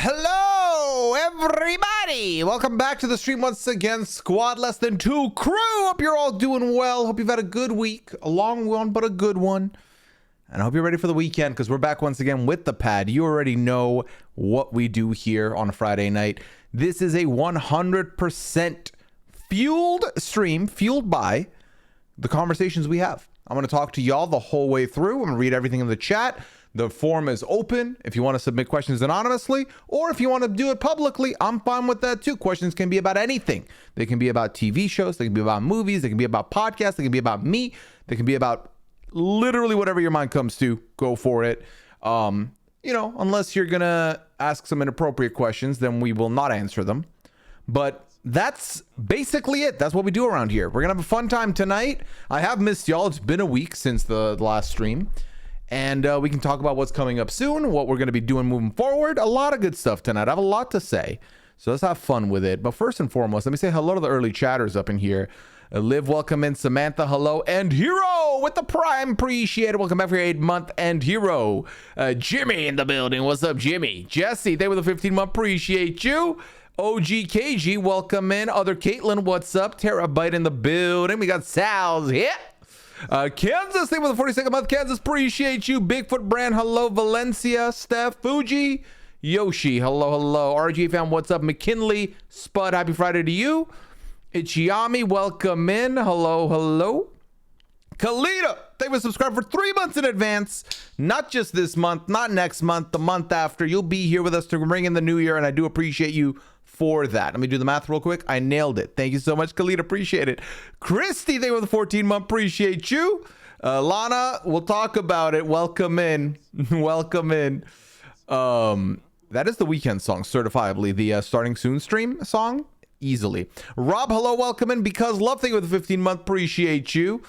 Hello, everybody. Welcome back to the stream once again. Squad Less Than 2 crew. Hope you're all doing well. Hope you've had a good week. A long one, but a good one. And I hope you're ready for the weekend because we're back once again with the pad. You already know what we do here on a Friday night. This is a 100% fueled stream, fueled by the conversations we have. I'm going to talk to y'all the whole way through. I'm going to read everything in the chat. The forum is open if you want to submit questions anonymously, or if you want to do it publicly, I'm fine with that too. Questions can be about anything. They can be about TV shows, they can be about movies, they can be about podcasts, they can be about me, they can be about literally whatever your mind comes to. Go for it. Unless you're gonna ask some inappropriate questions, then we will not answer them. But that's basically it. That's what we do around here. We're gonna have a fun time tonight. I have missed y'all. It's been a week since the last stream. And we can talk about what's coming up soon, what we're going to be doing moving forward. A lot of good stuff tonight. I have a lot to say. So let's have fun with it. But first and foremost, let me say hello to the early chatters up in here. Liv, welcome in. Samantha, hello. And Hero with the Prime. Appreciate it. Welcome back for your 8-month. And Hero. Jimmy in the building. What's up, Jimmy? Jesse, they were the 15-month. Appreciate you. OGKG, welcome in. Other Caitlin, what's up? Terabyte in the building. We got Sal's here. Kansas, they were the 42nd month. Kansas, appreciate you. Bigfoot Brand, hello. Valencia, Steph, Fuji, Yoshi, hello. RG fam, what's up? McKinley, Spud, happy Friday to you. Ichiyami, welcome in. Hello. Kalita, they were subscribed for 3 months in advance. Not just this month, not next month, the month after. You'll be here with us to bring in the new year, and I do appreciate you for that. Let me do the math real quick. I nailed it. Thank you so much, Khalid. Appreciate it. Christy, they were the 14-month. Appreciate you. Lana, we'll talk about it. Welcome in. Welcome in. That is the weekend song, certifiably. The Starting Soon stream song. Easily. Rob, hello. Welcome in. Because Love, thank you for the 15-month. Appreciate you.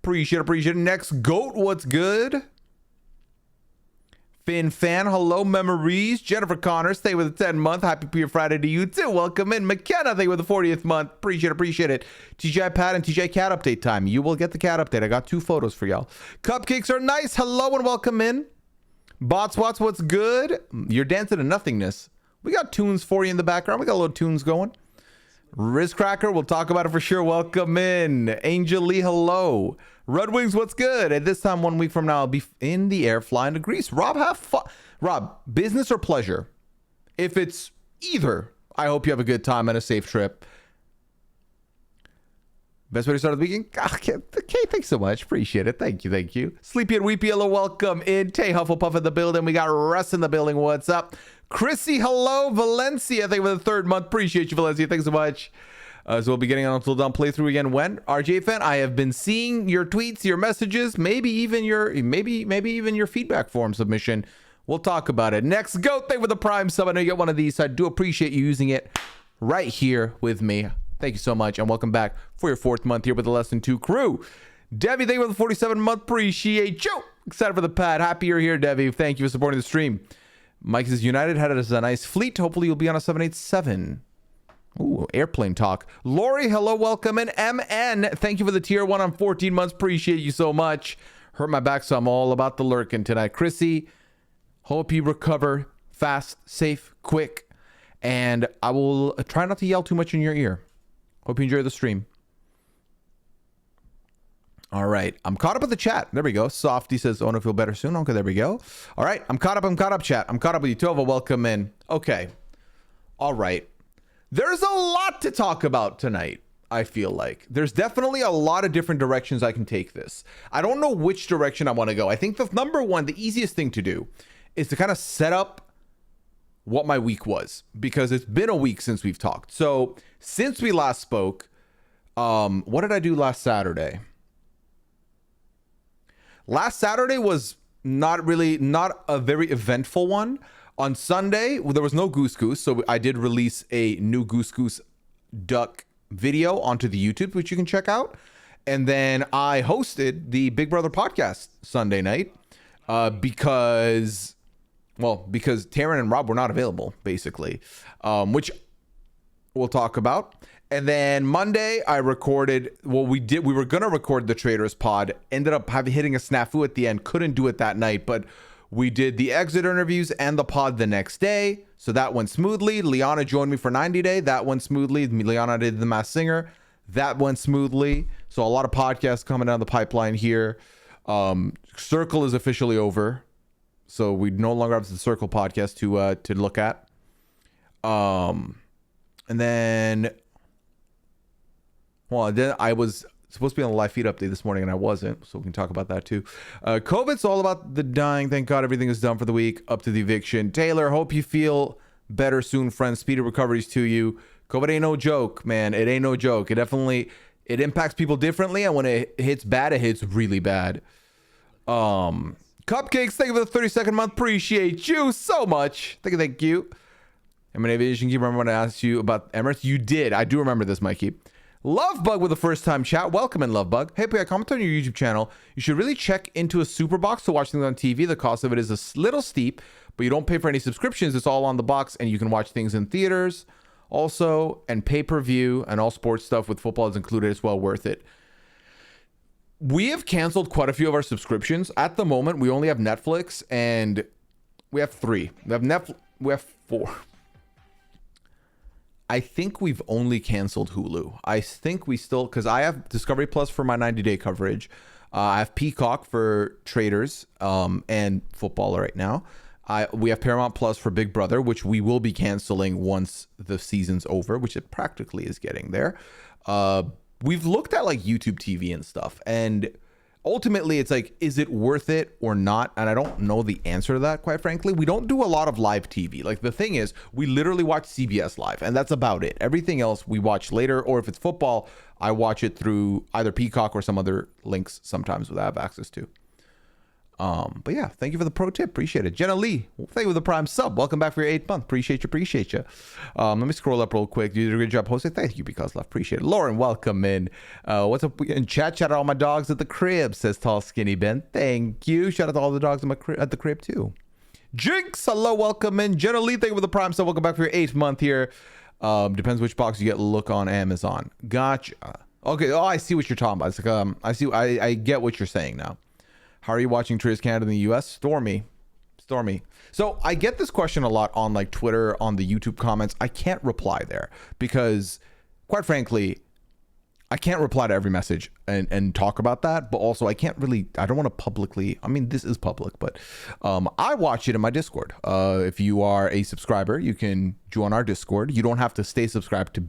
Appreciate it. Next, Goat, what's good? Finn Fan, hello. Memories. Jennifer Connor, stay with the 10-month. Happy Pooya Friday to you too. Welcome in. McKenna, thank you with the 40th month. Appreciate it. TJ Pat and TJ Cat update time. You will get the cat update. I got 2 photos for y'all. Cupcakes are nice. Hello and welcome in. Bots, what's good? You're dancing to nothingness. We got tunes for you in the background. We got a little tunes going. Riz Cracker, we'll talk about it for sure. Welcome in. Angel Lee, hello. Red Wings, what's good? At this time, 1 week from now, I'll be in the air flying to Greece. Rob, have fun. Rob, business or pleasure? If it's either, I hope you have a good time and a safe trip. Best way to start the weekend? Okay, thanks so much. Appreciate it. Thank you. Sleepy and Weepy, hello. Welcome in. Tay Hufflepuff in the building. We got Russ in the building. What's up? Chrissy, hello. Valencia, thank you for the 3rd month. Appreciate you, Valencia. Thanks so much. So we'll be getting on Until Dawn playthrough again when? RJ fan, I have been seeing your tweets, your messages, maybe even your feedback form submission. We'll talk about it. Next, Goat, thank you for the Prime sub. I know you got one of these, so I do appreciate you using it right here with me. Thank you so much, and welcome back for your 4th month here with the Less Than 2 crew. Debbie, thank you for the 47-month. Appreciate you. Excited for the pad. Happy you're here, Debbie. Thank you for supporting the stream. Mike says United had us a nice fleet. Hopefully you'll be on a 787. Ooh, airplane talk. Lori, hello, welcome in. MN, thank you for the tier 1 on 14 months. Appreciate you so much. Hurt my back, so I'm all about the lurking tonight. Chrissy, hope you recover fast, safe, quick. And I will try not to yell too much in your ear. Hope you enjoy the stream. All right. I'm caught up with the chat. There we go. Softy says, oh, no, feel better soon. Okay, there we go. All right. I'm caught up, chat. I'm caught up with you. Tova, welcome in. Okay. All right. There's a lot to talk about tonight, I feel like. There's definitely a lot of different directions I can take this. I don't know which direction I want to go. I think the number one, the easiest thing to do is to kind of set up what my week was, because it's been a week since we've talked. So since we last spoke, what did I do last Saturday? Last Saturday was not a very eventful one. On Sunday, there was no Goose Goose, so I did release a new Goose Goose Duck video onto the YouTube, which you can check out. And then I hosted the Big Brother podcast Sunday night because Taryn and Rob were not available, basically, which we'll talk about. And then Monday, I recorded, we were going to record the Traders pod, ended up hitting a snafu at the end, couldn't do it that night, but We did the exit interviews and the pod the next day. So that went smoothly. Liana joined me for 90 Day. That went smoothly. Liana did The Masked Singer. That went smoothly. So a lot of podcasts coming down the pipeline here. Circle is officially over. So we no longer have the Circle podcast to look at. And then I was supposed to be on the live feed update this morning and I wasn't, so we can talk about that too. COVID's all about the dying. Thank God everything is done for the week up to the eviction. Taylor, hope you feel better soon, friends. Speedy recoveries to you. COVID ain't no joke, man. It ain't no joke. It impacts people differently, and when it hits bad, it hits really bad. Cupcakes, thank you for the 32nd month. Appreciate you so much. Thank you. I'm an aviation keeper. Remember when I asked you about Emirates? You did. I do remember this, Mikey. Lovebug with the first time chat. Welcome in, Lovebug. Hey, Pooya, comment on your YouTube channel. You should really check into a super box to watch things on TV. The cost of it is a little steep, but you don't pay for any subscriptions. It's all on the box, and you can watch things in theaters also, and pay-per-view, and all sports stuff with football is included. It's well worth it. We have canceled quite a few of our subscriptions. At the moment, we only have Netflix, and we have 3. We have 4. I think we've only canceled Hulu. I think we still, because I have Discovery Plus for my 90-day coverage. I have Peacock for traders and football right now. We have Paramount Plus for Big Brother, which we will be canceling once the season's over, which it practically is getting there. We've looked at like YouTube TV and stuff, and ultimately it's like, is it worth it or not? And I don't know the answer to that, quite frankly. We don't do a lot of live TV. Like, the thing is, we literally watch CBS Live, and that's about it. Everything else we watch later, or if it's football, I watch it through either Peacock or some other links sometimes that I have access to. But yeah, thank you for the pro tip. Appreciate it. Jenna Lee, thank you for the prime sub. Welcome back for your 8th month. Appreciate you. Let me scroll up real quick. You did a great job hosting. Thank you, because love. Appreciate it. Lauren, welcome in. What's up in chat? Shout out all my dogs at the crib, says Tall Skinny Ben. Thank you. Shout out to all the dogs at the crib too. Jinx, hello, welcome in. Jenna Lee, thank you for the prime sub. Welcome back for your 8th month here. Depends which box you get. Look on Amazon. Gotcha. Okay. Oh, I see what you're talking about. It's like, I get what you're saying now. How are you watching Traders Canada in the US? Stormy. So I get this question a lot on like Twitter, on the YouTube comments. I can't reply there because, quite frankly, I can't reply to every message and talk about that. But also, I don't want to publicly. I mean, this is public, but I watch it in my Discord. If you are a subscriber, you can join our Discord. You don't have to stay subscribed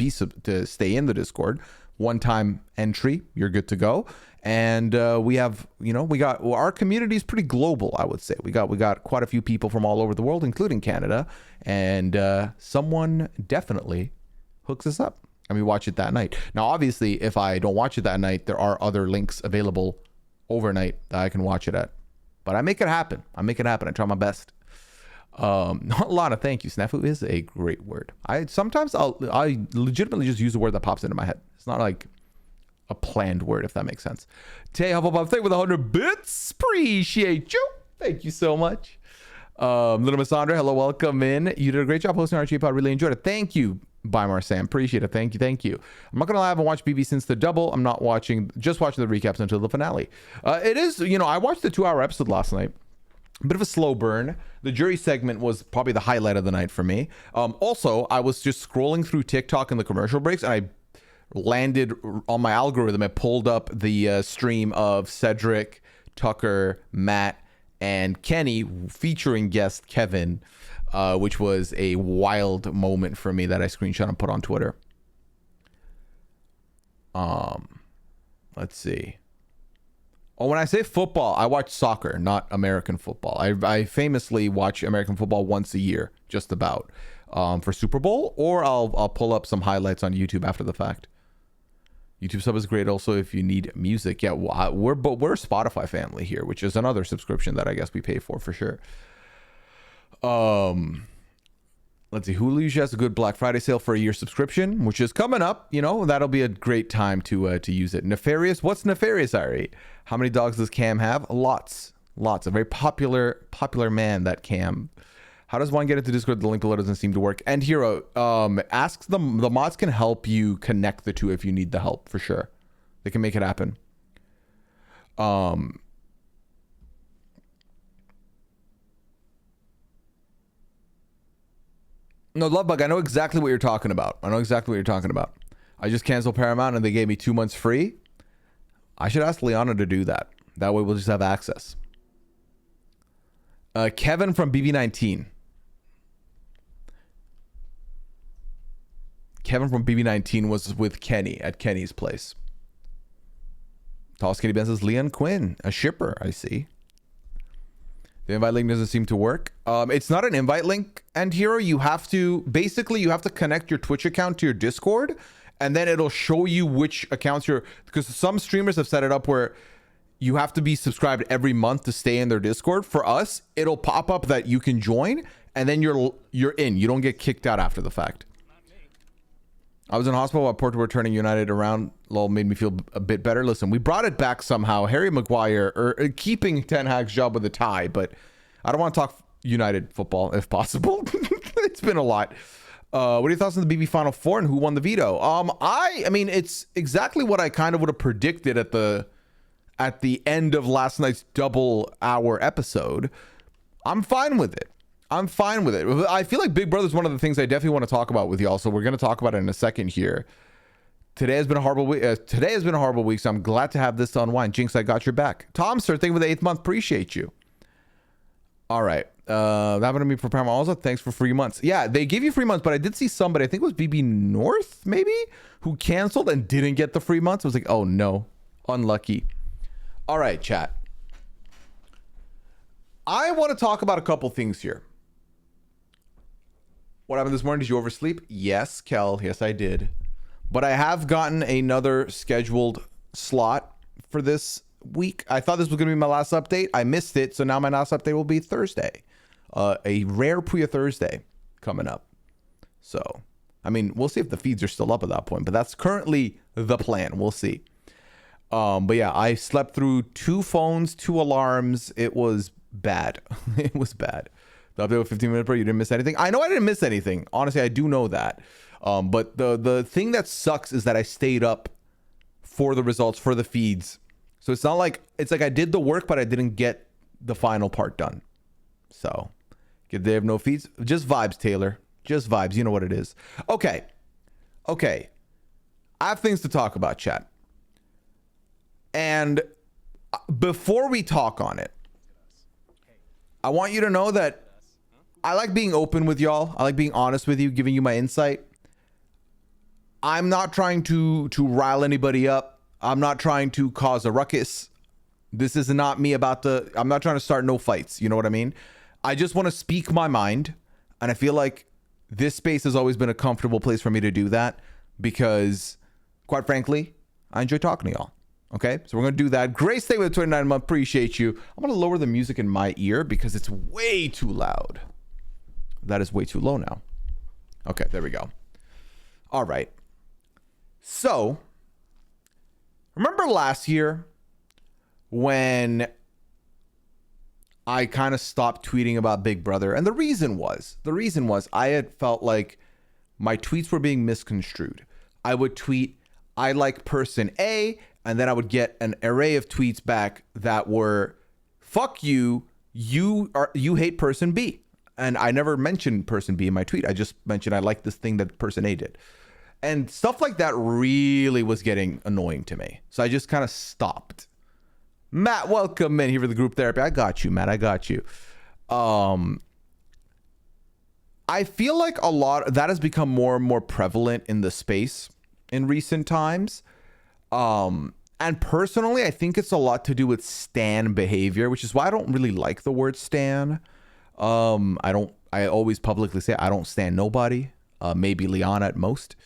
to stay in the Discord. One-time entry, you're good to go. And we have, our community is pretty global, I would say. We got quite a few people from all over the world, including Canada, and someone definitely hooks us up, and we watch it that night. Now, obviously, if I don't watch it that night, there are other links available overnight that I can watch it at. But I make it happen. I try my best. Not a lot of thank you. Snafu is a great word. I legitimately just use the word that pops into my head. It's not like a planned word, if that makes sense. Tay Hufflepuff, thank you with 100 bits. Appreciate you. Thank you so much. Little Miss Andre, hello, welcome in. You did a great job hosting our Pod. Really enjoyed it. Thank you, Bymar Sam. Appreciate it. Thank you. I'm not gonna lie, I haven't watched BB since the double. I'm not just watching the recaps until the finale. It is, I watched the 2-hour episode last night. A bit of a slow burn. The jury segment was probably the highlight of the night for me. Also, I was just scrolling through TikTok in the commercial breaks, and I landed on my algorithm. I pulled up the stream of Cedric, Tucker, Matt, and Kenny featuring guest Kevin, which was a wild moment for me that I screenshot and put on Twitter. Let's see. Oh, when I say football, I watch soccer, not American football. I famously watch American football once a year, just about, for Super Bowl, or I'll pull up some highlights on YouTube after the fact. YouTube sub is great also if you need music. Yeah, we're a Spotify family here, which is another subscription that I guess we pay for sure. Let's see. Hulu usually has a good Black Friday sale for a year subscription, which is coming up. That'll be a great time to use it. Nefarious. What's Nefarious, Ari? How many dogs does Cam have? Lots. A very popular man, that Cam. How does one get into Discord? The link below doesn't seem to work. And Hero, asks the mods can help you connect the two if you need the help, for sure. They can make it happen. No, Lovebug, I know exactly what you're talking about. I just canceled Paramount and they gave me 2 months free. I should ask Liana to do that. That way we'll just have access. Kevin from BB19. Kevin from BB19 was with Kenny at Kenny's place. Tall Skinny Ben says Leon Quinn, a shipper, I see. The invite link doesn't seem to work. It's not an invite link, and Hero, you have to connect your Twitch account to your Discord, and then it'll show you which accounts because some streamers have set it up where you have to be subscribed every month to stay in their Discord. For us, it'll pop up that you can join, and then you're in. You don't get kicked out after the fact. I was in hospital while Porto were turning United around. Lol, made me feel a bit better. Listen, we brought it back somehow. Harry Maguire, keeping Ten Hag's job with a tie, but I don't want to talk United football if possible. It's been a lot. What are your thoughts on the BB Final Four and who won the veto? I mean, it's exactly what I kind of would have predicted at the end of last night's double hour episode. I'm fine with it. I feel like Big Brother is one of the things I definitely want to talk about with y'all. So we're going to talk about it in a second here. Today has been a horrible week. So I'm glad to have this to unwind. Jinx, I got your back. Tom, sir, thank you for the 8th month. Appreciate you. All right. That happened to me for Paramount also. Thanks for free months. Yeah, they gave you free months, but I did see somebody, I think it was BB North, maybe, who canceled and didn't get the free months. I was like, oh no, unlucky. All right, chat. I want to talk about a couple things here. What happened this morning? Did you oversleep? Yes, Kel. Yes, I did. But I have gotten another scheduled slot for this week. I thought this was going to be my last update. I missed it. So now my last update will be Thursday. A rare Pooya Thursday coming up. So, I mean, we'll see if the feeds are still up at that point. But that's currently the plan. We'll see. But yeah, I slept through 2 phones, 2 alarms. It was bad. It was bad. The update with 15 minutes per, you didn't miss anything. I know I didn't miss anything. Honestly, I do know that. But the thing that sucks is that I stayed up for the results, for the feeds. So it's like I did the work, but I didn't get the final part done. So if they have no feeds, just vibes, Taylor. Just vibes. You know what it is. Okay. I have things to talk about, chat. And before we talk on it, I want you to know that I like being open with y'all. I like being honest with you, giving you my insight. I'm not trying to rile anybody up. I'm not trying to cause a ruckus. This is not me I'm not trying to start no fights. You know what I mean? I just want to speak my mind. And I feel like this space has always been a comfortable place for me to do that because, quite frankly, I enjoy talking to y'all. Okay, so we're going to do that. Grace, stay with the 29 month. Appreciate you. I'm going to lower the music in my ear because it's way too loud. That is way too low now. Okay, there we go. All right. So, remember last year when I kind of stopped tweeting about Big Brother? And the reason was I had felt like my tweets were being misconstrued. I would tweet, I like person A, and then I would get an array of tweets back that were, fuck you, you hate person B. And I never mentioned person B in my tweet. I just mentioned I like this thing that person A did. And stuff like that really was getting annoying to me. So I just kind of stopped. Matt, welcome in here for the group therapy. I got you, Matt. I got you. I feel like a lot that has become more and more prevalent in the space in recent times. And personally, I think it's a lot to do with stan behavior, which is why I don't really like the word stan. I always publicly say I don't stan nobody, maybe Liana at most.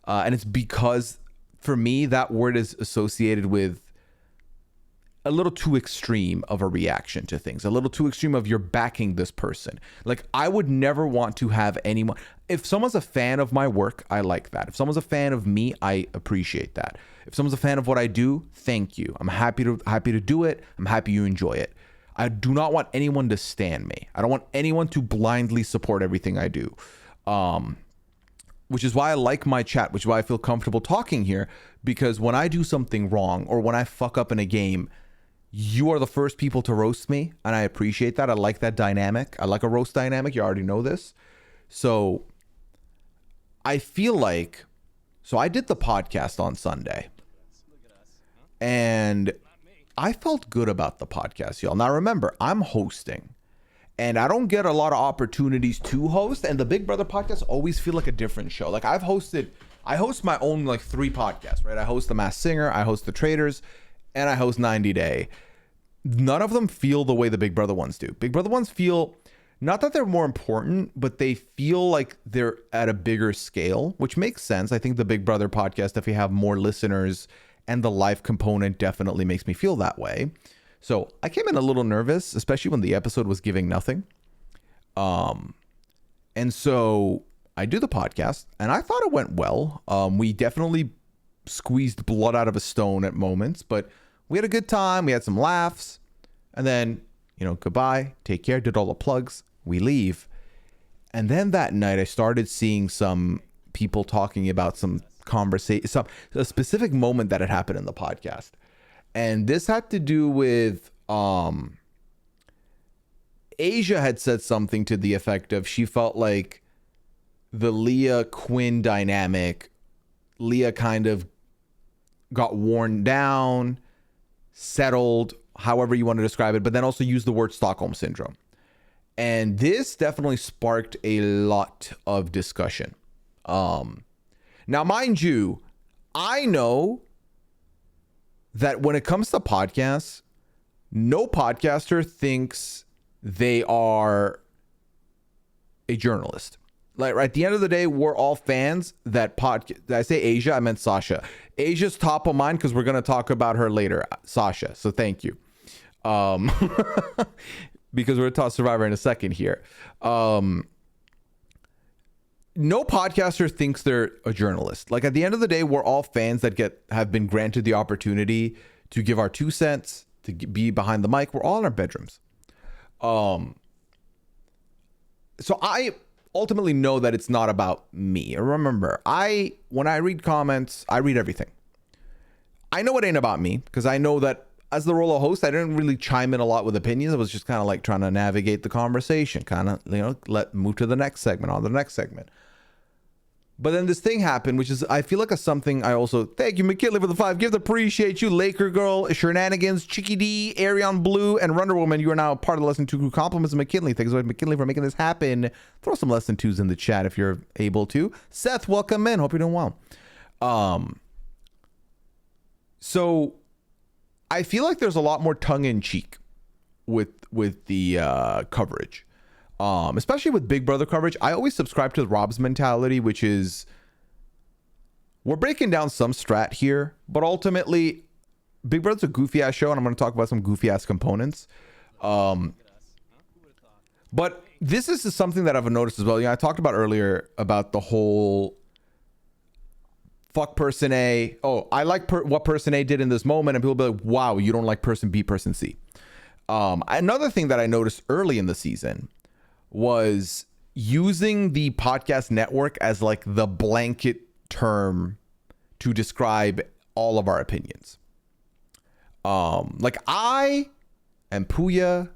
And it's because for me, that word is associated with a little too extreme of a reaction to things, a little too extreme of you're backing this person. Like I would never want to have anyone, if someone's a fan of my work, I like that. If someone's a fan of me, I appreciate that. If someone's a fan of what I do, thank you. I'm happy to do it. I'm happy you enjoy it. I do not want anyone to stan me. I don't want anyone to blindly support everything I do. Which is why I like my chat, which is why I feel comfortable talking here, because when I do something wrong or when I fuck up in a game, you are the first people to roast me, and I appreciate that. I like that dynamic. I like a roast dynamic. You already know this. So I feel like, so I did the podcast on Sunday and I felt good about the podcast, y'all. Now remember, I'm hosting and I don't get a lot of opportunities to host, and the Big Brother podcast always feel like a different show. Like I host my own like 3 podcasts, right? I host The Masked Singer, I host The Traders, and I host 90 Day. None of them feel the way the Big Brother ones do. Big Brother ones feel, not that they're more important, but they feel like they're at a bigger scale, which makes sense. I think the Big Brother podcast, if you have more listeners, and the live component definitely makes me feel that way. So I came in a little nervous, especially when the episode was giving nothing. And so I do the podcast and I thought it went well. We definitely squeezed blood out of a stone at moments, but we had a good time. We had some laughs, and then, goodbye, take care, did all the plugs, we leave. And then that night I started seeing some people talking about some conversation, a specific moment that had happened in the podcast. And this had to do with Asia had said something to the effect of she felt like the Leah Quinn dynamic, Leah kind of got worn down, settled, however you want to describe it, but then also used the word Stockholm Syndrome. And this definitely sparked a lot of discussion. Now, mind you, I know that when it comes to podcasts, no podcaster thinks they are a journalist. Like, at the end of the day, we're all fans that Did I say Asia? I meant Sasha. Asia's top of mind because we're going to talk about her later, Sasha. So thank you. Because we're going to talk Survivor in a second here. No podcaster thinks they're a journalist. Like, at the end of the day, we're all fans that have been granted the opportunity to give our 2 cents, to be behind the mic. We're all in our bedrooms. So I ultimately know that it's not about me. Remember, when I read comments, I read everything. I know it ain't about me because I know that as the role of host, I didn't really chime in a lot with opinions. I was just kind of like trying to navigate the conversation, kind of, move to the next segment, on the next segment. But then this thing happened, which is, I feel like something I also, thank you, McKinley, for the 5 gifts. Appreciate you, Laker Girl, Shenanigans, Chicky D, Arion Blue, and Wonder Woman. You are now part of the Lesson 2 crew. Compliments to McKinley. Thanks so much, McKinley, for making this happen. Throw some Lesson 2s in the chat if you're able to. Seth, welcome in. Hope you're doing well. So I feel like there's a lot more tongue-in-cheek with the coverage. Especially with Big Brother coverage. I always subscribe to Rob's mentality, which is we're breaking down some strat here, but ultimately Big Brother's a goofy ass show, and I'm going to talk about some goofy ass components. But this is something that I've noticed as well. I talked about earlier about the whole fuck person A. Oh, I like what person A did in this moment, and people be like, wow, you don't like person B, person C. Another thing that I noticed early in the season was using the podcast network as like the blanket term to describe all of our opinions. Like I am Pooya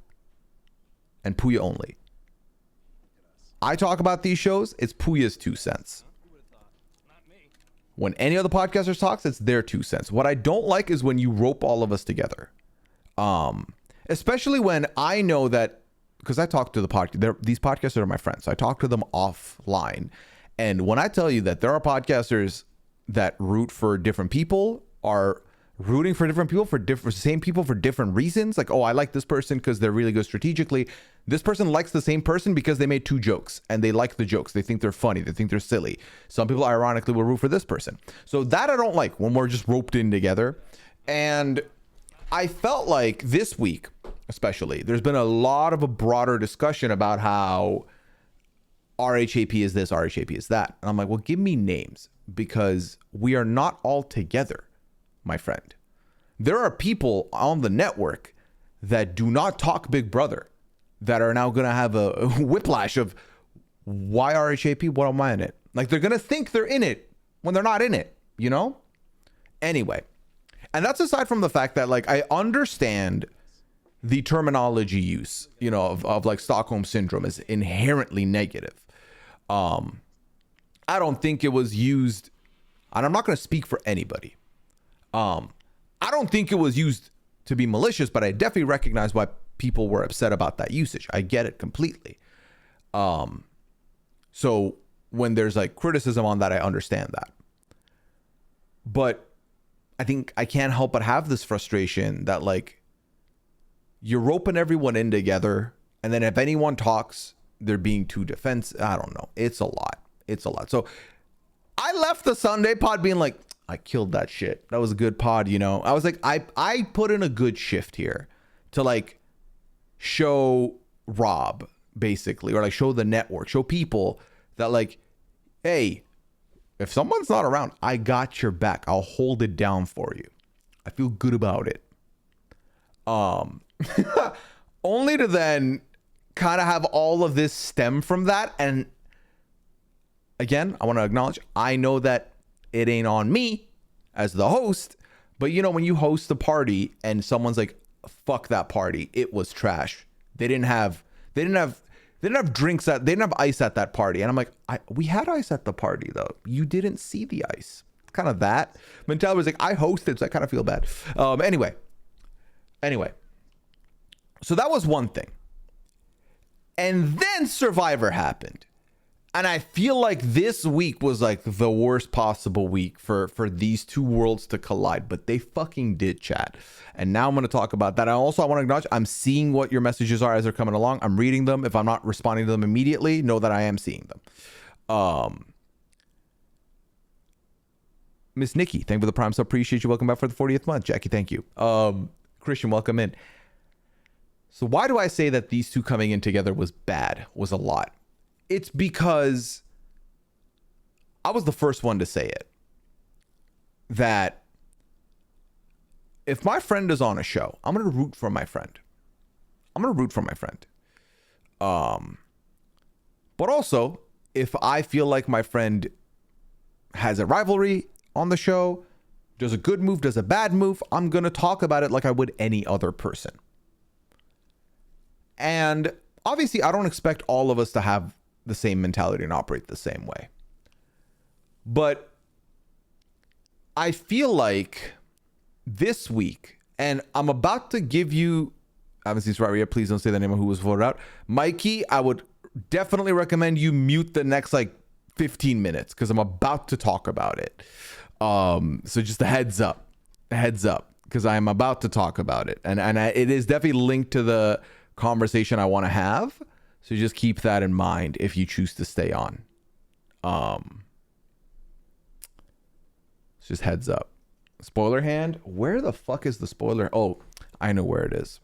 and Pooya only. I talk about these shows, it's Pooya's 2 cents. When any other podcasters talks, it's their 2 cents. What I don't like is when you rope all of us together. Especially when I know that, because I talk to these podcasters are my friends. So I talk to them offline. And when I tell you that there are podcasters that root for different people, are rooting for different people, same people for different reasons. Like, oh, I like this person because they're really good strategically. This person likes the same person because they made 2 jokes and they like the jokes. They think they're funny. They think they're silly. Some people ironically will root for this person. So that I don't like when we're just roped in together. And I felt like this week, especially, there's been a lot of a broader discussion about how RHAP is this, RHAP is that. And I'm like, well, give me names, because we are not all together, my friend. There are people on the network that do not talk Big Brother that are now going to have a whiplash of why RHAP? What am I in it? Like, they're going to think they're in it when they're not in it, Anyway. And that's aside from the fact that, like, I understand the terminology use, of like Stockholm Syndrome is inherently negative. I I don't think it was used, and I'm not going to speak for anybody. I don't think it was used to be malicious, but I definitely recognize why people were upset about that usage. I get it completely. So when there's like criticism on that, I understand that. But I think I can't help but have this frustration that like you're roping everyone in together, and then if anyone talks, they're being too defensive. I don't know. It's a lot. It's a lot. So I left the Sunday pod being like, I killed that shit. That was a good pod, you know. I was like, I put in a good shift here to like show Rob basically, or like show the network, show people that like, hey, if someone's not around, I got your back. I'll hold it down for you. I feel good about it. Only to then kind of have all of this stem from that. And again, I want to acknowledge, I know that it ain't on me as the host, but you know, when you host a party and someone's like, fuck that party, it was trash. They didn't have drinks they didn't have ice at that party. And I'm like, we had ice at the party though. You didn't see the ice. It's kind of that mentality. Was like, I hosted, so I kind of feel bad. Anyway. So that was one thing. And then Survivor happened. And I feel like this week was like the worst possible week for these two worlds to collide, but they fucking did, chat. And now I'm going to talk about that. I want to acknowledge, I'm seeing what your messages are as they're coming along. I'm reading them. If I'm not responding to them immediately, know that I am seeing them. Miss Nikki, thank you for the prime sub. Appreciate you. Welcome back for the 40th month. Jackie, thank you. Christian, welcome in. So why do I say that these two coming in together was bad, was a lot? It's because I was the first one to say it. That if my friend is on a show, I'm going to root for my friend. But also, if I feel like my friend has a rivalry on the show, does a good move, does a bad move, I'm going to talk about it like I would any other person. And obviously, I don't expect all of us to have the same mentality and operate the same way. But I feel like this week, and I'm about to give you, obviously it's right here, please don't say the name of who was voted out. Mikey, I would definitely recommend you mute the next like 15 minutes because I'm about to talk about it. So just a heads up, because I am about to talk about it. And it is definitely linked to the conversation I want to have. So just keep that in mind if you choose to stay on. It's just heads up. Spoiler hand. Where the fuck is the spoiler? Oh, I know where it is.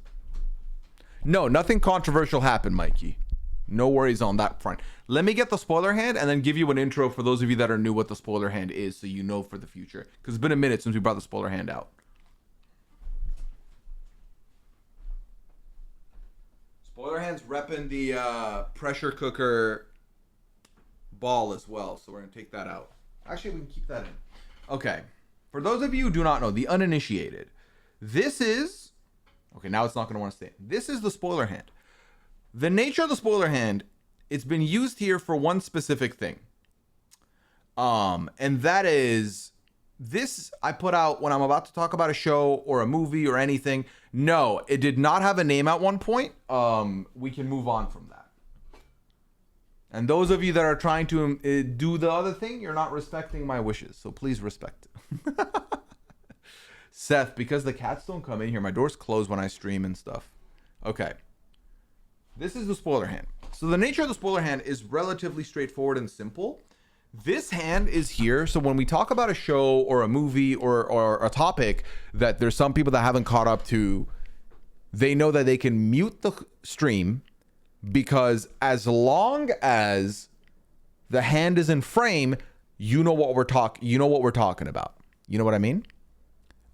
No, nothing controversial happened, Mikey. No worries on that front. Let me get the spoiler hand and then give you an intro for those of you that are new what the spoiler hand is, so you know for the future. Because it's been a minute since we brought the spoiler hand out. Spoiler hand's repping the pressure cooker ball as well, so we're going to take that out. Actually, we can keep that in. Okay. For those of you who do not know, the uninitiated, this is... Okay, now it's not going to want to stay. This is the spoiler hand. The nature of the spoiler hand, it's been used here for one specific thing. And that is, this I put out when I'm about to talk about a show or a movie or anything. No, it did not have a name at one point. We can move on from that. And those of you that are trying to do the other thing, you're not respecting my wishes. So please respect it. Seth, because the cats don't come in here, my door's closed when I stream and stuff. Okay. This is the spoiler hand. So the nature of the spoiler hand is relatively straightforward and simple. This hand is here. So when we talk about a show or a movie or a topic that there's some people that haven't caught up to, they know that they can mute the stream because as long as the hand is in frame, you know what we're talking about. You know what I mean?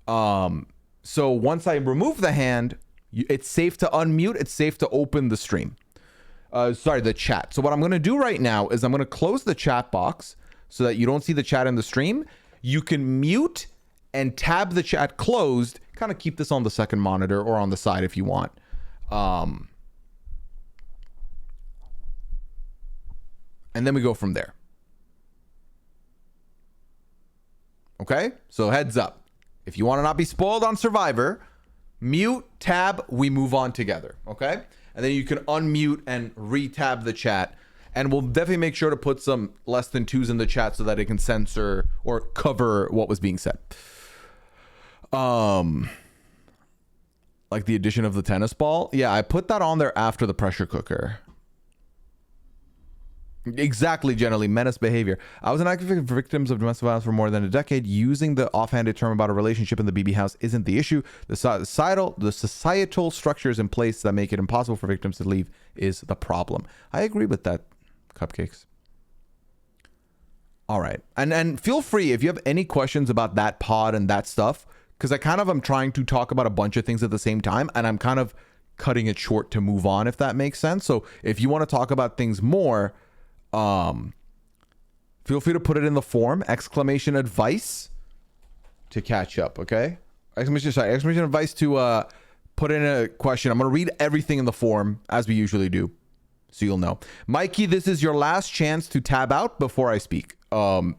So once I remove the hand, it's safe to unmute. It's safe to open the stream. The chat. So what I'm going to do right now is I'm going to close the chat box so that you don't see the chat in the stream. You can mute and tab the chat closed. Kind of keep this on the second monitor or on the side if you want. And then we go from there. Okay? So heads up. If you want to not be spoiled on Survivor, mute, tab, we move on together. Okay? And then you can unmute and re-tab the chat. And we'll definitely make sure to put some less than 2s in the chat so that it can censor or cover what was being said. Like the addition of the tennis ball. Yeah, I put that on there after the pressure cooker. Exactly, generally menace behavior. I was an active for victims of domestic violence for more than a decade. Using the offhanded term about a relationship in the BB house isn't the issue. The societal structures in place that make it impossible for victims to leave is the problem. I agree with that, Cupcakes. All right. And feel free if you have any questions about that pod and that stuff, because I kind of am trying to talk about a bunch of things at the same time, and I'm kind of cutting it short to move on, if that makes sense. So if you want to talk about things more, feel free to put it in the form, exclamation advice to catch up. Okay. Exclamation advice to, put in a question. I'm going to read everything in the form as we usually do, so you'll know. Mikey, this is your last chance to tab out before I speak.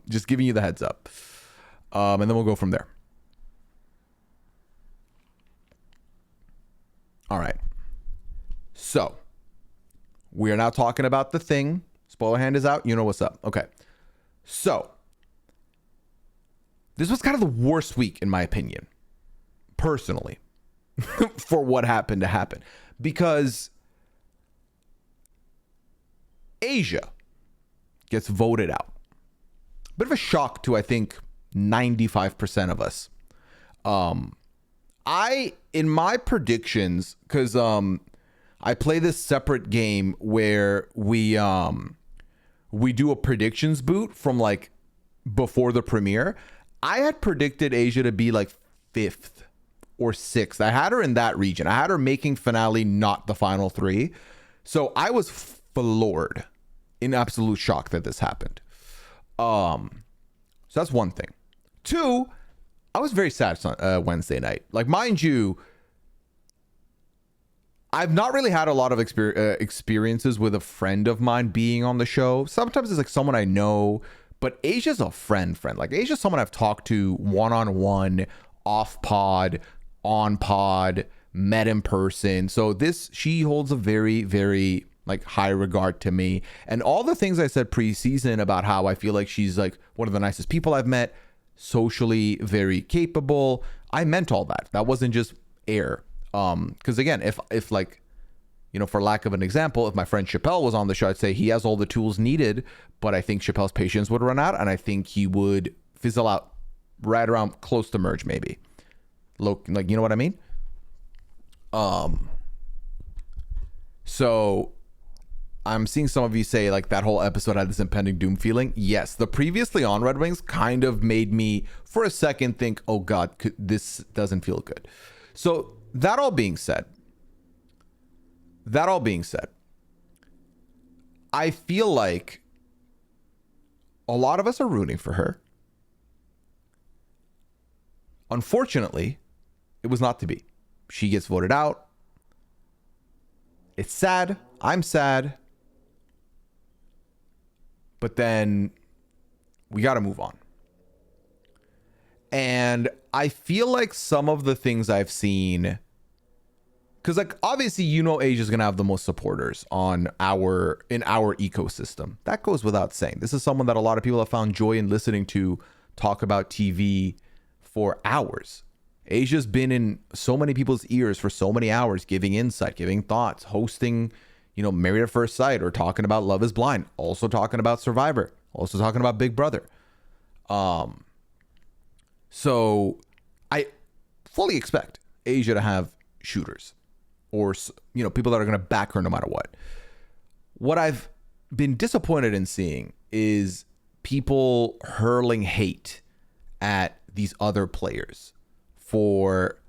Just giving you the heads up. And then we'll go from there. All right. So we are now talking about the thing. Spoiler hand is out. You know what's up. Okay. So this was kind of the worst week, in my opinion, personally, for what happened to happen, because Asia gets voted out. Bit of a shock to, I think, 95% of us. In my predictions, because I play this separate game where we do a predictions boot from like before the premiere. I had predicted Asia to be like 5th or 6th. I had her in that region. I had her making finale, not the final 3. So I was floored, in absolute shock that this happened. So that's one thing. 2, I was very sad Wednesday night. Like, mind you, I've not really had a lot of experiences with a friend of mine being on the show. Sometimes it's like someone I know, but Asia's a friend. Like, Asia's someone I've talked to one-on-one, off pod, on pod, met in person. So she holds a very, very like high regard to me. And all the things I said pre-season about how I feel like she's like one of the nicest people I've met, socially very capable, I meant all that. That wasn't just air. Because again, if like, you know, for lack of an example, if my friend Chappelle was on the show, I'd say he has all the tools needed, but I think Chappelle's patience would run out, and I think he would fizzle out right around close to merge, maybe. Like, you know what I mean? So I'm seeing some of you say like that whole episode had this impending doom feeling. Yes, the previously on Red Wings kind of made me for a second think, oh God, this doesn't feel good. So that all being said, I feel like a lot of us are rooting for her. Unfortunately, it was not to be. She gets voted out. It's sad. I'm sad. But then we got to move on. And I feel like some of the things I've seen, because like obviously, you know, Asia's going to have the most supporters in our ecosystem. That goes without saying. This is someone that a lot of people have found joy in listening to talk about TV for hours. Asia's been in so many people's ears for so many hours, giving insight, giving thoughts, hosting, you know, Married at First Sight, or talking about Love is Blind, also talking about Survivor, also talking about Big Brother. So I fully expect Asia to have shooters, or, you know, people that are going to back her no matter what. What I've been disappointed in seeing is people hurling hate at these other players for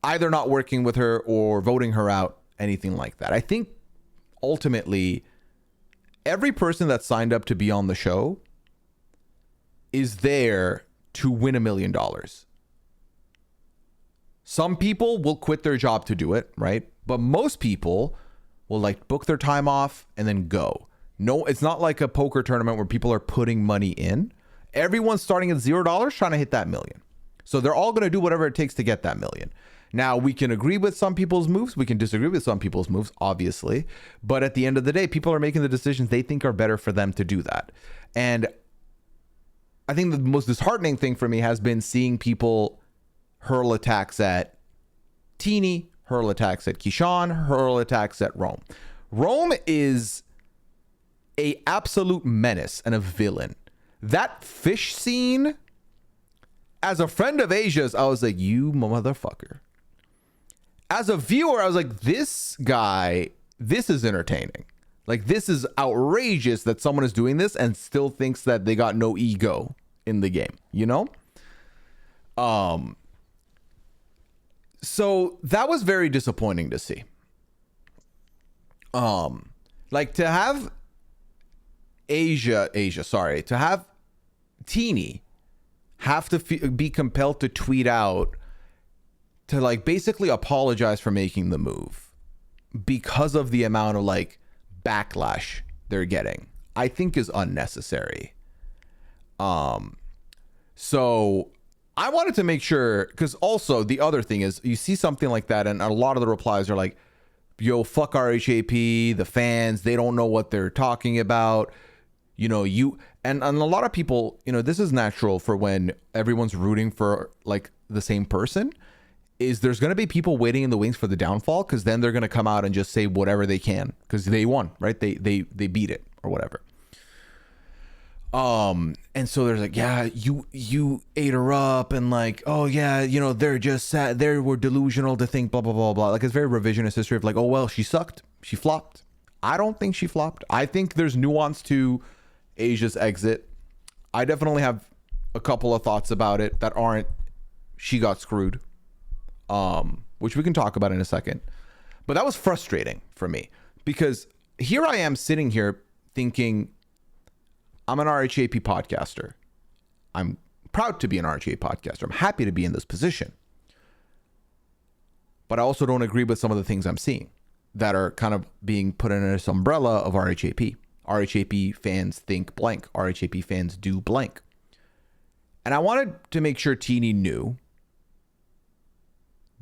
either not working with her or voting her out, anything like that. I think ultimately every person that signed up to be on the show is there to win $1 million. Some people will quit their job to do it, right? But most people will like book their time off and then go. No, it's not like a poker tournament where people are putting money in. Everyone's starting at $0 trying to hit that million. So they're all going to do whatever it takes to get that million. Now, we can agree with some people's moves. We can disagree with some people's moves, obviously. But at the end of the day, people are making the decisions they think are better for them to do that. And I think the most disheartening thing for me has been seeing people hurl attacks at Teeny, hurl attacks at Keyshawn, hurl attacks at Rome. Rome is a absolute menace and a villain. That fish scene, as a friend of Asia's, I was like, you motherfucker. As a viewer, I was like, this guy, this is entertaining. Like, this is outrageous that someone is doing this and still thinks that they got no ego in the game, you know? So that was very disappointing to see. Like, to have to have Teeny have to be compelled to tweet out to, like, basically apologize for making the move because of the amount of, like, backlash they're getting, I think is unnecessary. So I wanted to make sure, because also the other thing is, you see something like that and a lot of the replies are like, yo, fuck RHAP, the fans, they don't know what they're talking about. You know, and a lot of people, you know, this is natural for when everyone's rooting for, like, the same person, is there's going to be people waiting in the wings for the downfall, because then they're going to come out and just say whatever they can because they won, right? They beat it or whatever. And so there's like, yeah, you ate her up, and like, oh yeah, you know, they're just sad, they were delusional to think blah blah blah blah. Like, it's very revisionist history of like, oh well, she sucked, she flopped. I don't think she flopped. I think there's nuance to Asia's exit. I definitely have a couple of thoughts about it that aren't she got screwed, which we can talk about in a second. But that was frustrating for me, because here I am sitting here thinking, I'm an RHAP podcaster. I'm proud to be an RHAP podcaster. I'm happy to be in this position. But I also don't agree with some of the things I'm seeing that are kind of being put under this umbrella of RHAP. RHAP fans think blank. RHAP fans do blank. And I wanted to make sure Teeny knew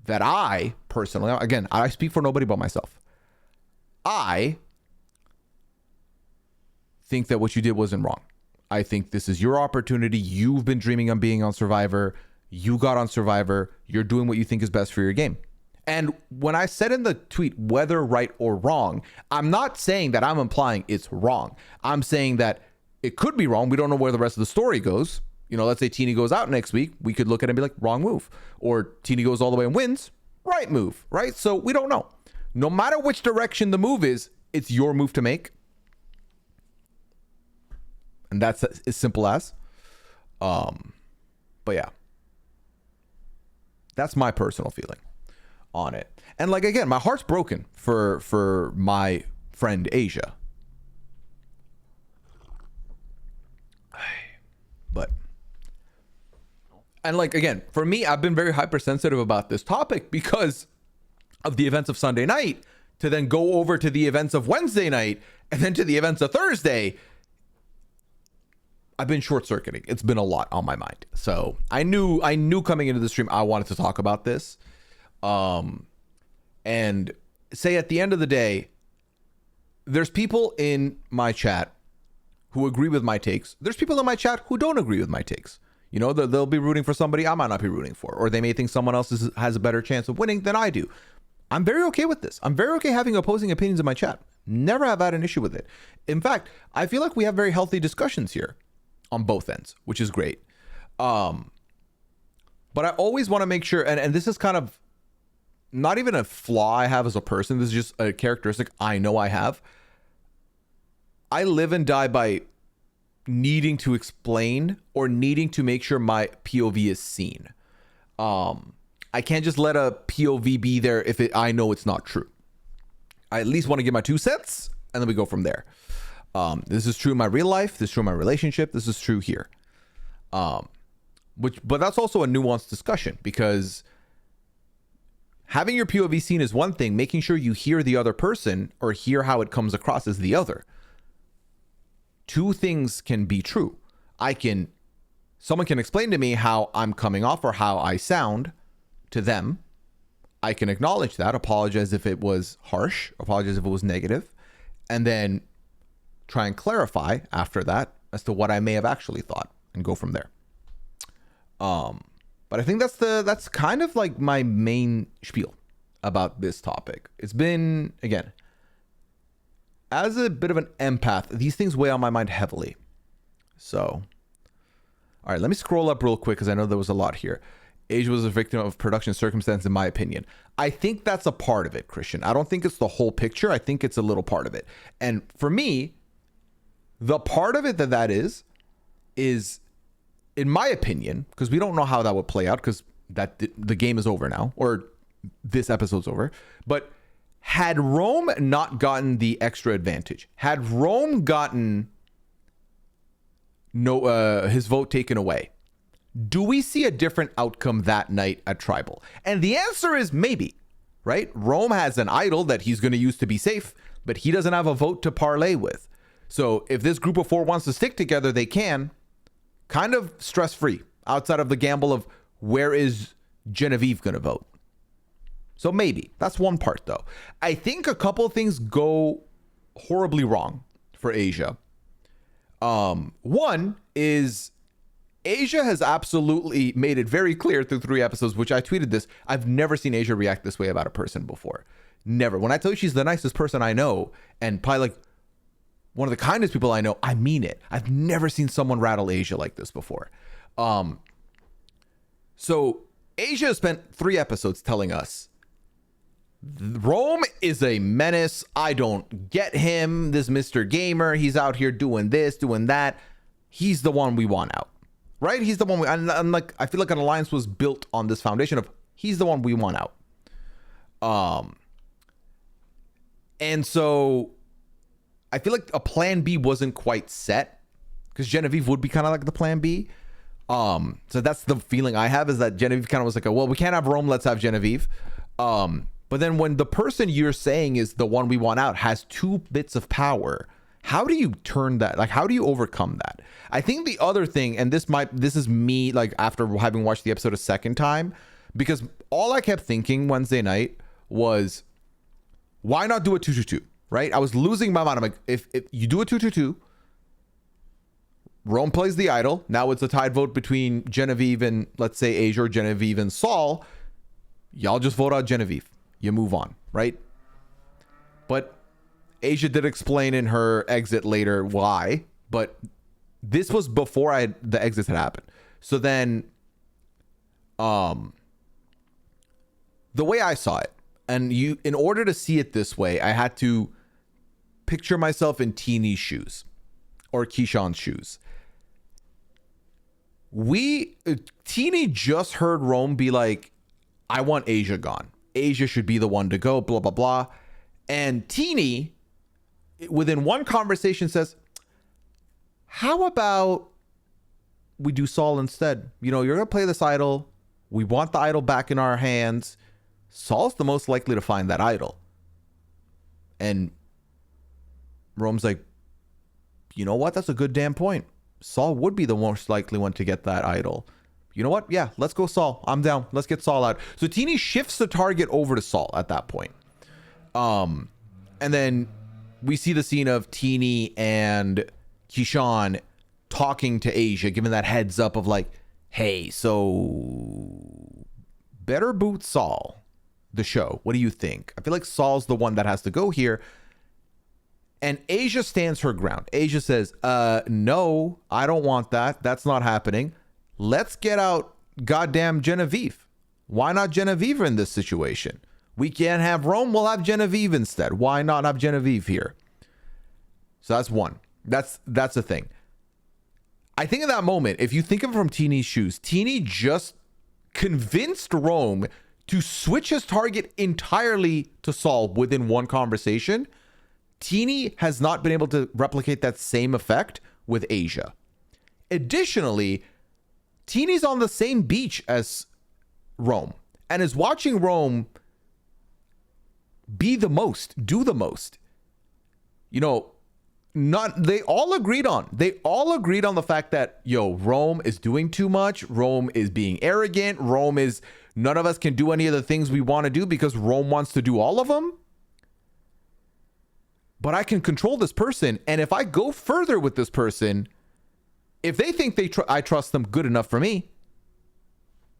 that I personally, again, I speak for nobody but myself. I think that what you did wasn't wrong. I think this is your opportunity. You've been dreaming on being on Survivor. You got on Survivor. You're doing what you think is best for your game. And when I said in the tweet, whether right or wrong, I'm not saying that I'm implying it's wrong. I'm saying that it could be wrong. We don't know where the rest of the story goes. You know, let's say Teeny goes out next week. We could look at it and be like, wrong move. Or Teeny goes all the way and wins. Right move, right? So we don't know. No matter which direction the move is, it's your move to make. And that's as simple as. But yeah. That's my personal feeling on it. And like, again, my heart's broken for my friend Asia. But, and like, again, for me, I've been very hypersensitive about this topic because of the events of Sunday night, to then go over to the events of Wednesday night and then to the events of Thursday. I've been short-circuiting. It's been a lot on my mind. So I knew coming into the stream, I wanted to talk about this. And say at the end of the day, there's people in my chat who agree with my takes. There's people in my chat who don't agree with my takes. You know, they'll be rooting for somebody I might not be rooting for, or they may think someone else has a better chance of winning than I do. I'm very okay with this. I'm very okay having opposing opinions in my chat. Never have had an issue with it. In fact, I feel like we have very healthy discussions here on both ends, which is great. But I always want to make sure, and this is kind of not even a flaw I have as a person. This is just a characteristic I know I have. I live and die by needing to explain or needing to make sure my POV is seen. I can't just let a POV be there if I know it's not true. I at least want to give my 2 cents, and then we go from there. This is true in my real life. This is true in my relationship. This is true here. But that's also a nuanced discussion, because having your POV seen is one thing. Making sure you hear the other person or hear how it comes across is the other. 2 things can be true. I can someone can explain to me how I'm coming off or how I sound to them, I can acknowledge that, apologize if it was harsh, apologize if it was negative, and then try and clarify after that as to what I may have actually thought and go from there. But I think that's kind of like my main spiel about this topic. It's been, again, as a bit of an empath, these things weigh on my mind heavily. So, all right, let me scroll up real quick because I know there was a lot here. Asia was a victim of production circumstance, in my opinion. I think that's a part of it, Christian. I don't think it's the whole picture. I think it's a little part of it. And for me, the part of it that is, in my opinion, because we don't know how that would play out because the game is over now, or this episode's over. But had Rome not gotten the extra advantage, had Rome gotten his vote taken away, do we see a different outcome that night at Tribal? And the answer is maybe, right? Rome has an idol that he's going to use to be safe, but he doesn't have a vote to parlay with. So if this group of 4 wants to stick together, they can, kind of stress-free, outside of the gamble of where is Genevieve going to vote. So maybe. That's one part, though. I think a couple of things go horribly wrong for Asia. One is Asia has absolutely made it very clear through 3 episodes, which I tweeted this. I've never seen Asia react this way about a person before. Never. When I tell you she's the nicest person I know, and probably like one of the kindest people I know, I mean it. I've never seen someone rattle Asia like this before. So Asia spent 3 episodes telling us Rome is a menace. I don't get him. This Mr. Gamer, he's out here doing this, doing that. He's the one we want out, right? He's the one. I'm like, I feel like an alliance was built on this foundation of he's the one we want out. And so I feel like a plan B wasn't quite set because Genevieve would be kind of like the plan B. So that's the feeling I have, is that Genevieve kind of was like, well, we can't have Rome. Let's have Genevieve. But then when the person you're saying is the one we want out has 2 bits of power, how do you turn that? Like, how do you overcome that? I think the other thing, and this is me, like, after having watched the episode a second time, because all I kept thinking Wednesday night was, why not do a 2-2-2, right? I was losing my mind. I'm like, if you do a 2-2-2, Rome plays the idol. Now it's a tied vote between Genevieve and, let's say, Asia, or Genevieve and Saul. Y'all just vote out Genevieve. You move on, right? But Asia did explain in her exit later why, but this was before the exits had happened. So then, the way I saw it, and in order to see it this way, I had to picture myself in Teeny's shoes or Keyshawn's shoes. Teeny just heard Rome be like, I want Asia gone. Asia should be the one to go, blah, blah, blah. And Teeny, within one conversation, says, how about we do Saul instead? You know, you're going to play this idol. We want the idol back in our hands. Saul's the most likely to find that idol. And Rome's like, you know what? That's a good damn point. Saul would be the most likely one to get that idol. You know what? Yeah, let's go Saul. I'm down. Let's get Saul out. So Teeny shifts the target over to Saul at that point. And then we see the scene of Teeny and Keyshawn talking to Asia, giving that heads up of like, hey, so better boot Saul, the show. What do you think? I feel like Saul's the one that has to go here. And Asia stands her ground. Asia says, no, I don't want that. That's not happening. Let's get out goddamn Genevieve. Why not Genevieve in this situation? We can't have Rome. We'll have Genevieve instead. Why not have Genevieve here? So that's one. That's the thing. I think in that moment, if you think of it from Teeny's shoes, Teeny just convinced Rome to switch his target entirely to Saul within one conversation. Teeny has not been able to replicate that same effect with Asia. Additionally, Teeny's on the same beach as Rome and is watching Rome be the most, do the most. You know, not they all agreed on. They all agreed on the fact that, yo, Rome is doing too much. Rome is being arrogant. Rome is, none of us can do any of the things we want to do because Rome wants to do all of them. But I can control this person. And if I go further with this person, if they think I trust them good enough for me,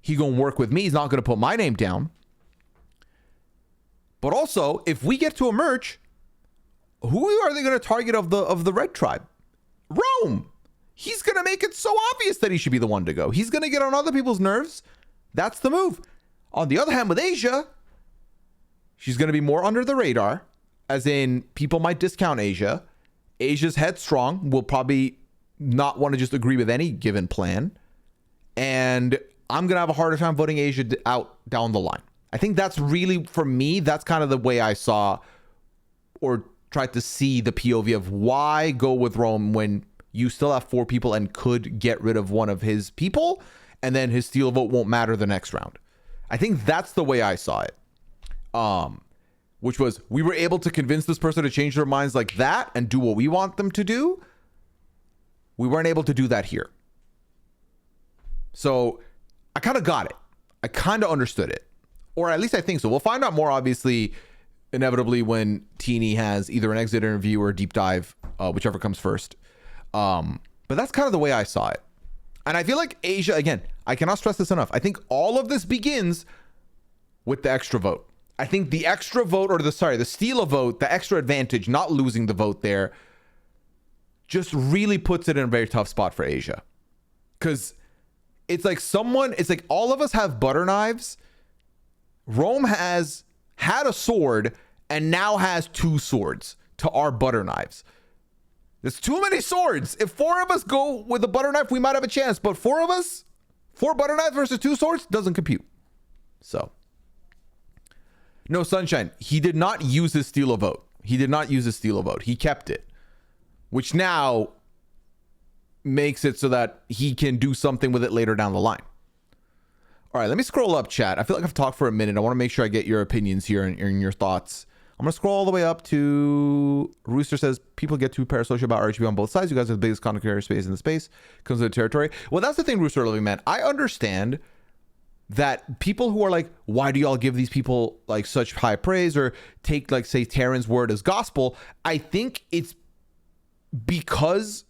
he gonna work with me. He's not gonna put my name down. But also, if we get to a merge, who are they going to target of the red tribe? Rome. He's going to make it so obvious that he should be the one to go. He's going to get on other people's nerves. That's the move. On the other hand, with Asia, she's going to be more under the radar, as in people might discount Asia. Asia's headstrong, will probably not want to just agree with any given plan. And I'm going to have a harder time voting Asia out down the line. I think that's really, for me, that's kind of the way I saw or tried to see the POV of why go with Rome when you still have 4 people and could get rid of one of his people, and then his steal vote won't matter the next round. I think that's the way I saw it. Which was, we were able to convince this person to change their minds like that and do what we want them to do. We weren't able to do that here. So I kind of got it. I kind of understood it. Or at least I think so. We'll find out more, obviously, inevitably, when Teeny has either an exit interview or a deep dive, whichever comes first. But that's kind of the way I saw it. And I feel like Asia, again, I cannot stress this enough. I think all of this begins with the extra vote. I think the extra vote, or the steal a vote, the extra advantage, not losing the vote there, just really puts it in a very tough spot for Asia. Because it's like all of us have butter knives. Rome has had a sword and now has 2 swords to our butter knives. There's too many swords. If 4 of us go with a butter knife, we might have a chance. But 4 of us, 4 butter knives versus 2 swords doesn't compute. So, no, Sunshine. He did not use his steal a vote. He kept it, which now makes it so that he can do something with it later down the line. All right, let me scroll up, chat. I feel like I've talked for a minute. I want to make sure I get your opinions here and your thoughts. I'm going to scroll all the way up to Rooster says, people get too parasocial about RHB on both sides. You guys are the biggest content creator space in the space. Comes with the territory. Well, that's the thing, Rooster Loving Man. I understand that people who are like, why do y'all give these people like such high praise or take like, say, Terran's word as gospel? I think it's because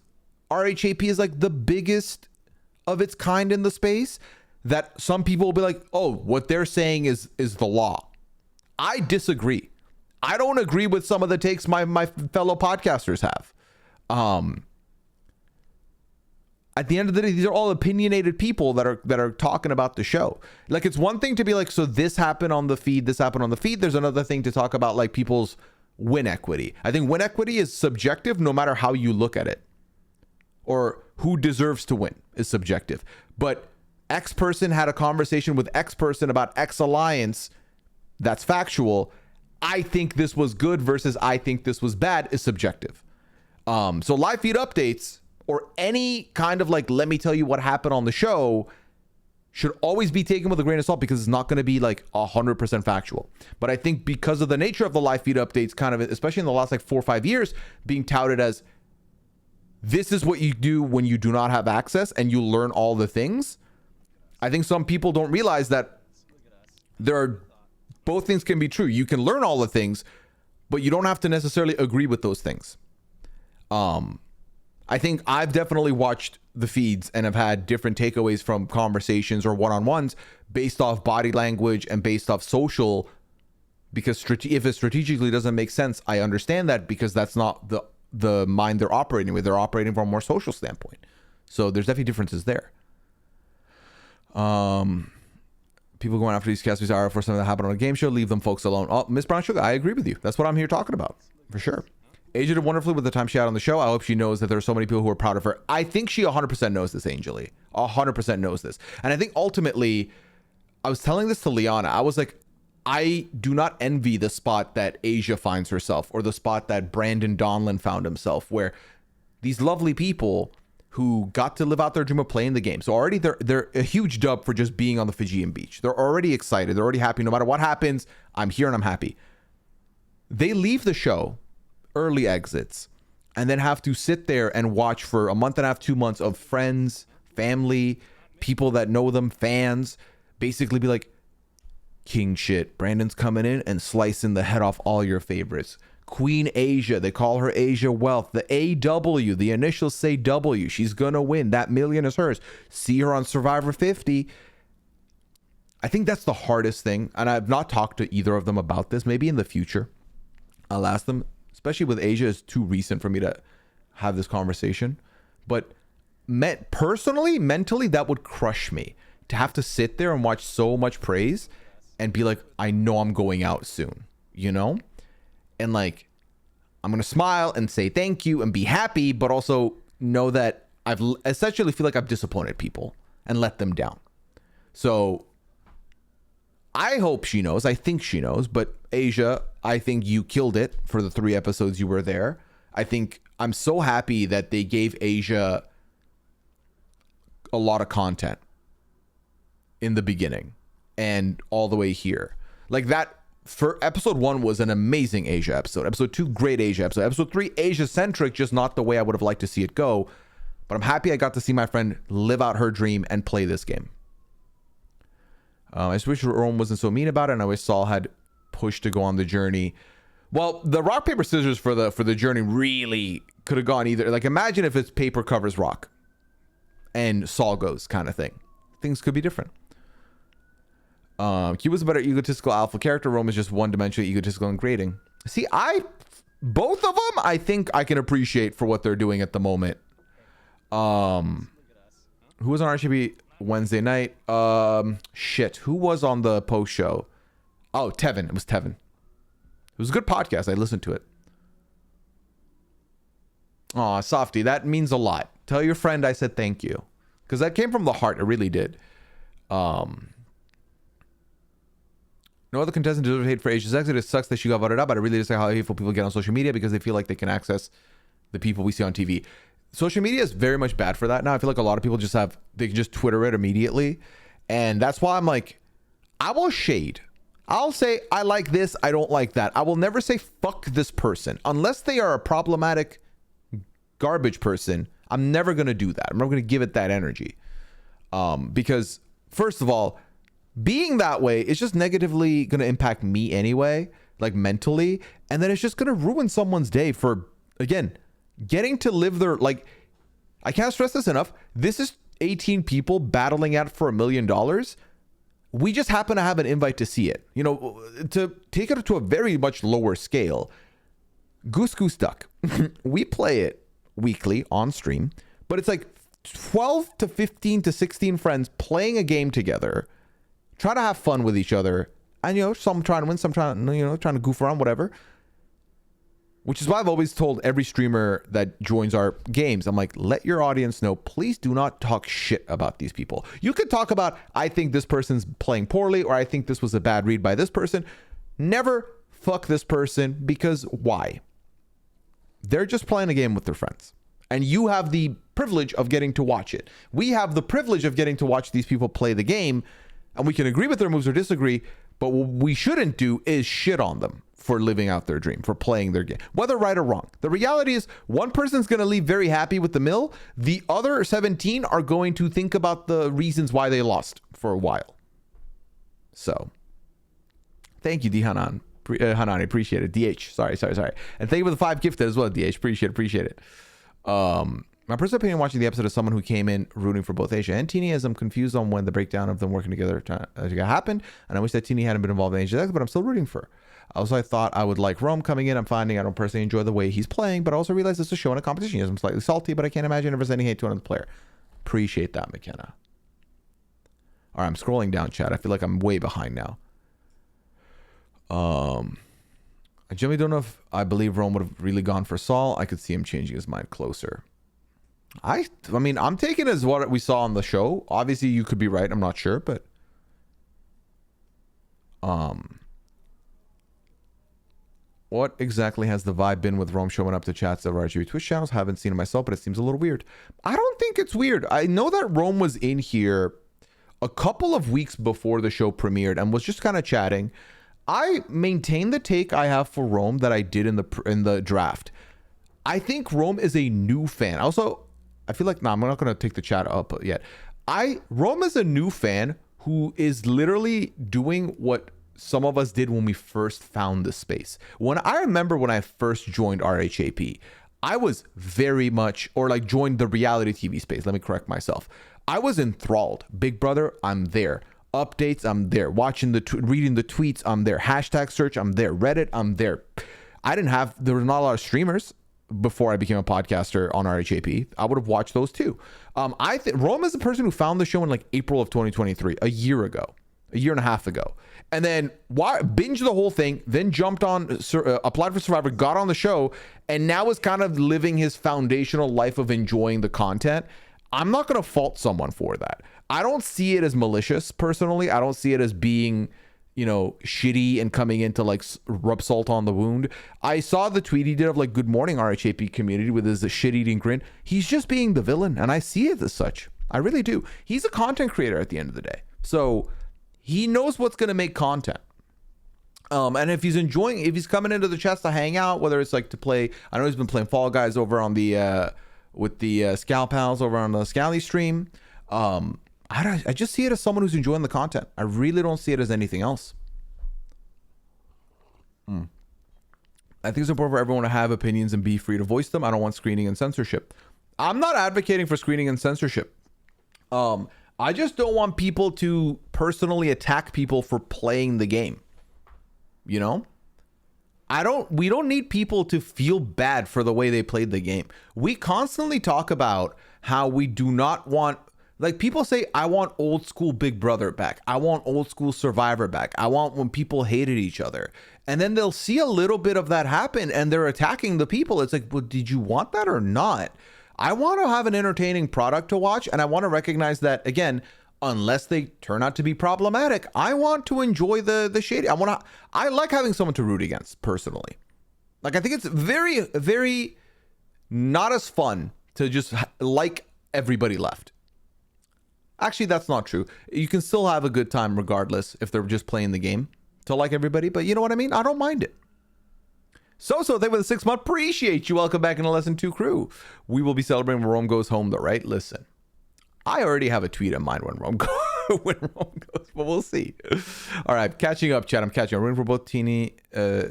RHAP is like the biggest of its kind in the space, that some people will be like, oh, what they're saying is the law. I disagree. I don't agree with some of the takes my fellow podcasters have. At the end of the day, these are all opinionated people that are talking about the show. Like, it's one thing to be like, so this happened on the feed, this happened on the feed. There's another thing to talk about like people's win equity. I think win equity is subjective no matter how you look at it. Or who deserves to win is subjective. But X person had a conversation with X person about X alliance. That's factual. I think this was good versus I think this was bad is subjective. So live feed updates or any kind of like, let me tell you what happened on the show should always be taken with a grain of salt because it's not going to be like 100% factual. But I think because of the nature of the live feed updates, kind of, especially in the last like 4 or 5 years, being touted as this is what you do when you do not have access and you learn all the things. I think some people don't realize that both things can be true. You can learn all the things, but you don't have to necessarily agree with those things. I think I've definitely watched the feeds and have had different takeaways from conversations or one-on-ones based off body language and based off social, because if it strategically doesn't make sense, I understand that because that's not the mind they're operating with. They're operating from a more social standpoint. So there's definitely differences there. People going after these casters are for something that happened on a game show. Leave them folks alone. Oh, Miss Brown Sugar, I agree with you. That's what I'm here talking about, for sure. Asia did wonderfully with the time she had on the show. I hope she knows that there are so many people who are proud of her. I think she 100% knows this, Angeli. 100% knows this. And I think ultimately, I was telling this to Liana. I was like, I do not envy the spot that Asia finds herself or the spot that Brandon Donlin found himself, where these lovely people who got to live out their dream of playing the game. So already they're a huge dub for just being on the Fijian beach. They're already excited. They're already happy. No matter what happens, I'm here and I'm happy. They leave the show, early exits, and then have to sit there and watch for a month and a half, 2 months of friends, family, people that know them, fans, basically be like, king shit, Brandon's coming in and slicing the head off all your favorites. Queen Asia, they call her Asia Wealth. The AW, the initials say W. She's gonna win. That million is hers. See her on Survivor 50. I think that's the hardest thing, and I've not talked to either of them about this. Maybe in the future I'll ask them, especially with Asia. It's too recent for me to have this conversation, but personally, mentally, that would crush me to have to sit there and watch so much praise and be like, I know I'm going out soon, you know? And like, I'm going to smile and say thank you and be happy, but also know that I've essentially feel like I've disappointed people and let them down. So I hope she knows. I think she knows, but Asia, I think you killed it for the 3 episodes you were there. I think I'm so happy that they gave Asia a lot of content in the beginning and all the way here. Like that, for episode 1 was an amazing Asia episode. Episode 2, great Asia episode. Episode 3, Asia centric, just not the way I would have liked to see it go. But I'm happy I got to see my friend live out her dream and play this game. I just wish Rome wasn't so mean about it, and I wish Saul had pushed to go on the journey. Well, the rock paper scissors for the journey really could have gone either. Like, imagine if it's paper covers rock and Saul goes kind of thing. Things could be different. Cuba's a better egotistical alpha character. Rome is just one-dimensionally egotistical and grating. See, both of them, I think I can appreciate for what they're doing at the moment. Who was on RGB Wednesday night? Who was on the post show? Oh, Tevin. It was Tevin. It was a good podcast. I listened to it. Aw, Softy, that means a lot. Tell your friend I said thank you. Because that came from the heart. It really did. No other contestant deserves hate for Asia's exit. It sucks that she got voted out, but it really is how hateful people get on social media because they feel like they can access the people we see on TV. Social media is very much bad for that now. I feel like a lot of people they can just Twitter it immediately. And that's why I'm like, I will shade. I'll say, I like this, I don't like that. I will never say, fuck this person. Unless they are a problematic garbage person, I'm never going to do that. I'm never going to give it that energy. Because, first of all, being that way is just negatively going to impact me anyway, like mentally. And then it's just going to ruin someone's day for, again, getting to live their, like, I can't stress this enough. This is 18 people battling out for $1 million. We just happen to have an invite to see it. You know, to take it to a very much lower scale. Goose Goose Duck. We play it weekly on stream, but it's like 12 to 15 to 16 friends playing a game together, trying to have fun with each other, and you know, some trying to win, some trying to goof around, whatever. Which is why I've always told every streamer that joins our games, I'm like, let your audience know, please do not talk shit about these people. You could talk about, I think this person's playing poorly, or I think this was a bad read by this person. Never fuck this person, because why? They're just playing a game with their friends. And you have the privilege of getting to watch it. We have the privilege of getting to watch these people play the game, and we can agree with their moves or disagree, but what we shouldn't do is shit on them for living out their dream, for playing their game, whether right or wrong. The reality is one person's going to leave very happy with the mill. The other 17 are going to think about the reasons why they lost for a while. So thank you, D. Hanan. Hanan, I appreciate it. DH, sorry. And thank you for the 5 gifted as well, DH. Appreciate it. My personal opinion watching the episode is someone who came in rooting for both Asia and Teeny, as I'm confused on when the breakdown of them working together happened, and I wish that Teeny hadn't been involved in Asia's exit, but I'm still rooting for her. Also, I thought I would like Rome coming in. I'm finding I don't personally enjoy the way he's playing, but I also realize it's a show and a competition. Yes, I'm slightly salty, but I can't imagine ever sending hate to another player. Appreciate that, McKenna. All right, I'm scrolling down, chat. I feel like I'm way behind now. I generally don't know if I believe Rome would have really gone for Saul. I could see him changing his mind closer. I mean, I'm taking it as what we saw on the show. Obviously, you could be right. I'm not sure, but what exactly has the vibe been with Rome showing up to chats of RGB Twitch channels? Haven't seen it myself, but it seems a little weird. I don't think it's weird. I know that Rome was in here a couple of weeks before the show premiered and was just kind of chatting. I maintain the take I have for Rome that I did in the draft. I think Rome is a new fan. Also, I feel like, I'm not going to take the chat up yet. Rome is a new fan who is literally doing what some of us did when we first found the space. I remember when I first joined RHAP, I was very much, or like joined the reality TV space. Let me correct myself. I was enthralled. Big Brother, I'm there. Updates, I'm there. Reading the tweets, I'm there. Hashtag search, I'm there. Reddit, I'm there. There was not a lot of streamers before I became a podcaster on RHAP. I would have watched those too. I think Rome is the person who found the show in like April of 2023, a year and a half ago. And then binged the whole thing, then jumped on, applied for Survivor, got on the show, and now is kind of living his foundational life of enjoying the content. I'm not going to fault someone for that. I don't see it as malicious, personally. I don't see it as being, shitty and coming in to like rub salt on the wound. I saw the tweet he did of like, good morning RHAP community with his shit-eating grin. He's just being the villain, and I see it as such. I really do. He's a content creator at the end of the day. So he knows what's going to make content. And if he's coming into the chest to hang out, whether it's like to play, I know he's been playing Fall Guys over on the, with the Scal Pals over on the Scally stream. I just see it as someone who's enjoying the content. I really don't see it as anything else. I think it's important for everyone to have opinions and be free to voice them. I don't want screening and censorship. I'm not advocating for screening and censorship. I just don't want people to personally attack people for playing the game. We don't need people to feel bad for the way they played the game. We constantly talk about how we do not want, like people say, I want old school Big Brother back. I want old school Survivor back. I want when people hated each other. And then they'll see a little bit of that happen and they're attacking the people. It's like, well, did you want that or not? I want to have an entertaining product to watch, and I want to recognize that, again, unless they turn out to be problematic, I want to enjoy the shady. I like having someone to root against, personally. Like, I think it's very, very not as fun to just like everybody left. Actually, that's not true. You can still have a good time regardless if they're just playing the game to like everybody, but you know what I mean? I don't mind it. So thank you for the 6 month. Appreciate you. Welcome back into Lesson 2 crew. We will be celebrating when Rome goes home though, right? Listen, I already have a tweet in mind when Rome goes, but we'll see. All right, catching up, chat. I'm catching up. I'm rooting for both Teeny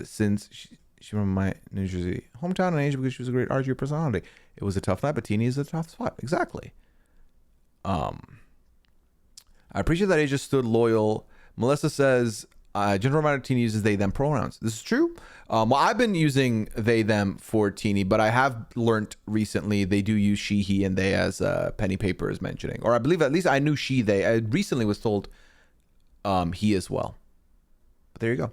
since she from my New Jersey hometown in Asia because she was a great RG personality. It was a tough night, but Teeny is a tough spot. Exactly. I appreciate that Asia stood loyal. Melissa says, general amount of Teeny uses they, them pronouns. This is true. Well, I've been using they, them for Teeny, but I have learned recently they do use she, he, and they as Penny Paper is mentioning. Or I believe at least I knew she, they. I recently was told he as well. But there you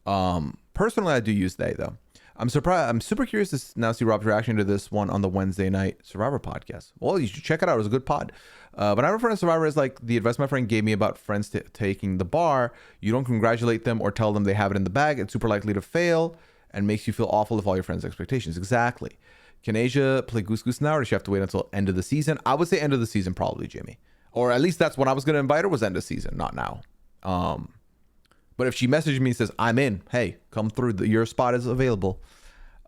go. Personally, I do use they, though. I'm surprised. I'm super curious to now see Rob's reaction to this one on the Wednesday night Survivor podcast. Well, you should check it out. It was a good pod. But I have a friend of Survivor is like the advice my friend gave me about friends taking the bar. You don't congratulate them or tell them they have it in the bag. It's super likely to fail and makes you feel awful if all your friends' expectations. Exactly. Can Asia play Goose Goose now, or does she have to wait until end of the season? I would say end of the season, probably, Jimmy. Or at least that's when I was going to invite her, was end of season, not now. But if she messages me and says, I'm in, hey, come through, your spot is available.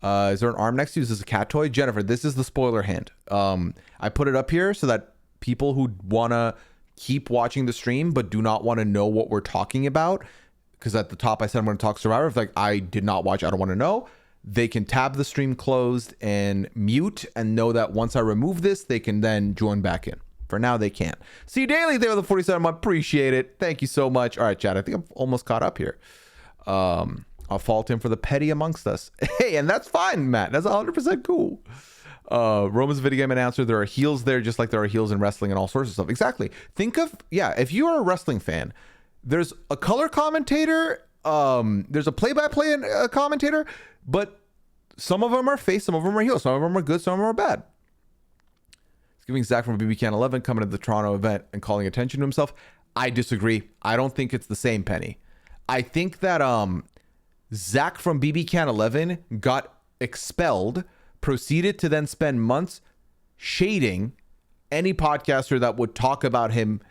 Is there an arm next to you? Is this a cat toy? Jennifer, this is the spoiler hand. I put it up here so that people who want to keep watching the stream but do not want to know what we're talking about, because at the top I said I'm going to talk Survivor. If like I did not watch, I don't want to know, they can tab the stream closed and mute and know that once I remove this, they can then join back in. For now, they can't. See Daily there with the 47. I appreciate it. Thank you so much. All right, chat. I think I'm almost caught up here. I'll fault him for the petty amongst us. Hey, and that's fine, Matt. That's 100% cool. Roman's video game announcer. There are heels there, just like there are heels in wrestling and all sorts of stuff. Exactly. Think of, if you are a wrestling fan, there's a color commentator, there's a play-by-play commentator, but some of them are face, some of them are heels, some of them are good, some of them are bad. It's giving Zach from BB Can 11 coming to the Toronto event and calling attention to himself. I disagree. I don't think it's the same, Penny. I think that Zach from BB Can 11 got expelled, proceeded to then spend months shading any podcaster that would talk about him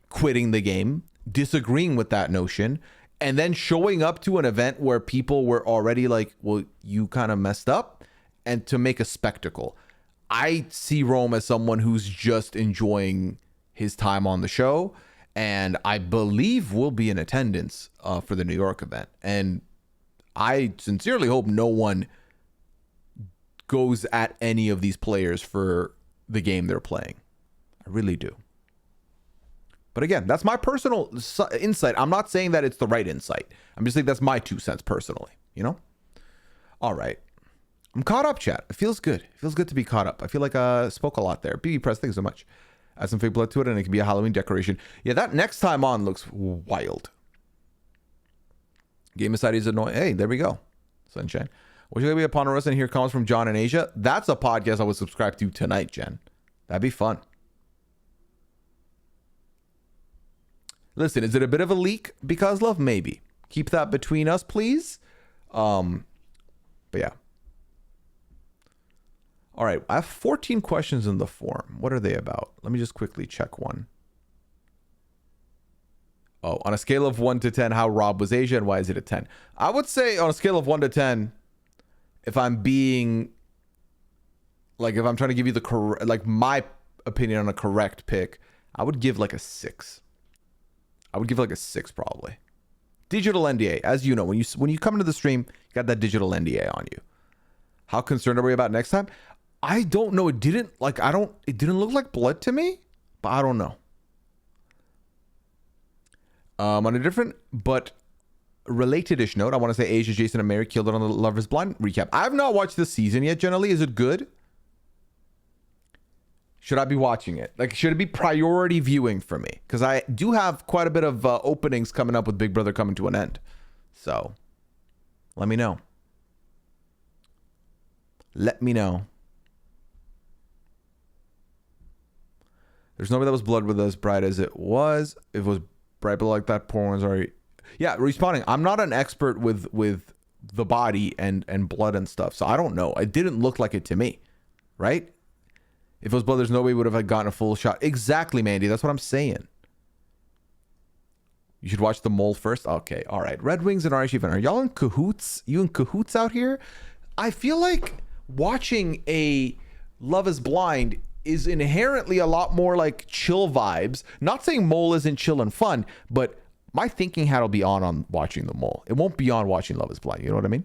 quitting the game, disagreeing with that notion, and then showing up to an event where people were already like, well, you kind of messed up. and to make a spectacle. I see Rome as someone who's just enjoying his time on the show, and I believe will be in attendance for the New York event. And I sincerely hope no one goes at any of these players for the game they're playing. I really do. But again, that's my personal insight. I'm not saying that it's the right insight. I'm just saying that's my 2 cents personally, you know? All right. I'm caught up, chat. It feels good. It feels good to be caught up. I feel like I spoke a lot there. BB Press, thanks so much. Add some fake blood to it, and it can be a Halloween decoration. Yeah, that next time on looks wild. Game Society is annoying. Hey, there we go. Sunshine. Would you like to be upon us and hear comments from John in Asia? That's a podcast I would subscribe to tonight, Jen. That'd be fun. Listen, is it a bit of a leak because love? Maybe. Keep that between us, please. But yeah. All right, I have 14 questions in the form. What are they about? Let me just quickly check one. Oh, on a scale of 1 to 10, how Rob was Asia and why is it a 10? I would say on a scale of 1 to 10, if I'm being, like, if I'm trying to give you the correct, like, my opinion on a correct pick, I would give like a 6. I would give like a 6 probably. Digital NDA, as you know, when you come into the stream, you got that digital NDA on you. How concerned are we about next time? I don't know. It didn't look like blood to me, but I don't know. On a different but related-ish note, I want to say Asia, Jason, and Mary killed it on the Love is Blind recap. I have not watched this season yet, generally. Is it good? Should I be watching it? Like, should it be priority viewing for me? Because I do have quite a bit of openings coming up with Big Brother coming to an end. So, let me know. Let me know. There's nobody that was blood with as bright as it was. If it was bright but like that, poor one's already. Yeah, respawning. I'm not an expert with the body and blood and stuff, so I don't know. It didn't look like it to me, right? If it was blood, there's no way we would have gotten a full shot. Exactly, Mandy. That's what I'm saying. You should watch The Mole first. Okay, all right. Red Wings and RH event. Are y'all in cahoots? You in cahoots out here? I feel like watching a Love is Blind is inherently a lot more like chill vibes. Not saying Mole isn't chill and fun, but my thinking hat will be on watching The Mole. It won't be on watching Love is Blind. You know what I mean?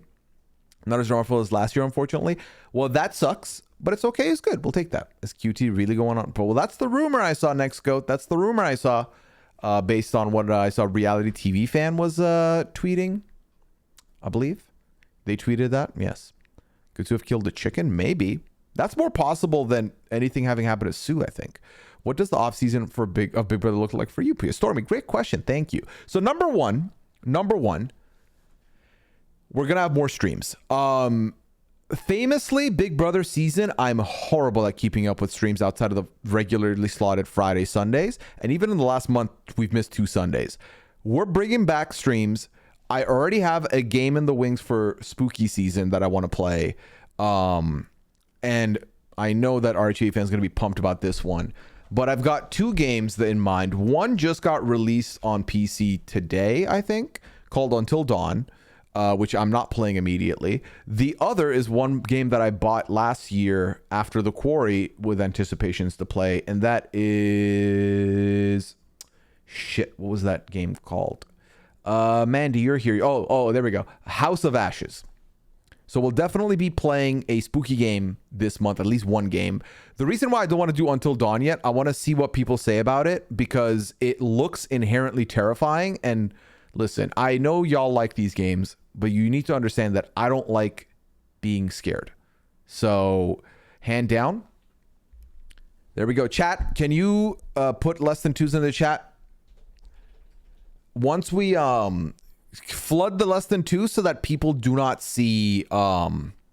Not as dramatic as last year, unfortunately. Well, that sucks, but it's okay. It's good. We'll take that. Is QT really going on? Well, that's the rumor I saw, Next Goat. That's the rumor I saw based on what I saw Reality TV Fan was tweeting, I believe. They tweeted that? Yes. Could Sue have killed a chicken? Maybe. That's more possible than anything having happened to Sue, I think. What does the off-season for Big Brother look like for you, Pooya? Stormy, great question. Thank you. So number one, we're going to have more streams. Famously, Big Brother season, I'm horrible at keeping up with streams outside of the regularly slotted Friday, Sundays. And even in the last month, we've missed 2 Sundays. We're bringing back streams. I already have a game in the wings for spooky season that I want to play. And I know that RHA fans are going to be pumped about this one. But I've got 2 games in mind. One just got released on PC today, I think, called Until Dawn, which I'm not playing immediately. The other is one game that I bought last year after the Quarry with anticipations to play. And that is... Shit, what was that game called? Mandy, you're here. Oh, there we go. House of Ashes. So we'll definitely be playing a spooky game this month, at least one game. The reason why I don't want to do Until Dawn yet, I want to see what people say about it because it looks inherently terrifying. And listen, I know y'all like these games, but you need to understand that I don't like being scared. So hand down. There we go. Chat, can you put less than 2s in the chat? Once we flood the less than 2 so that people do not see any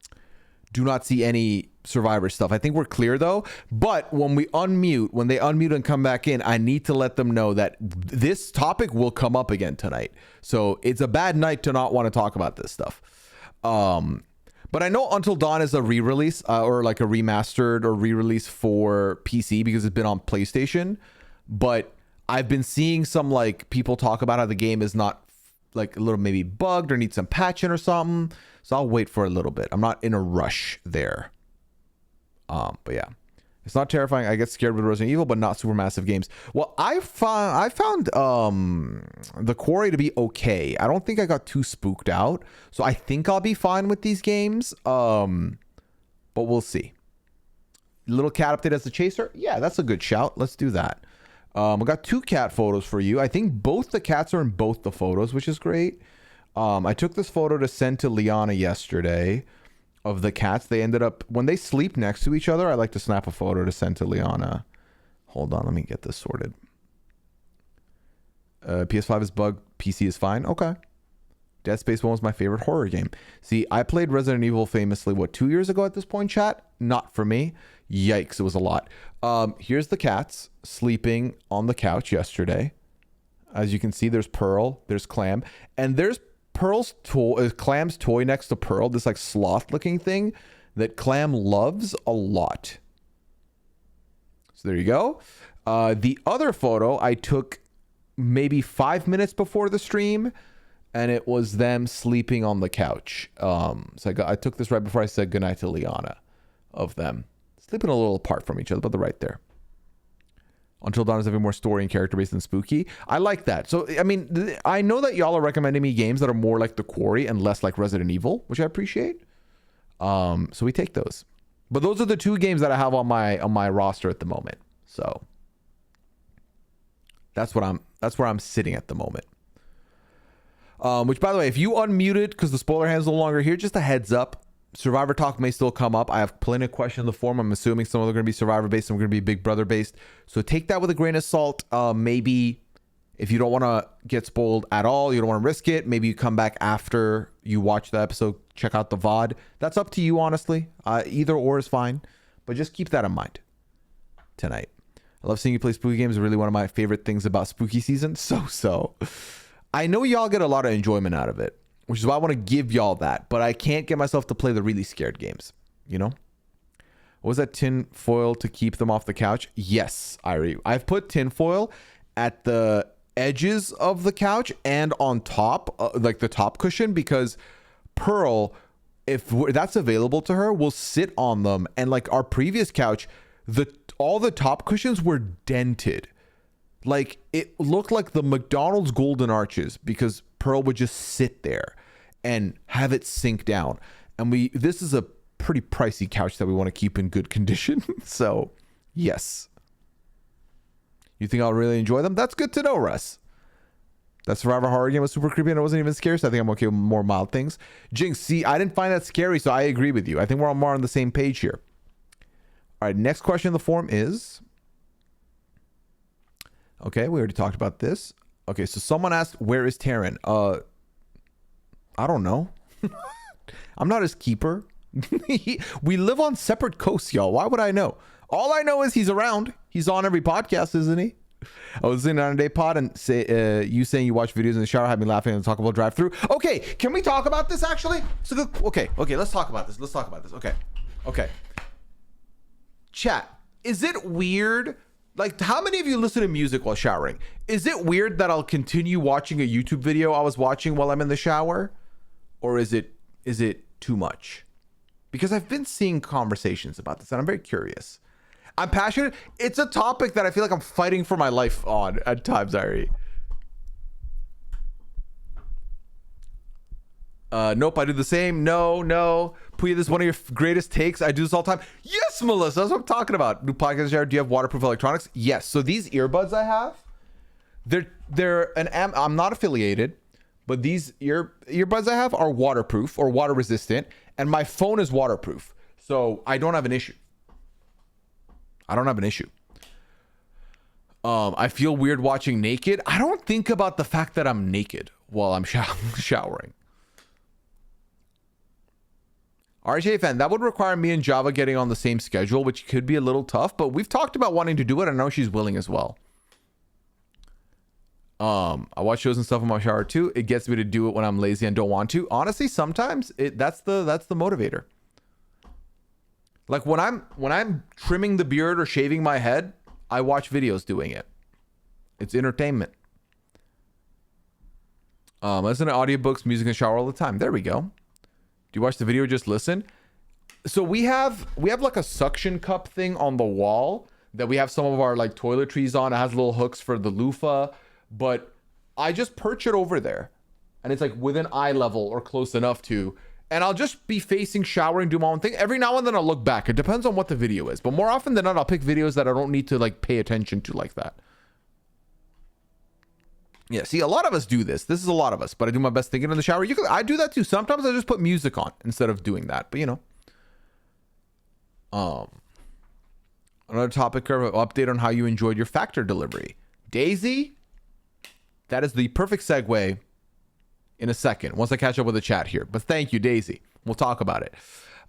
Survivor stuff. I think we're clear though. But when they unmute and come back in, I need to let them know that this topic will come up again tonight. So it's a bad night to not want to talk about this stuff. But I know Until Dawn is a re-release or like a remastered or re-release for PC because it's been on PlayStation. But I've been seeing some like people talk about how the game is not like a little maybe bugged or need some patching or something. So I'll wait for a little bit. I'm not in a rush there. But yeah, it's not terrifying. I get scared with Resident Evil, but not super massive games. Well, I found the Quarry to be okay. I don't think I got too spooked out, so I think I'll be fine with these games. But we'll see. Little cat update as the chaser. Yeah, that's a good shout. Let's do that. I got 2 cat photos for you. I think both the cats are in both the photos, which is great. I took this photo to send to Liana yesterday of the cats. They ended up, when they sleep next to each other, I like to snap a photo to send to Liana. Hold on, let me get this sorted. PS5 is bugged, PC is fine. Okay. Dead Space 1 was my favorite horror game. See, I played Resident Evil famously, 2 years ago at this point, chat? Not for me. Yikes, it was a lot. Here's the cats sleeping on the couch yesterday. As you can see, there's Pearl, there's Clam, and there's Pearl's toy, Clam's toy next to Pearl, this like sloth looking thing that Clam loves a lot. So there you go. The other photo I took maybe 5 minutes before the stream, and it was them sleeping on the couch. So I took this right before I said goodnight to Liana, of them sleeping a little apart from each other, but they're right there. Until Dawn is having more story and character based than spooky. I like that. So, I mean, I know that y'all are recommending me games that are more like The Quarry and less like Resident Evil, which I appreciate. So we take those. But those are the 2 games that I have on my roster at the moment. So that's where I'm sitting at the moment. Which, by the way, if you unmuted because the spoiler hand's no longer here, just a heads up. Survivor talk may still come up. I have plenty of questions in the forum. I'm assuming some of them are going to be Survivor based, some are going to be Big Brother based. So take that with a grain of salt. Maybe if you don't want to get spoiled at all, you don't want to risk it, maybe you come back after you watch the episode, check out the VOD. That's up to you, honestly. Either or is fine. But just keep that in mind tonight. I love seeing you play spooky games. Really one of my favorite things about spooky season. So. I know y'all get a lot of enjoyment out of it, which is why I want to give y'all that, but I can't get myself to play the really scared games, you know? What was that, tin foil to keep them off the couch? Yes, Irie. I've put tin foil at the edges of the couch and on top, like the top cushion, because Pearl, if that's available to her, will sit on them. And like our previous couch, all the top cushions were dented. Like it looked like the McDonald's Golden Arches because Pearl would just sit there and have it sink down. And this is a pretty pricey couch that we want to keep in good condition. So yes. You think I'll really enjoy them? That's good to know, Russ. That Survivor horror game was super creepy and it wasn't even scary, so I think I'm okay with more mild things. Jinx, see, I didn't find that scary, so I agree with you. I think we're all more on the same page here. All right, next question in the forum is... Okay, we already talked about this. Okay, so someone asked, where is Taryn? I don't know. I'm not his keeper. We live on separate coasts, y'all. Why would I know? All I know is he's around. He's on every podcast, isn't he? I was listening on a day pod and you saying you watch videos in the shower had me laughing and talk about drive-through. Okay, can we talk about this actually? Okay, let's talk about this. Okay. Chat, is it weird? Like, how many of you listen to music while showering? Is it weird that I'll continue watching a YouTube video I was watching while I'm in the shower? Or is it too much? Because I've been seeing conversations about this and I'm very curious. I'm passionate. It's a topic that I feel like I'm fighting for my life on at times, Irie. Nope, I do the same. No. Pooya, this is one of your greatest takes. I do this all the time. Yes, Melissa, that's what I'm talking about. New podcast shower. Do you have waterproof electronics? Yes. So these earbuds I have, I'm not affiliated, but these earbuds I have are waterproof or water resistant, and my phone is waterproof. So I don't have an issue. I feel weird watching naked. I don't think about the fact that I'm naked while I'm showering. RJ fan, that would require me and Java getting on the same schedule, which could be a little tough, but we've talked about wanting to do it. I know she's willing as well. I watch shows and stuff in my shower too. It gets me to do it when I'm lazy and don't want to. Honestly, sometimes that's the motivator. Like when I'm trimming the beard or shaving my head, I watch videos doing it. It's entertainment. Listen to audiobooks, music in the shower all the time. There we go. Do you watch the video or just listen? So we have like a suction cup thing on the wall that we have some of our like toiletries on. It has little hooks for the loofah, but I just perch it over there and it's like within eye level or close enough to, and I'll just be facing shower and do my own thing. Every now and then I'll look back. It depends on what the video is, but more often than not, I'll pick videos that I don't need to like pay attention to like that. Yeah, see, a lot of us do this. This is a lot of us, but I do my best thinking in the shower. I do that too. Sometimes I just put music on instead of doing that, but you know. Another topic of update on how you enjoyed your Factor delivery. Daisy, that is the perfect segue in a second, once I catch up with the chat here. But thank you, Daisy. We'll talk about it.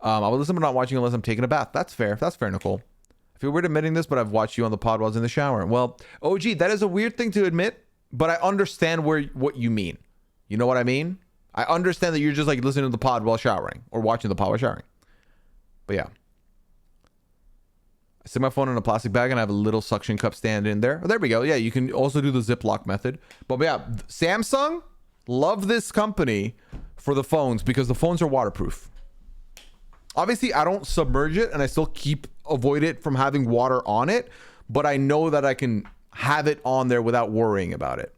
I will listen but not watching unless I'm taking a bath. That's fair. That's fair, Nicole. I feel weird admitting this, but I've watched you on the pod while I was in the shower. Well, OG, that is a weird thing to admit, but I understand what you mean. You know what I mean? I understand that you're just like listening to the pod while showering or watching the pod while showering. But yeah. I set my phone in a plastic bag and I have a little suction cup stand in there. Oh, there we go. Yeah, you can also do the Ziploc method. But yeah, Samsung, love this company for the phones because the phones are waterproof. Obviously, I don't submerge it and I still avoid it from having water on it, but I know that I can have it on there without worrying about it.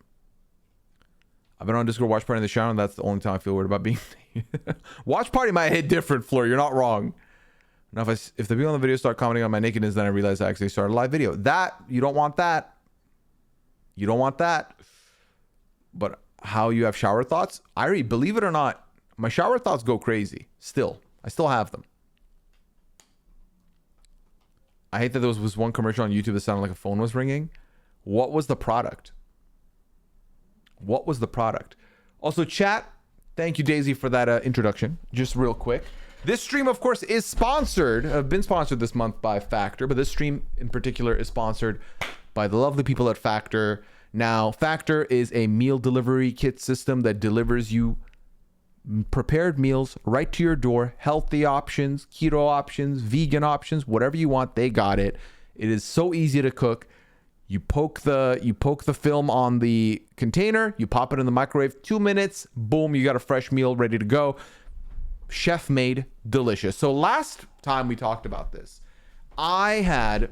I've been on Discord watch party in the shower and that's the only time I feel weird about being watch party might hit different, Fleur. You're not wrong. Now, if the people on the video start commenting on my nakedness, then I realize I actually started a live video. That, you don't want that. You don't want that. But how you have shower thoughts? Irie, believe it or not, my shower thoughts go crazy. Still. I still have them. I hate that there was one commercial on YouTube that sounded like a phone was ringing. What was the product? What was the product? Also, chat, thank you, Daisy, for that introduction. Just real quick. This stream, of course, is sponsored. I've been sponsored this month by Factor, but this stream in particular is sponsored by the lovely people at Factor. Now, Factor is a meal delivery kit system that delivers you prepared meals right to your door. Healthy options, keto options, vegan options, whatever you want, they got it. It is so easy to cook. You poke the film on the container, you pop it in the microwave, 2 minutes, boom, you got a fresh meal ready to go. Chef made, delicious. So last time we talked about this, I had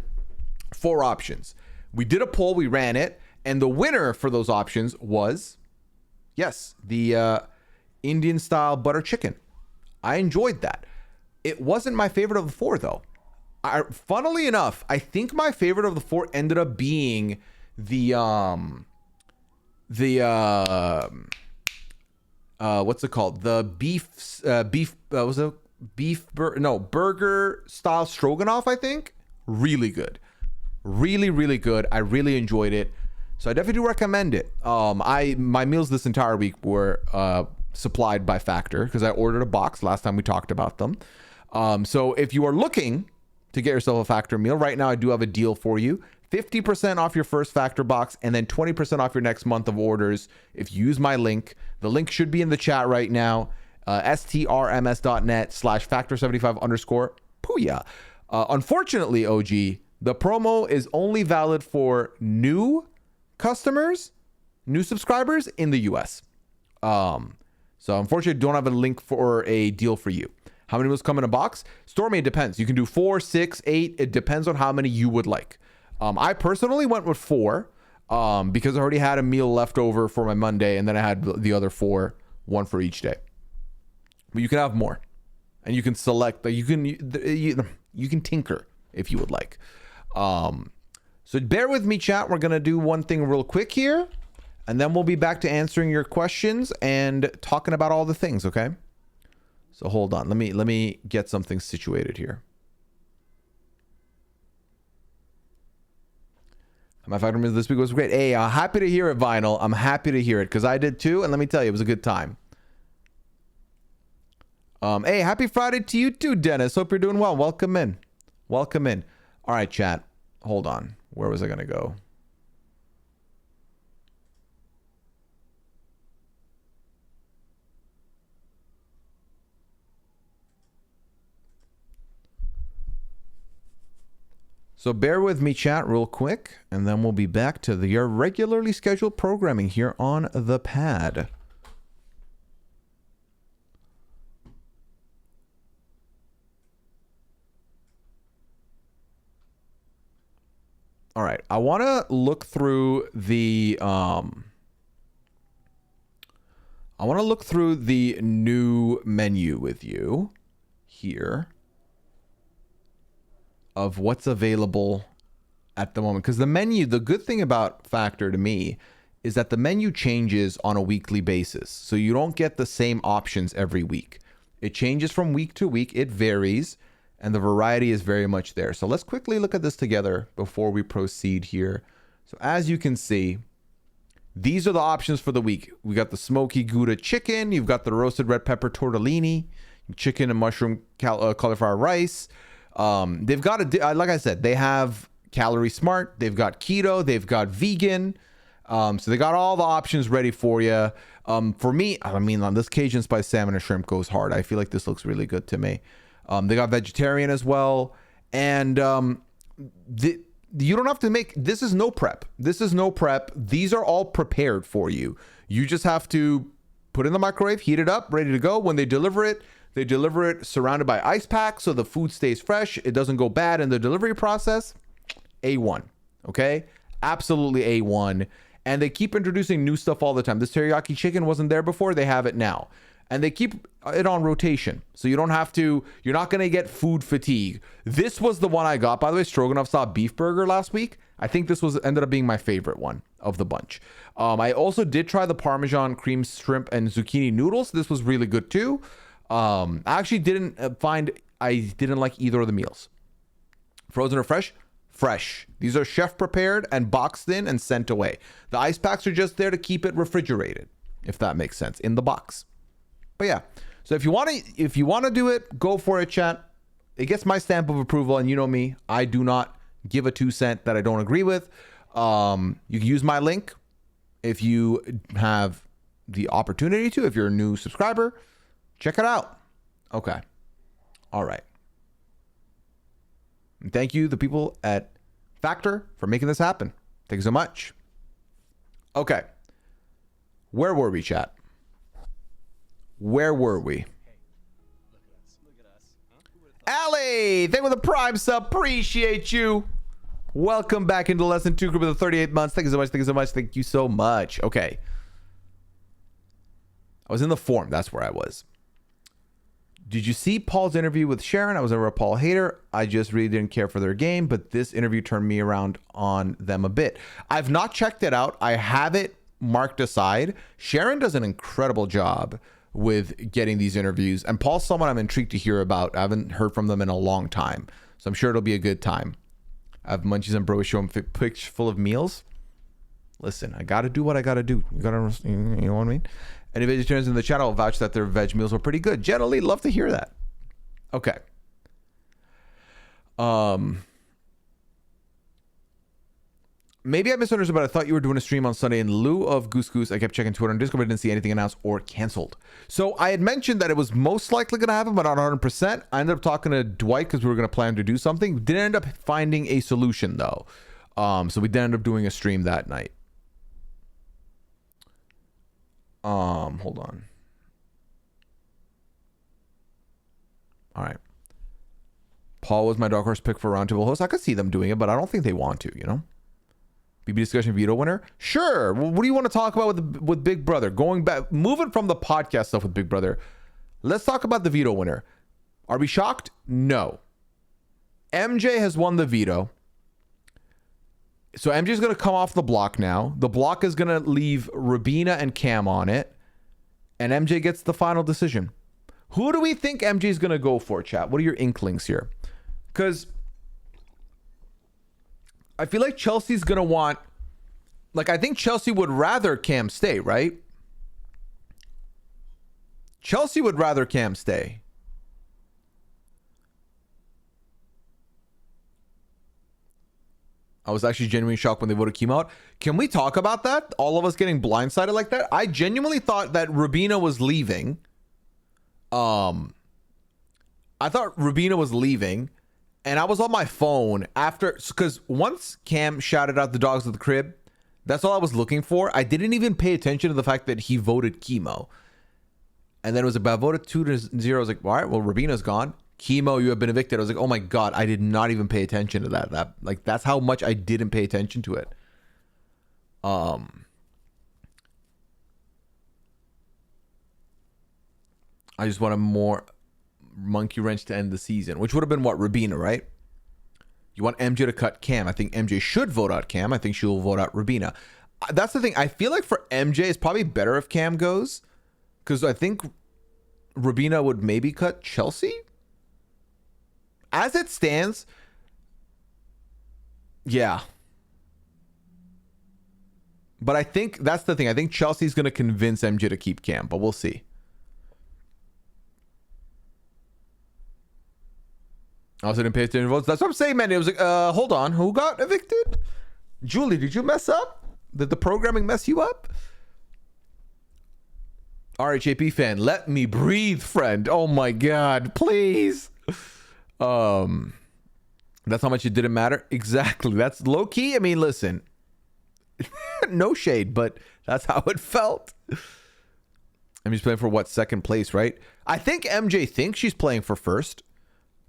4 options. We did a poll, we ran it, and the winner for those options was, yes, the Indian style butter chicken. I enjoyed that. It wasn't my favorite of the 4 though. Funnily enough, I think my favorite of the 4 ended up being the what's it called? The burger style stroganoff, I think. Really good. Really, really good. I really enjoyed it. So I definitely do recommend it. My meals this entire week were supplied by Factor because I ordered a box last time we talked about them. So if you are looking to get yourself a Factor meal, right now I do have a deal for you. 50% off your first Factor box and then 20% off your next month of orders if you use my link. The link should be in the chat right now. strms.net/factor75_Pooya. Unfortunately, OG, the promo is only valid for new customers, new subscribers in the US. So unfortunately, don't have a link for a deal for you. How many meals come in a box? Stormy, it depends. You can do 4, 6, 8. It depends on how many you would like. I personally went with 4 because I already had a meal left over for my Monday, and then I had the other 4, 1 for each day. But you can have more, and you can select. You can tinker if you would like. So bear with me, chat. We're gonna do one thing real quick here, and then we'll be back to answering your questions and talking about all the things. Okay. So hold on. Let me get something situated here. My Factor meals this week was great. Hey, happy to hear it, Vinyl. I'm happy to hear it because I did too. And let me tell you, it was a good time. Hey, happy Friday to you too, Dennis. Hope you're doing well. Welcome in. Welcome in. All right, chat. Hold on. Where was I going to go? So bear with me, chat, real quick, and then we'll be back to the regularly scheduled programming here on the pad. All right. I want to look through the new menu with you here of what's available at the moment. Because the menu, the good thing about Factor to me is that the menu changes on a weekly basis. So you don't get the same options every week. It changes from week to week. It varies. And the variety is very much there. So let's quickly look at this together before we proceed here. So as you can see, these are the options for the week. We got the smoky Gouda chicken. You've got the roasted red pepper tortellini, chicken and mushroom cauliflower rice. They've got like I said, they have calorie smart. They've got keto. They've got vegan. So they got all the options ready for you. For me, I mean, on this Cajun spice salmon and shrimp goes hard. I feel like this looks really good to me. They got vegetarian as well. And you don't have to make, this is no prep. This is no prep. These are all prepared for you. You just have to put it in the microwave, heat it up, ready to go. When they deliver it surrounded by ice packs so the food stays fresh. It doesn't go bad in the delivery process. A1. Okay? Absolutely A1. And they keep introducing new stuff all the time. This teriyaki chicken wasn't there before. They have it now. And they keep it on rotation. So you don't have to, you're not going to get food fatigue. This was the one I got, by the way, Stroganoff style beef burger last week. I think this ended up being my favorite one of the bunch. I also did try the Parmesan cream shrimp and zucchini noodles. This was really good too. I actually didn't like either of the meals. Frozen or fresh? Fresh. These are chef prepared and boxed in and sent away. The ice packs are just there to keep it refrigerated, if that makes sense, in the box. But yeah, so if you want to do it, go for it, chat. It gets my stamp of approval, and you know me, I do not give a 2 cent that I don't agree with. You can use my link if you have the opportunity to. If you're a new subscriber, check it out. Okay. All right. And thank you, the people at Factor, for making this happen. Thank you so much. Okay. Where were we, chat? Where were we? Allie, thank you for the prime sub. Appreciate you. Welcome back into Lesson 2 group of the 38 months. Thank you so much. Thank you so much. Thank you so much. Okay. I was in the forum. That's where I was. Did you see Paul's interview with Sharon? I was never a Paul hater. I just really didn't care for their game, but this interview turned me around on them a bit. I've not checked it out. I have it marked aside. Sharon does an incredible job with getting these interviews, and Paul's someone I'm intrigued to hear about. I haven't heard from them in a long time, so I'm sure it'll be a good time. I have munchies and bro show him pics full of meals. Listen, I gotta do what I gotta do. You know what I mean? Any vegetarians in the channel will vouch that their veg meals were pretty good. Generally, love to hear that. Okay. Maybe I misunderstood, but I thought you were doing a stream on Sunday in lieu of Goose Goose. I kept checking Twitter and Discord, but I didn't see anything announced or canceled. So I had mentioned that it was most likely going to happen, but not 100%. I ended up talking to Dwight because we were going to plan to do something. Didn't end up finding a solution, though. So we did end up doing a stream that night. Hold on. All right. Paul was my dark horse pick for roundtable host. I could see them doing it, but I don't think they want to, you know? BB discussion veto winner? Sure. Well, what do you want to talk about with Big Brother? Going back, moving from the podcast stuff with Big Brother, let's talk about the veto winner. Are we shocked? No. MJ has won the veto. So MJ is going to come off the block now. The block is going to leave Rabina and Cam on it. And MJ gets the final decision. Who do we think MJ is going to go for, chat? What are your inklings here? Because I feel like Chelsea's going to want... Like, I think Chelsea would rather Cam stay, right? Chelsea would rather Cam stay. I was actually genuinely shocked when they voted Kim out. Can we talk about that? All of us getting blindsided like that? I genuinely thought that Rabina was leaving. I thought Rabina was leaving. And I was on my phone after... Because once Cam shouted out the dogs at the crib, that's all I was looking for. I didn't even pay attention to the fact that he voted chemo. And then it was about voted 2-0. I was like, all right, well, Rabina's gone. Chemo, you have been evicted. I was like, oh my God, I did not even pay attention to that. That's how much I didn't pay attention to it. I just want a more monkey wrench to end the season, which would have been what, Rabina, right? You want MJ to cut Cam. I think MJ should vote out Cam. I think she will vote out Rabina. That's the thing. I feel like for MJ, it's probably better if Cam goes, because I think Rabina would maybe cut Chelsea. As it stands, yeah. But I think that's the thing. I think Chelsea's going to convince MJ to keep Cam, but we'll see. I also didn't pay attention to votes. That's what I'm saying, man. It was like, hold on. Who got evicted? Julie, did you mess up? Did the programming mess you up? RHAP fan, let me breathe, friend. Oh my God, please. That's how much it didn't matter. Exactly. That's low key. I mean, listen, no shade, but that's how it felt. MJ's playing for what, second place, right? I think MJ thinks she's playing for first,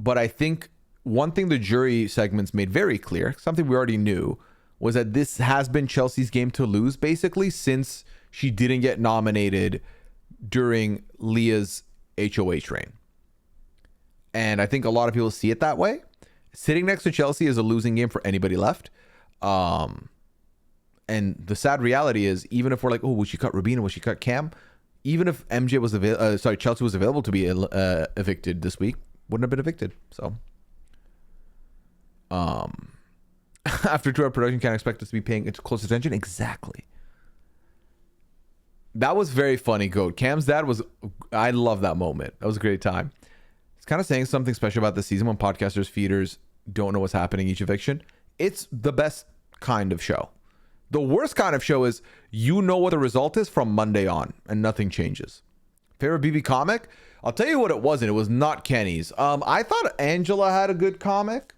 but I think one thing the jury segments made very clear, something we already knew, was that this has been Chelsea's game to lose, basically, since she didn't get nominated during Leah's HOH reign. And I think a lot of people see it that way. Sitting next to Chelsea is a losing game for anybody left. And the sad reality is, even if we're like, oh, would she cut Rabina? Would she cut Cam? Even if MJ was Chelsea was available to be evicted this week, wouldn't have been evicted. So, after 2-hour production, can't expect us to be paying close attention. Exactly. That was very funny, Goat. Cam's dad was, I love that moment. That was a great time. It's kind of saying something special about this season when podcasters, feeders don't know what's happening each eviction. It's the best kind of show. The worst kind of show is you know what the result is from Monday on and nothing changes. Favorite BB comic? I'll tell you what it wasn't. It was not Kenny's. I thought Angela had a good comic.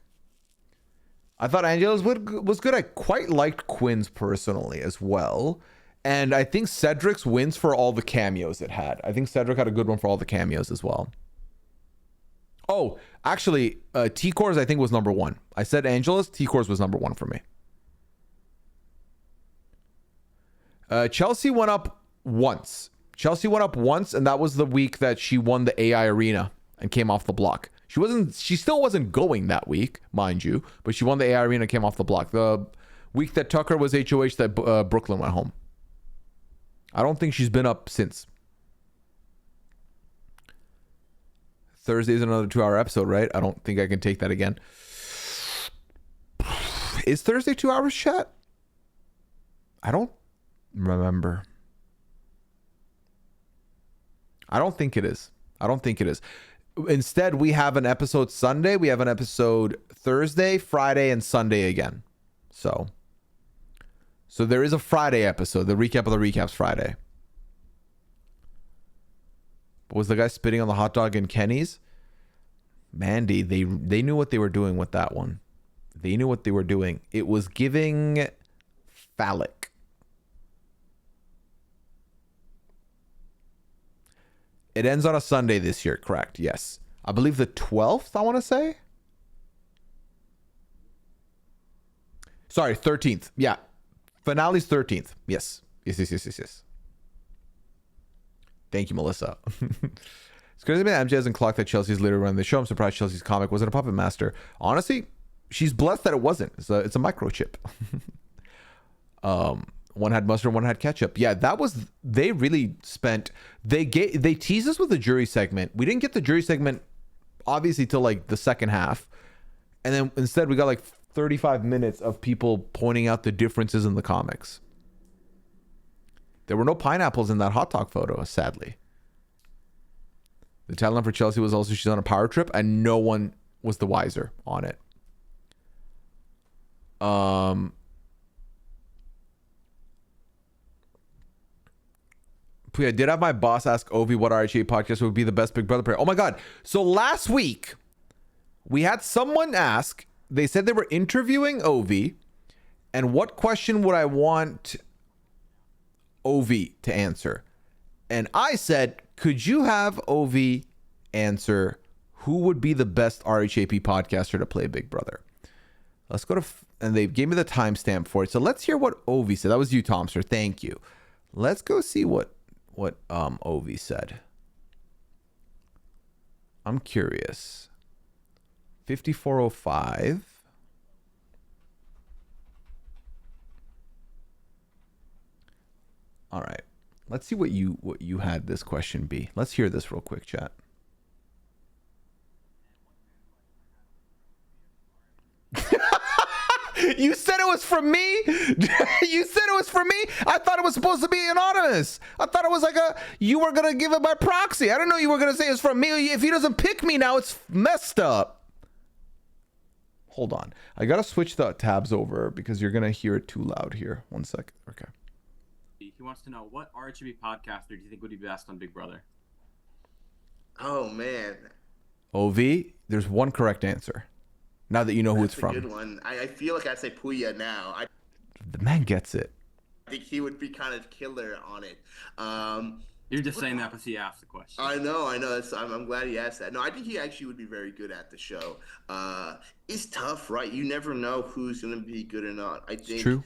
I thought Angela's was good. I quite liked Quinn's personally as well. And I think Cedric's wins for all the cameos it had. I think Cedric had a good one for all the cameos as well. Oh, actually, T-Cores I think was number one. I said Angela's. T-Cores was number one for me. Chelsea went up once. And that was the week that she won the AI Arena and came off the block. She still wasn't going that week, mind you, but she won the AI Arena and came off the block. The week that Tucker was HOH, that Brooklyn went home. I don't think she's been up since. Thursday's another 2-hour episode, right? I don't think I can take that again. Is Thursday 2 hours, chat? I don't remember. I don't think it is. Instead, we have an episode Sunday. We have an episode Thursday, Friday, and Sunday again. So there is a Friday episode. The recap of the recaps Friday. Was the guy spitting on the hot dog in Kenny's? Mandy, they knew what they were doing with that one. They knew what they were doing. It was giving phallic. It ends on a Sunday this year, correct? Yes. I believe the 12th, I want to say. Sorry, 13th. Yeah. Finale's 13th. Yes. Yes. Thank you, Melissa. It's crazy that MJ hasn't clocked that Chelsea's literally running the show. I'm surprised Chelsea's comic wasn't a puppet master. Honestly, she's blessed that it wasn't. It's a microchip. One had mustard, one had ketchup. Yeah, they really spent, they teased us with the jury segment. We didn't get the jury segment obviously till like the second half. And then instead we got like 35 minutes of people pointing out the differences in the comics. There were no pineapples in that hot dog photo, sadly. The tagline for Chelsea was also she's on a power trip, and no one was the wiser on it. I did have my boss ask Ovi what RHA podcast would be the best Big Brother player. Oh my God. So last week, we had someone ask, they said they were interviewing Ovi, and what question would I want Ovi to answer? And I said, could you have Ovi answer Who would be the best RHAP podcaster to play Big Brother? Let's go to, and they gave me the timestamp for it. So let's hear what Ovi said. That was you, Tomster. Thank you. Let's go see what Ovi said. I'm curious. 5405. All right. Let's see what you had this question be. Let's hear this real quick, chat. You said it was from me? You said it was from me? I thought it was supposed to be anonymous. I thought it was like you were going to give it by proxy. I didn't know you were going to say it's from me. If he doesn't pick me now, it's messed up. Hold on. I got to switch the tabs over because you're going to hear it too loud here. 1 second. Okay. He wants to know, what RHB podcaster do you think would be best on Big Brother? Oh, man. OV, there's one correct answer. Now that you know who it's from. That's a good one. I feel like I'd say Pooya now. The man gets it. I think he would be kind of killer on it. You're just saying that because he asked the question. I know. I'm glad he asked that. No, I think he actually would be very good at the show. It's tough, right? You never know who's going to be good or not. I think. It's true.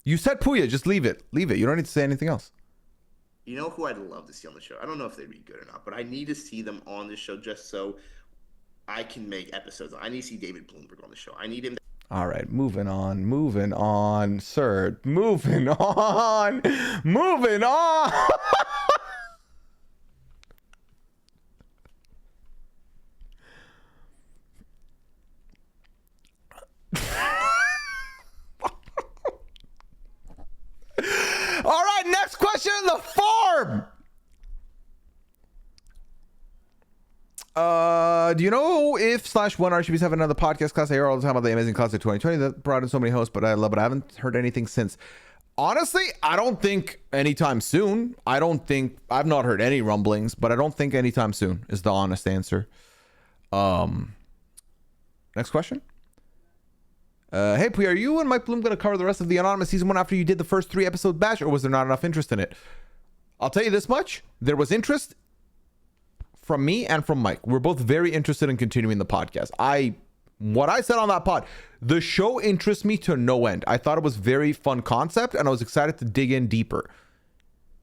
You said Pooya. Just leave it. Leave it. You don't need to say anything else. You know who I'd love to see on the show? I don't know if they'd be good or not, but I need to see them on the show just so I can make episodes. I need to see David Bloomberg on the show. I need him. All right, moving on, sir. Moving on. All right, next question in the farm. Do you know if / when RHBs have another podcast class? I hear all the time about the amazing class of 2020 that brought in so many hosts, but I love it. I haven't heard anything since. Honestly, I don't think anytime soon. I've not heard any rumblings, but I don't think anytime soon is the honest answer. Next question. Hey, Pooya, are you and Mike Bloom going to cover the rest of the Anonymous season 1 after you did the first 3 episode batch, or was there not enough interest in it? I'll tell you this much. There was interest from me and from Mike. We're both very interested in continuing the podcast. What I said on that pod, the show interests me to no end. I thought it was very fun concept and I was excited to dig in deeper.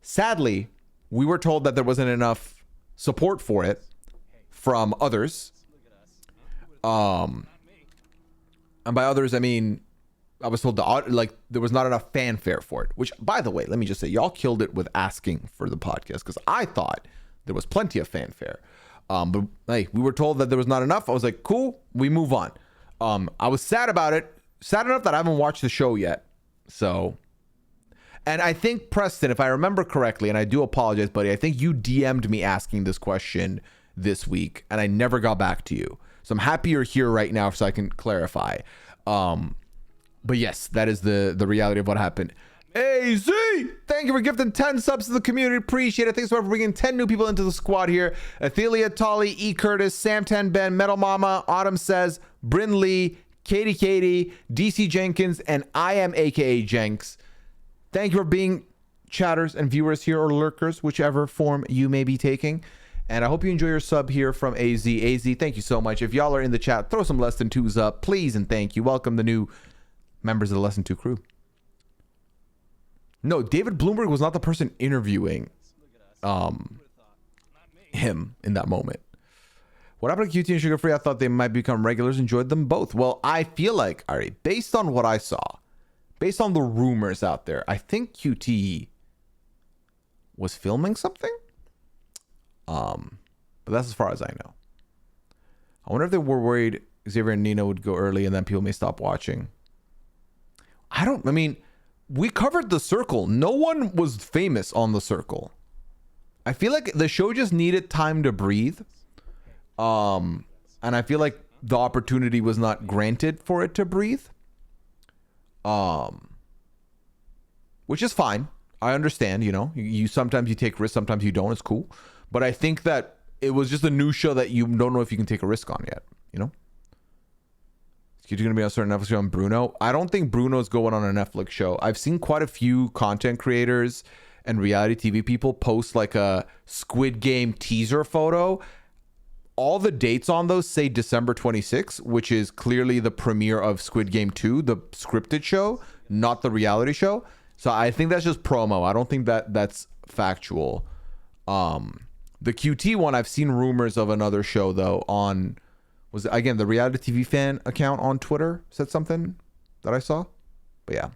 Sadly, we were told that there wasn't enough support for it from others. And by others, I mean, I was told there was not enough fanfare for it, which, by the way, let me just say, y'all killed it with asking for the podcast because I thought there was plenty of fanfare. But hey, we were told that there was not enough. I was like, cool, we move on. I was sad about it. Sad enough that I haven't watched the show yet. So, and I think, Preston, if I remember correctly, and I do apologize, buddy, I think you DM'd me asking this question this week, and I never got back to you. So I'm happy you're here right now so I can clarify. But yes, that is the reality of what happened. AZ, thank you for gifting 10 subs to the community. Appreciate it. Thanks for bringing 10 new people into the squad here. Athelia, Tolly, E. Curtis, Sam 10 Ben, Metal Mama, Autumn Says, Bryn Lee, Katie, DC Jenkins, and I am AKA Jenks. Thank you for being chatters and viewers here, or lurkers, whichever form you may be taking. And I hope you enjoy your sub here from AZ. AZ, thank you so much. If y'all are in the chat, throw some Less Than Twos up, please, and thank you. Welcome the new members of the Less Than Two crew. No, David Bloomberg was not the person interviewing him in that moment. What happened to QT and Sugar Free? I thought they might become regulars. Enjoyed them both. Well, I feel like, all right, based on what I saw, based on the rumors out there, I think QT was filming something. But that's as far as I know. I wonder if they were worried Xavier and Nina would go early and then people may stop watching. I mean, we covered The Circle. No one was famous on The Circle. I feel like the show just needed time to breathe. And I feel like the opportunity was not granted for it to breathe. Which is fine. I understand, you sometimes you take risks, sometimes you don't. It's cool. But I think that it was just a new show that you don't know if you can take a risk on yet, Is QT going to be on a certain Netflix show on Bruno? I don't think Bruno's going on a Netflix show. I've seen quite a few content creators and reality TV people post like a Squid Game teaser photo. all the dates on those say December 26th, which is clearly the premiere of Squid Game 2, the scripted show, not the reality show. So I think that's just promo. I don't think that that's factual. The QT one, I've seen rumors of another show though on, was it, again, the reality TV fan account on Twitter said something that I saw. But yeah.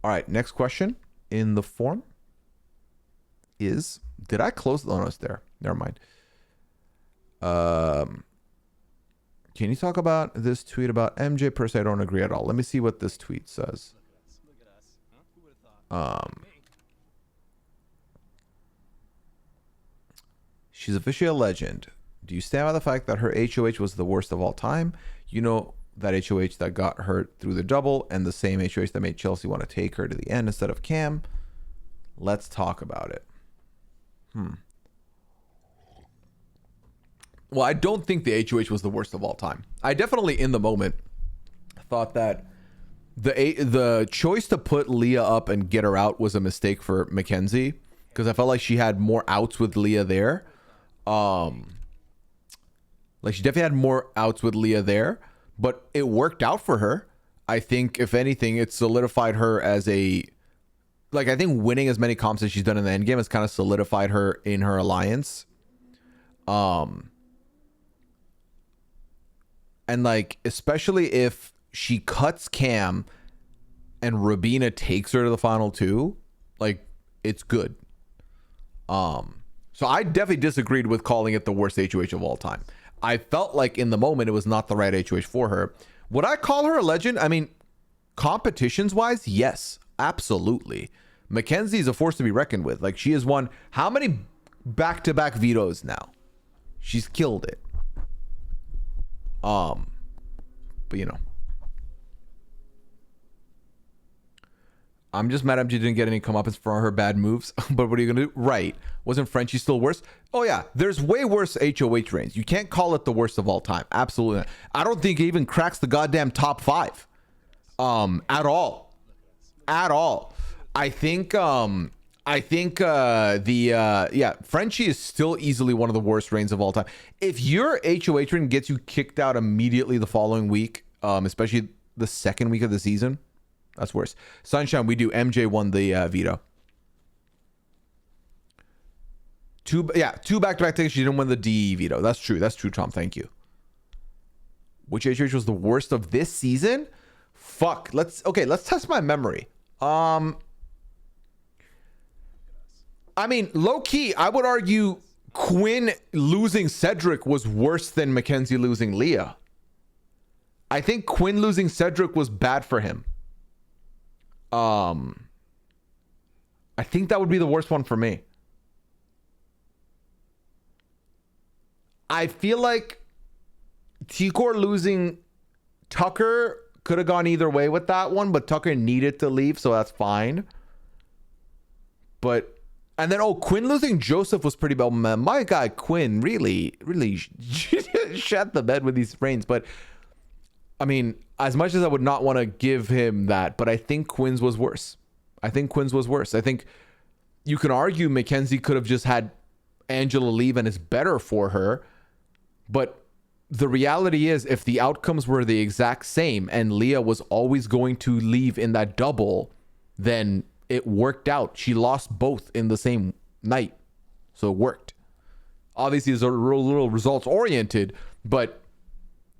All right, next question in the form is, did I close the, oh, no, it's there. Never mind. Can you talk about this tweet about MJ? Per se, I don't agree at all. Let me see what this tweet says. She's officially a legend. Do you stand by the fact that her HOH was the worst of all time? You know that HOH that got her through the double and the same HOH that made Chelsea want to take her to the end instead of Cam. Let's talk about it. Well, I don't think the HOH was the worst of all time. I definitely, in the moment, thought that the choice to put Leah up and get her out was a mistake for Mackenzie, because I felt like she had more outs with Leah there. Like she definitely had more outs with Leah there, but it worked out for her. I think if anything, it solidified her as a, like, I think winning as many comps as she's done in the endgame has kind of solidified her in her alliance. And like, especially if she cuts Cam and Rabina takes her to the final two, like, it's good. So I definitely disagreed with calling it the worst HOH of all time. I felt like in the moment it was not the right HOH for her. Would I call her a legend? I mean, competitions wise, yes, absolutely. Mackenzie's a force to be reckoned with. Like, she has won how many back-to-back vetoes now? She's killed it. But you know, I'm just mad MJ didn't get any comeuppance for her bad moves. But what are you gonna do? Right? Wasn't Frenchie still worse? Oh yeah, there's way worse HOH reigns. You can't call it the worst of all time. Absolutely not. I don't think it even cracks the goddamn top 5. At all. I think Frenchie is still easily one of the worst reigns of all time. If your HOH reign gets you kicked out immediately the following week, especially the second week of the season, that's worse. Sunshine, we do. MJ won the veto. Two back-to-back tickets. She didn't win the D veto. That's true, Tom. Thank you. Which HOH was the worst of this season? Fuck. Let's test my memory. I mean, low-key, I would argue Quinn losing Cedric was worse than Mackenzie losing Leah. I think Quinn losing Cedric was bad for him. I think that would be the worst one for me. I feel like T-Core losing Tucker could have gone either way with that one, but Tucker needed to leave, so that's fine. But, and then, Quinn losing Joseph was pretty bad. Man, my guy Quinn really shat the bed with these reigns. But, I mean, as much as I would not want to give him that, but I think Quinn's was worse. I think you can argue Mackenzie could have just had Angela leave and it's better for her. But the reality is, if the outcomes were the exact same and Leah was always going to leave in that double, then it worked out. She lost both in the same night. So it worked. Obviously, it's a little results oriented, but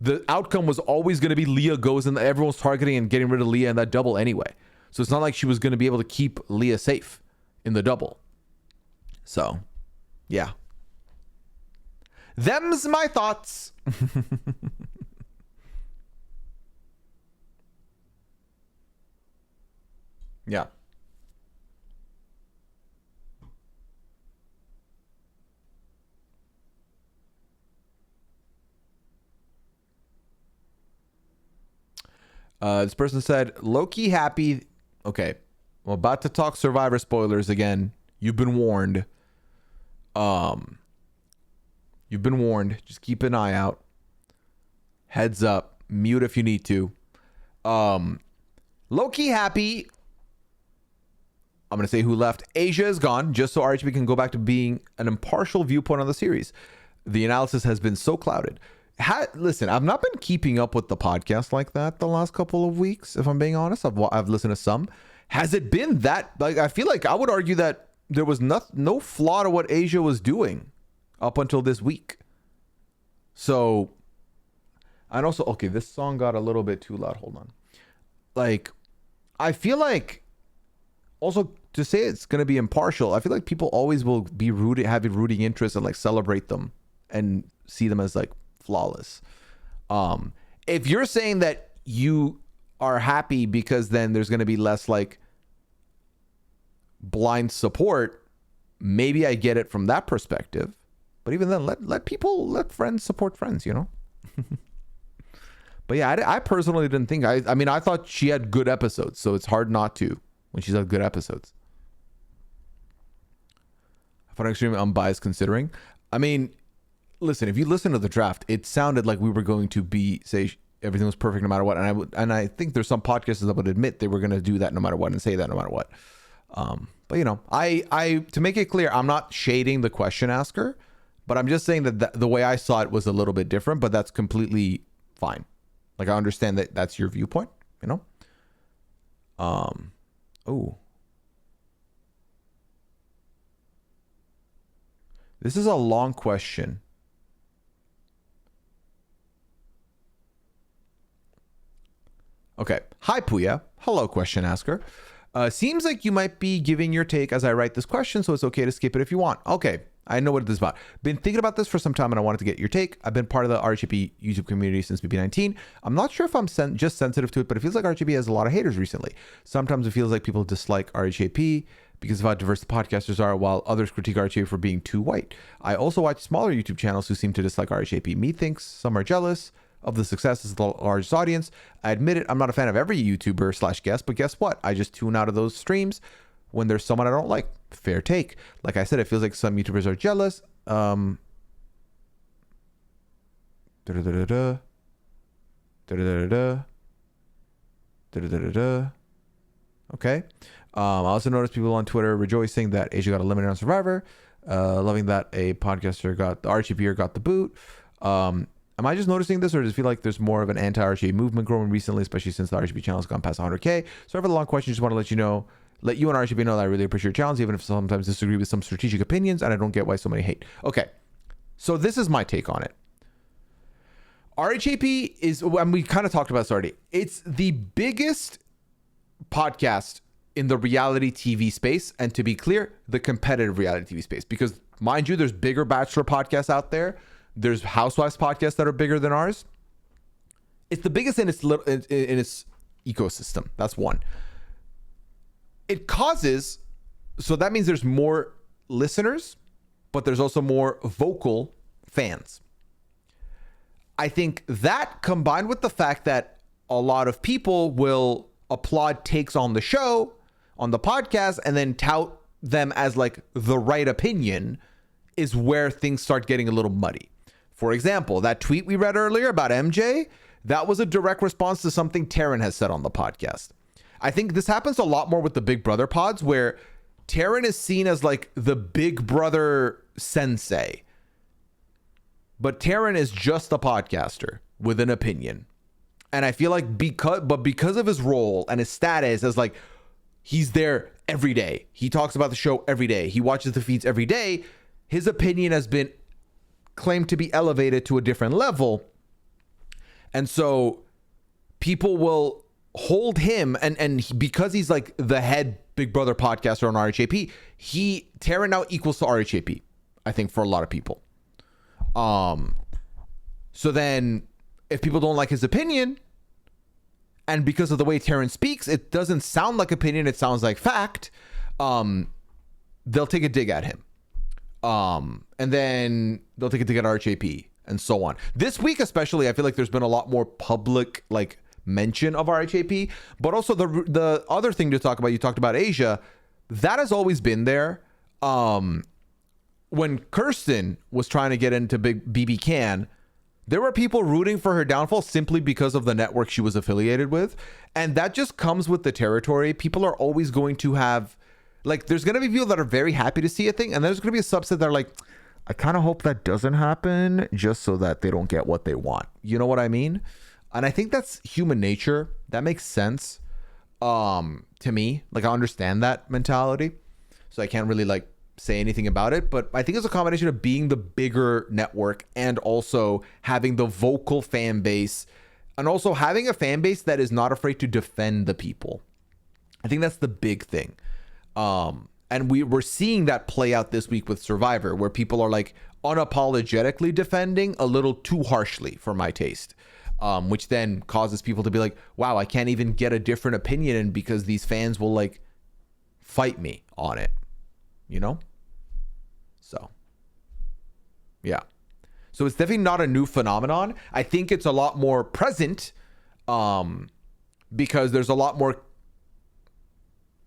the outcome was always going to be Leah goes and everyone's targeting and getting rid of Leah in that double anyway. So it's not like she was going to be able to keep Leah safe in the double. So, yeah. Them's my thoughts. Yeah. This person said, low-key happy. Okay. I'm about to talk Survivor spoilers again. You've been warned. You've been warned. Just keep an eye out. Heads up. Mute if you need to. Low-key happy I'm going to say who left. Asia is gone, just so RHB can go back to being an impartial viewpoint on the series. The analysis has been so clouded. Listen, I've not been keeping up with the podcast like that the last couple of weeks, if I'm being honest. I've listened to some. Has it been that, like, I feel like I would argue that there was no flaw to what Asia was doing up until this week. So, and also, okay, this song got a little bit too loud. Hold on. Like, I feel like, also, to say it's going to be impartial, I feel like people always will be have a rooting interest and like celebrate them and see them as like flawless. If you're saying that you are happy because then there's going to be less like blind support, maybe I get it from that perspective. But even then, let friends support friends, you know? But yeah, I personally didn't think, I mean, I thought she had good episodes, so it's hard not to when she's had good episodes. I find extremely unbiased considering. I mean, listen, if you listen to the draft, it sounded like we were going to say everything was perfect no matter what. And I think there's some podcasters that would admit they were going to do that no matter what and say that no matter what. But you know, I to make it clear, I'm not shading the question asker, but I'm just saying that the way I saw it was a little bit different, but that's completely fine. Like, I understand that that's your viewpoint, you know? Oh. This is a long question. Okay. Hi, Pooya. Hello, question asker. Seems like you might be giving your take as I write this question, so it's okay to skip it if you want. Okay. I know what this is about. Been thinking about this for some time and I wanted to get your take. I've been part of the RHAP YouTube community since BB19. I'm not sure if I'm just sensitive to it, but it feels like RHAP has a lot of haters recently. Sometimes it feels like people dislike RHAP because of how diverse the podcasters are, while others critique RHAP for being too white. I also watch smaller YouTube channels who seem to dislike RHAP. Methinks some are jealous of the successes of the largest audience. I admit it, I'm not a fan of every YouTuber / guest, but guess what? I just tune out of those streams when there's someone I don't like. Fair take. Like I said, it feels like some YouTubers are jealous. Okay. I also noticed people on Twitter rejoicing that Asia got eliminated on Survivor. Loving that a podcaster got the RHPer got the boot. Am I just noticing this, or does it feel like there's more of an anti-RHP movement growing recently, especially since the RHP channel has gone past 100K? Sorry for the long question. Just want to let you and RHP know that I really appreciate your challenge, even if sometimes disagree with some strategic opinions, and I don't get why so many hate. Okay, so this is my take on it. RHAP is, and we kind of talked about this already, it's the biggest podcast in the reality TV space, and to be clear, the competitive reality TV space, because mind you, there's bigger Bachelor podcasts out there. There's Housewives podcasts that are bigger than ours. It's the biggest in its ecosystem. That's one. It causes, so that means there's more listeners, but there's also more vocal fans. I think that, combined with the fact that a lot of people will applaud takes on the show, on the podcast, and then tout them as like the right opinion, is where things start getting a little muddy. For example, that tweet we read earlier about MJ, that was a direct response to something Taryn has said on the podcast. I think this happens a lot more with the Big Brother pods, where Taryn is seen as like the Big Brother sensei. But Taryn is just a podcaster with an opinion. And I feel like because of his role and his status as like, he's there every day. He talks about the show every day. He watches the feeds every day. His opinion has been claimed to be elevated to a different level. And so people will hold him, and because he's like the head Big Brother podcaster on RHAP, Taryn now equals to RHAP, I think, for a lot of people. So then if people don't like his opinion, and because of the way Taryn speaks, it doesn't sound like opinion, it sounds like fact, they'll take a dig at him. And then they'll take a dig at RHAP and so on. This week especially, I feel like there's been a lot more public like mention of RHAP, but also the other thing to talk about, you talked about Asia, that has always been there. When Kirsten was trying to get into Big BB Can, there were people rooting for her downfall simply because of the network she was affiliated with. And that just comes with the territory. People are always going to have, Like, there's gonna be people that are very happy to see a thing, and there's gonna be a subset that are like, I kind of hope that doesn't happen just so that they don't get what they want. You know what I mean? And I think that's human nature. That makes sense to me. Like, I understand that mentality, so I can't really like say anything about it. But I think it's a combination of being the bigger network and also having the vocal fan base, and also having a fan base that is not afraid to defend the people. I think that's the big thing. And we're seeing that play out this week with Survivor, where people are like unapologetically defending a little too harshly for my taste, which then causes people to be like, wow, I can't even get a different opinion in because these fans will like fight me on it, you know? So, yeah. So it's definitely not a new phenomenon. I think it's a lot more present because there's a lot more,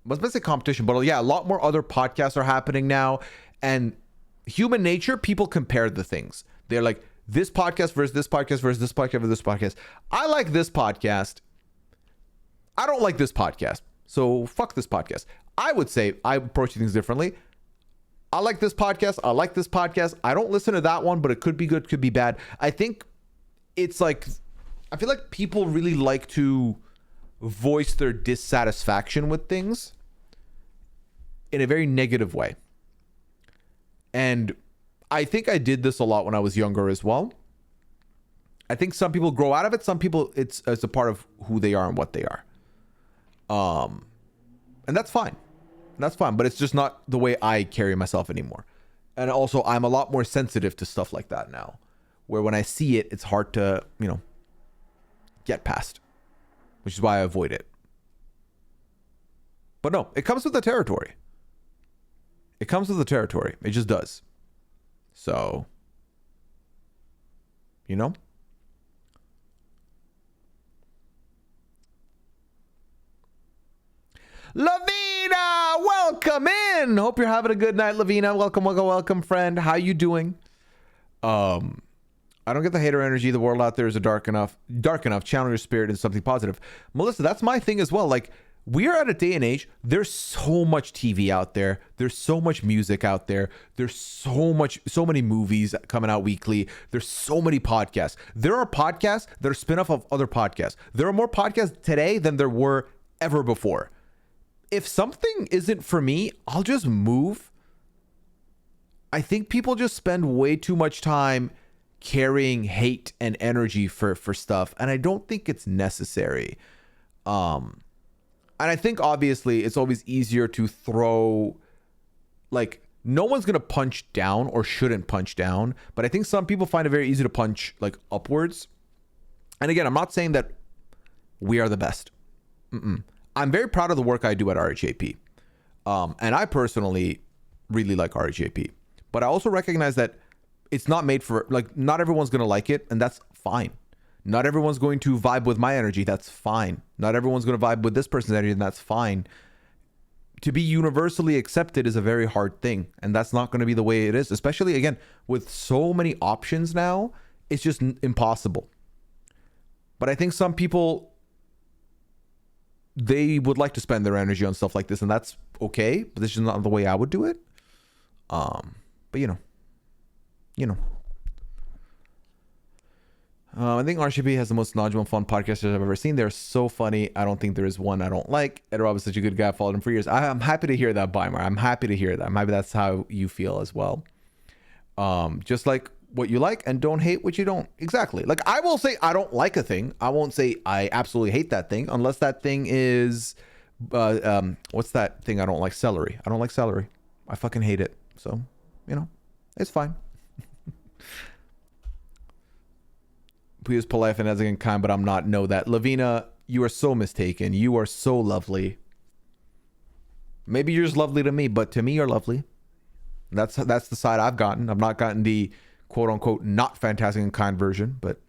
I was going to say competition, but yeah, a lot more other podcasts are happening now. And human nature, people compare the things. They're like, this podcast versus this podcast versus this podcast versus this podcast. I like this podcast. I don't like this podcast. So fuck this podcast. I would say I approach things differently. I like this podcast. I like this podcast. I don't listen to that one, but it could be good, could be bad. I think it's like, I feel like people really like to voice their dissatisfaction with things in a very negative way. And I think I did this a lot when I was younger as well. I think some people grow out of it. Some people, it's a part of who they are and what they are. And that's fine. That's fine, but it's just not the way I carry myself anymore. And also, I'm a lot more sensitive to stuff like that now, where when I see it, it's hard to, you know, get past, which is why I avoid it. But no, it comes with the territory. It comes with the territory. It just does. So, you know? Lavina, welcome in. Hope you're having a good night, Lavina. Welcome, welcome, welcome, friend. How you doing? I don't get the hater energy. The world out there is dark enough. Channel your spirit into something positive. Melissa, that's my thing as well. Like, we are at a day and age, there's so much TV out there. There's so much music out there. There's so many movies coming out weekly. There's so many podcasts. There are podcasts that are spin-off of other podcasts. There are more podcasts today than there were ever before. If something isn't for me, I'll just move. I think people just spend way too much time carrying hate and energy for stuff, and I don't think it's necessary. And I think obviously it's always easier to throw, like, no one's gonna punch down or shouldn't punch down, but I think some people find it very easy to punch like upwards. And again, I'm not saying that we are the best. I'm very proud of the work I do at RHAP. And I personally really like RHAP. But I also recognize that it's not made for, like, not everyone's going to like it, and that's fine. Not everyone's going to vibe with my energy. That's fine. Not everyone's going to vibe with this person's energy, and that's fine. To be universally accepted is a very hard thing, and that's not going to be the way it is, especially, again, with so many options now. It's just impossible. But I think some people, they would like to spend their energy on stuff like this, and that's okay, but this is not the way I would do it. But you know. I think RCB has the most knowledgeable, fun podcasters I've ever seen. They're so funny. I don't think there is one I don't like. Ed Rob is such a good guy. I've followed him for years. I'm happy to hear that, Weimar. I'm happy to hear that. I'm happy that's how you feel as well. Just like what you like, and don't hate what you don't. Exactly. Like, I will say I don't like a thing. I won't say I absolutely hate that thing unless that thing is what's that thing I don't like? Celery. I don't like celery. I fucking hate it. So, you know, it's fine. Pooya's polite and as kind, but I'm not. Know that. Lavina, you are so mistaken. You are so lovely. Maybe you're just lovely to me, but to me you're lovely. That's the side I've gotten. I've not gotten the quote unquote not fantastic and kind version, but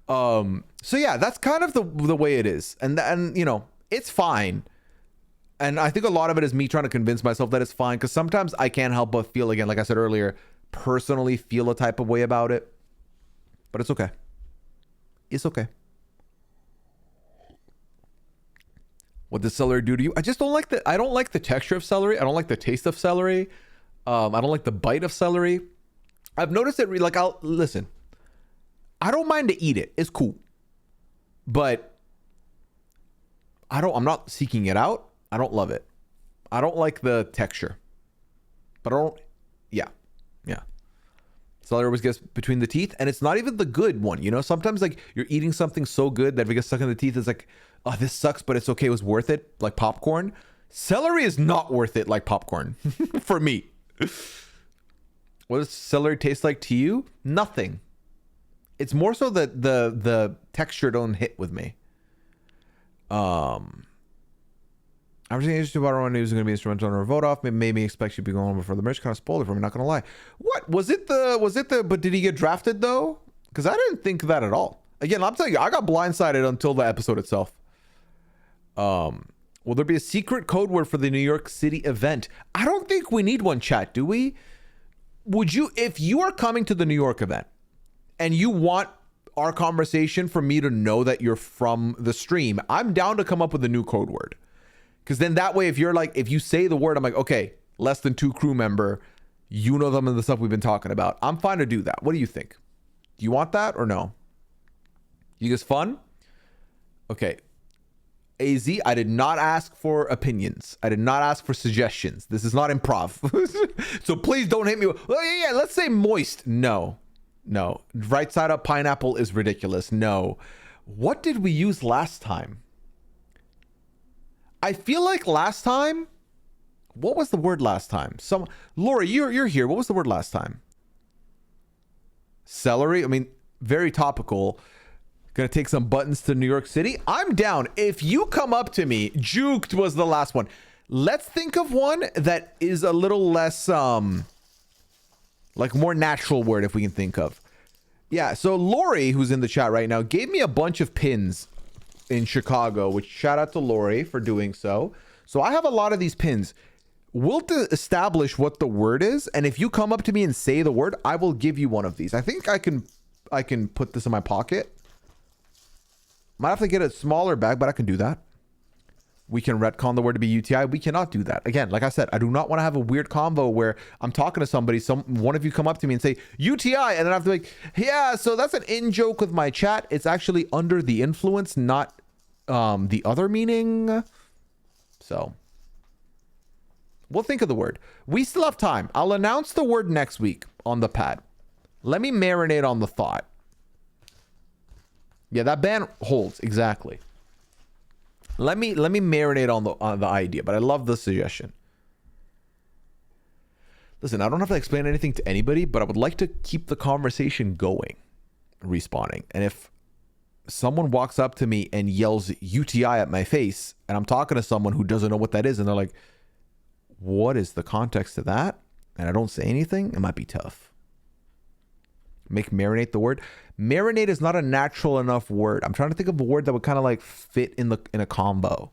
so yeah, that's kind of the way it is. And you know, it's fine. And I think a lot of it is me trying to convince myself that it's fine, because sometimes I can't help but feel, again, like I said earlier, personally feel a type of way about it. But it's okay. It's okay. what does celery do to you? I just don't like I don't like the texture of celery. I don't like the taste of celery. I don't like the bite of celery. I've noticed it. Like, listen, I don't mind to eat it. It's cool, but I'm not seeking it out. I don't love it. I don't like the texture, but yeah. Celery always gets between the teeth, and it's not even the good one. You know, sometimes like you're eating something so good that if it gets stuck in the teeth, it's like, oh, this sucks, but it's okay. It was worth it. Like popcorn. Celery is not worth it like popcorn for me. What does celery taste like to you? Nothing. It's more so that the texture don't hit with me. I was interested about our news is going to be instrumental in our vote off. It made me expect she'd be going before the merch. Kind of spoiled it for me. Not going to lie. What was it? But did he get drafted though? Because I didn't think that at all. Again, I'm telling you, I got blindsided until the episode itself. Will there be a secret code word for the New York City event? I don't think we need one, chat. Do we? Would you, if you are coming to the New York event and you want our conversation for me to know that you're from the stream, I'm down to come up with a new code word. Because then that way, if you say the word, I'm like, okay, less than 2 crew member, you know them and the stuff we've been talking about. I'm fine to do that. What do you think? Do you want that or no? You guys fun? Okay. AZ, I did not ask for opinions. I did not ask for suggestions. This is not improv. So please don't hit me. Yeah, let's say moist. No. Right side up pineapple is ridiculous. No. What did we use last time? I feel like last time, what was the word last time? Lori, you're here. What was the word last time? Celery. I mean, very topical. Gonna take some buttons to New York City. I'm down. If you come up to me, juked was the last one. Let's think of one that is a little less, like more natural word if we can think of. Yeah, so Lori, who's in the chat right now, gave me a bunch of pins in Chicago, which shout out to Lori for doing so. So I have a lot of these pins. We'll establish what the word is, and if you come up to me and say the word, I will give you one of these. I think I can put this in my pocket. Might have to get a smaller bag, but I can do that. We can retcon the word to be UTI. We cannot do that. Again, like I said, I do not want to have a weird combo where I'm talking to somebody, one of you come up to me and say UTI, and then I have to be like, yeah, so that's an in joke with my chat. It's actually under the influence, not the other meaning. So we'll think of the word. We still have time. I'll announce the word next week on the pad. Let me marinate on the thought. Yeah, that ban holds exactly. Let me marinate on the idea, but I love the suggestion. Listen, I don't have to explain anything to anybody, but I would like to keep the conversation going, respawning. And if someone walks up to me and yells UTI at my face, and I'm talking to someone who doesn't know what that is, and they're like, what is the context to that? And I don't say anything, it might be tough. Make marinate the word. Marinate is not a natural enough word. I'm trying to think of a word that would kind of like fit in a combo.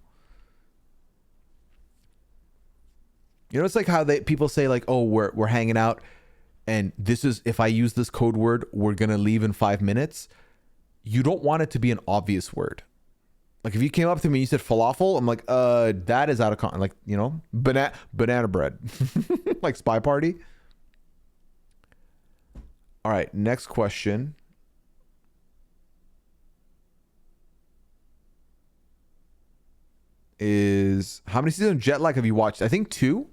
You know, it's like how people say like, oh, we're hanging out, and this is, if I use this code word, we're gonna leave in 5 minutes. You don't want it to be an obvious word. Like if you came up to me and you said falafel, I'm like, that is out of context. Like, you know, banana bread, like Spy Party. All right, next question. Is how many seasons of Jet Lag have you watched? I think 2.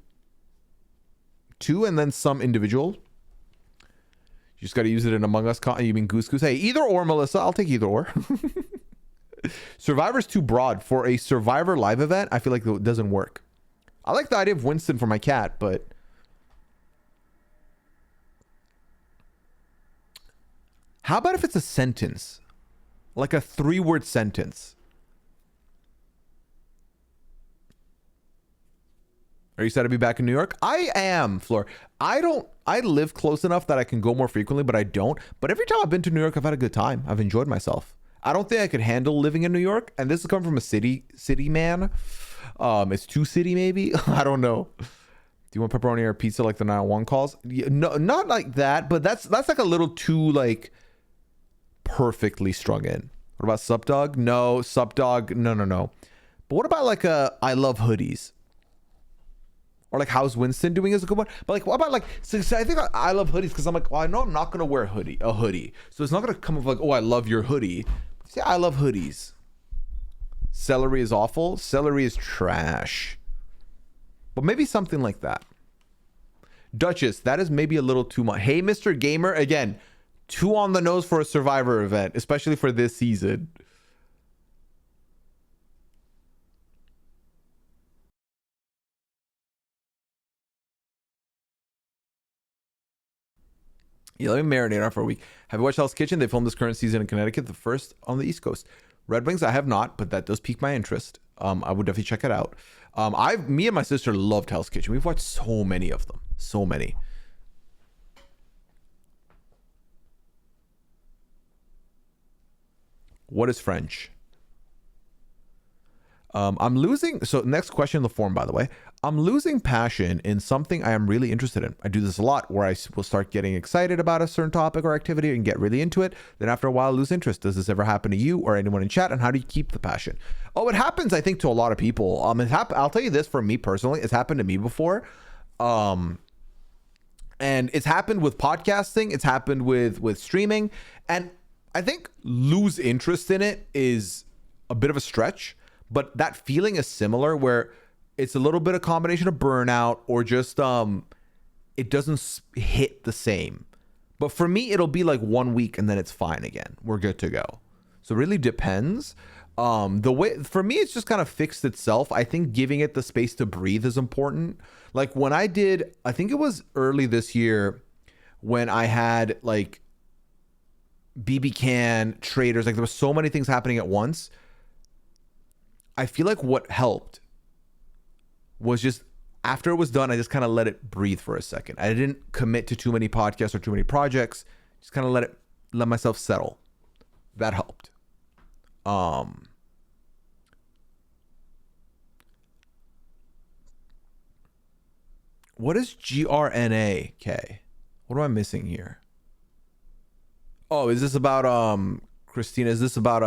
2 and then some individual. You just got to use it in Among Us. You mean Goose Goose? Hey, either or, Melissa. I'll take either or. Survivor's too broad. For a Survivor live event, I feel like it doesn't work. I like the idea of Winston for my cat, but... How about if it's a sentence? Like a 3-word sentence. Are you excited to be back in New York? I am, Floor. I live close enough that I can go more frequently, but I don't. But every time I've been to New York, I've had a good time. I've enjoyed myself. I don't think I could handle living in New York. And this is coming from a city man. It's too city maybe. I don't know. Do you want pepperoni or pizza like the 901 calls? Yeah, no, not like that. But that's like a little too like perfectly strung in. What about Sup Dog? No, Sup Dog. No. But what about like a I love hoodies? Or like how's Winston doing is a good one. But like what about like so I think I love hoodies because I'm like, well, I know I'm not gonna wear a hoodie. So it's not gonna come up like, oh, I love your hoodie. Say I love hoodies. Celery is awful. Celery is trash. But maybe something like that. Duchess, that is maybe a little too much. Hey, Mr. Gamer, again, too on the nose for a Survivor event, especially for this season. Yeah, let me marinate on for a week. Have you watched Hell's Kitchen? They filmed this current season in Connecticut, the first on the East Coast. Red Wings, I have not, but that does pique my interest. I would definitely check it out. Me and my sister loved Hell's Kitchen. We've watched so many of them. So many. What is French? I'm losing. So next question in the form, by the way. I'm losing passion in something I am really interested in. I do this a lot where I will start getting excited about a certain topic or activity and get really into it. Then after a while, lose interest. Does this ever happen to you or anyone in chat? And how do you keep the passion? Oh, it happens, I think, to a lot of people. I'll tell you this for me personally. It's happened to me before. And it's happened with podcasting. It's happened with streaming. And I think lose interest in it is a bit of a stretch. But that feeling is similar where it's a little bit of combination of burnout or just it doesn't hit the same. But for me, it'll be like 1 week and then it's fine again. We're good to go. So it really depends. The way for me, it's just kind of fixed itself. I think giving it the space to breathe is important. Like when I think it was early this year when I had like BB Can, traders, like there was so many things happening at once. I feel like what helped was just after it was done, I just kind of let it breathe for a second. I didn't commit to too many podcasts or too many projects. Just kind of let myself settle. That helped. What is GRNAK? What am I missing here? Oh, is this about Christina? Is this about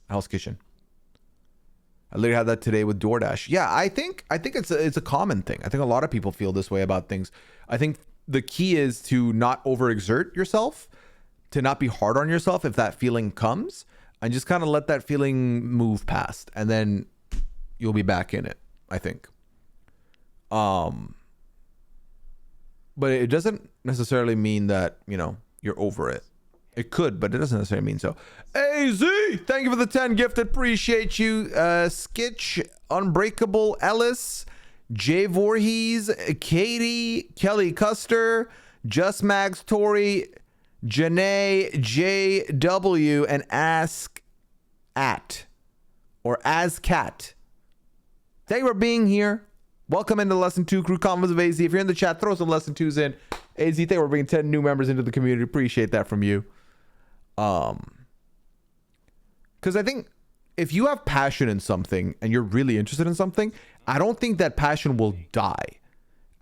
Hell's Kitchen? I literally had that today with DoorDash. Yeah, I think it's a common thing. I think a lot of people feel this way about things. I think the key is to not overexert yourself, to not be hard on yourself if that feeling comes, and just kind of let that feeling move past, and then you'll be back in it, I think. But it doesn't necessarily mean that, you're over it. It could, but it doesn't necessarily mean so. AZ, thank you for the 10 gifted. Appreciate you. Skitch, Unbreakable, Ellis, Jay Voorhees, Katie, Kelly Custer, Just Mags, Tori, Janae, JW, and Ask At or Ascat. Thank you for being here. Welcome into Lesson 2 Crew Convos of AZ. If you're in the chat, throw some Lesson 2s in. AZ, thank you for bringing 10 new members into the community. Appreciate that from you. Because I think if you have passion in something and you're really interested in something, I don't think that passion will die.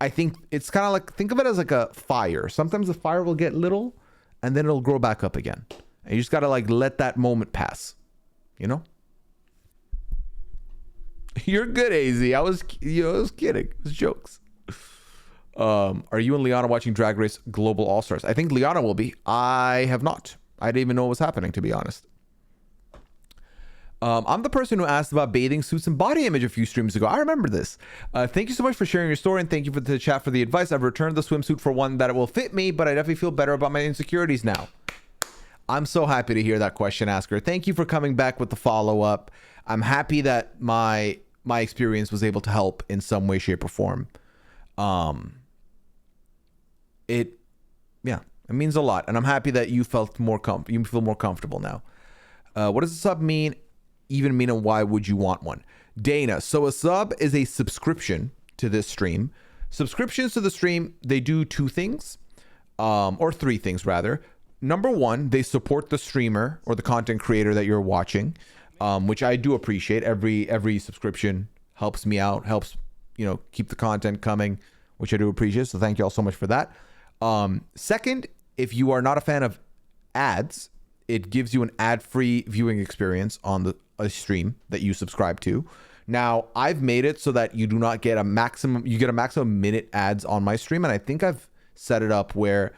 I think it's kind of like, think of it as like a fire. Sometimes the fire will get little and then it'll grow back up again. And you just got to like let that moment pass, You're good, AZ. I was kidding. It was jokes. Are you and Liana watching Drag Race Global All-Stars? I think Liana will be. I have not. I didn't even know what was happening, to be honest. I'm the person who asked about bathing suits and body image a few streams ago. I remember this. Thank you so much for sharing your story, and thank you for the chat for the advice. I've returned the swimsuit for one that it will fit me, but I definitely feel better about my insecurities now. I'm so happy to hear that question asker. Thank you for coming back with the follow-up. I'm happy that my experience was able to help in some way, shape, or form. It means a lot, and I'm happy that you felt you feel more comfortable now. What does a sub even mean, and why would you want one? Dana, so a sub is a subscription to this stream. Subscriptions to the stream, they do two things, or three things rather. Number one, they support the streamer or the content creator that you're watching, which I do appreciate. Every subscription helps me out, helps keep the content coming, which I do appreciate. So thank you all so much for that. Second, if you are not a fan of ads, it gives you an ad-free viewing experience on a stream that you subscribe to. Now, I've made it so that you do not get a maximum, you get a maximum minute ads on my stream. And I think I've set it up where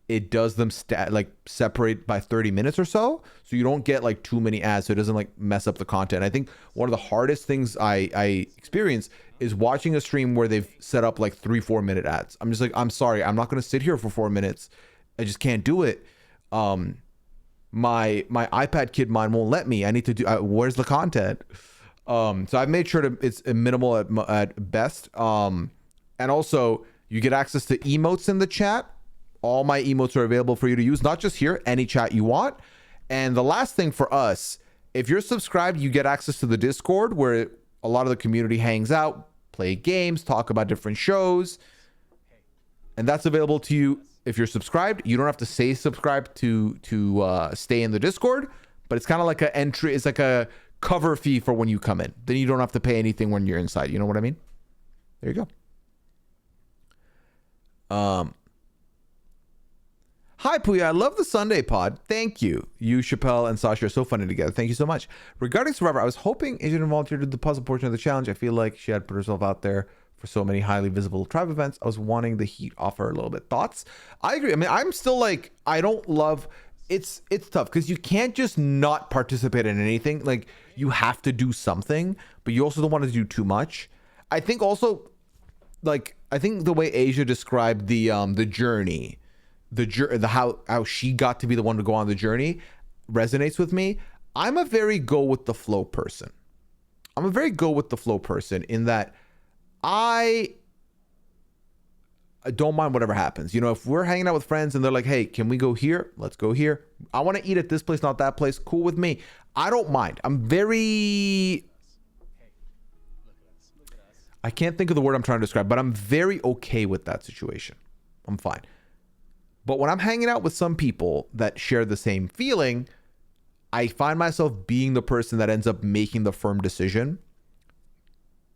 it does them like separate by 30 minutes or so. So you don't get like too many ads. So it doesn't like mess up the content. I think one of the hardest things I experience is watching a stream where they've set up like 3-4 minute ads. I'm just like, I'm sorry, I'm not going to sit here for 4 minutes. I just can't do it. My iPad kid mine won't let me. I need to do, where's the content? So I've made sure it's minimal at best. And also you get access to emotes in the chat. All my emotes are available for you to use, not just here, any chat you want. And the last thing for us, if you're subscribed, you get access to the Discord where a lot of the community hangs out, play games, talk about different shows. And that's available to you if you're subscribed. You don't have to say subscribe to stay in the Discord, but it's kind of like an entry. It's like a cover fee for when you come in. Then you don't have to pay anything when you're inside. You know what I mean? There you go. Hi, Pooya. I love the Sunday pod. Thank you. You, Chappelle, and Sasha are so funny together. Thank you so much. Regarding Survivor, I was hoping Asian volunteered to do the puzzle portion of the challenge. I feel like she had put herself out there for so many highly visible tribe events. I was wanting the heat off her a little bit. Thoughts? I agree. I mean, I'm still like, I don't love... It's tough because you can't just not participate in anything. Like, you have to do something, but you also don't want to do too much. I think also, like, I think the way Asia described the journey... how she got to be the one to go on the journey resonates with me. I'm a very go with the flow person. In that I don't mind whatever happens. You know, if we're hanging out with friends and they're like, hey, can we go here? Let's go here. I want to eat at this place, not that place. Cool with me. I don't mind. I can't think of the word I'm trying to describe, but I'm very okay with that situation. I'm fine. But when I'm hanging out with some people that share the same feeling, I find myself being the person that ends up making the firm decision.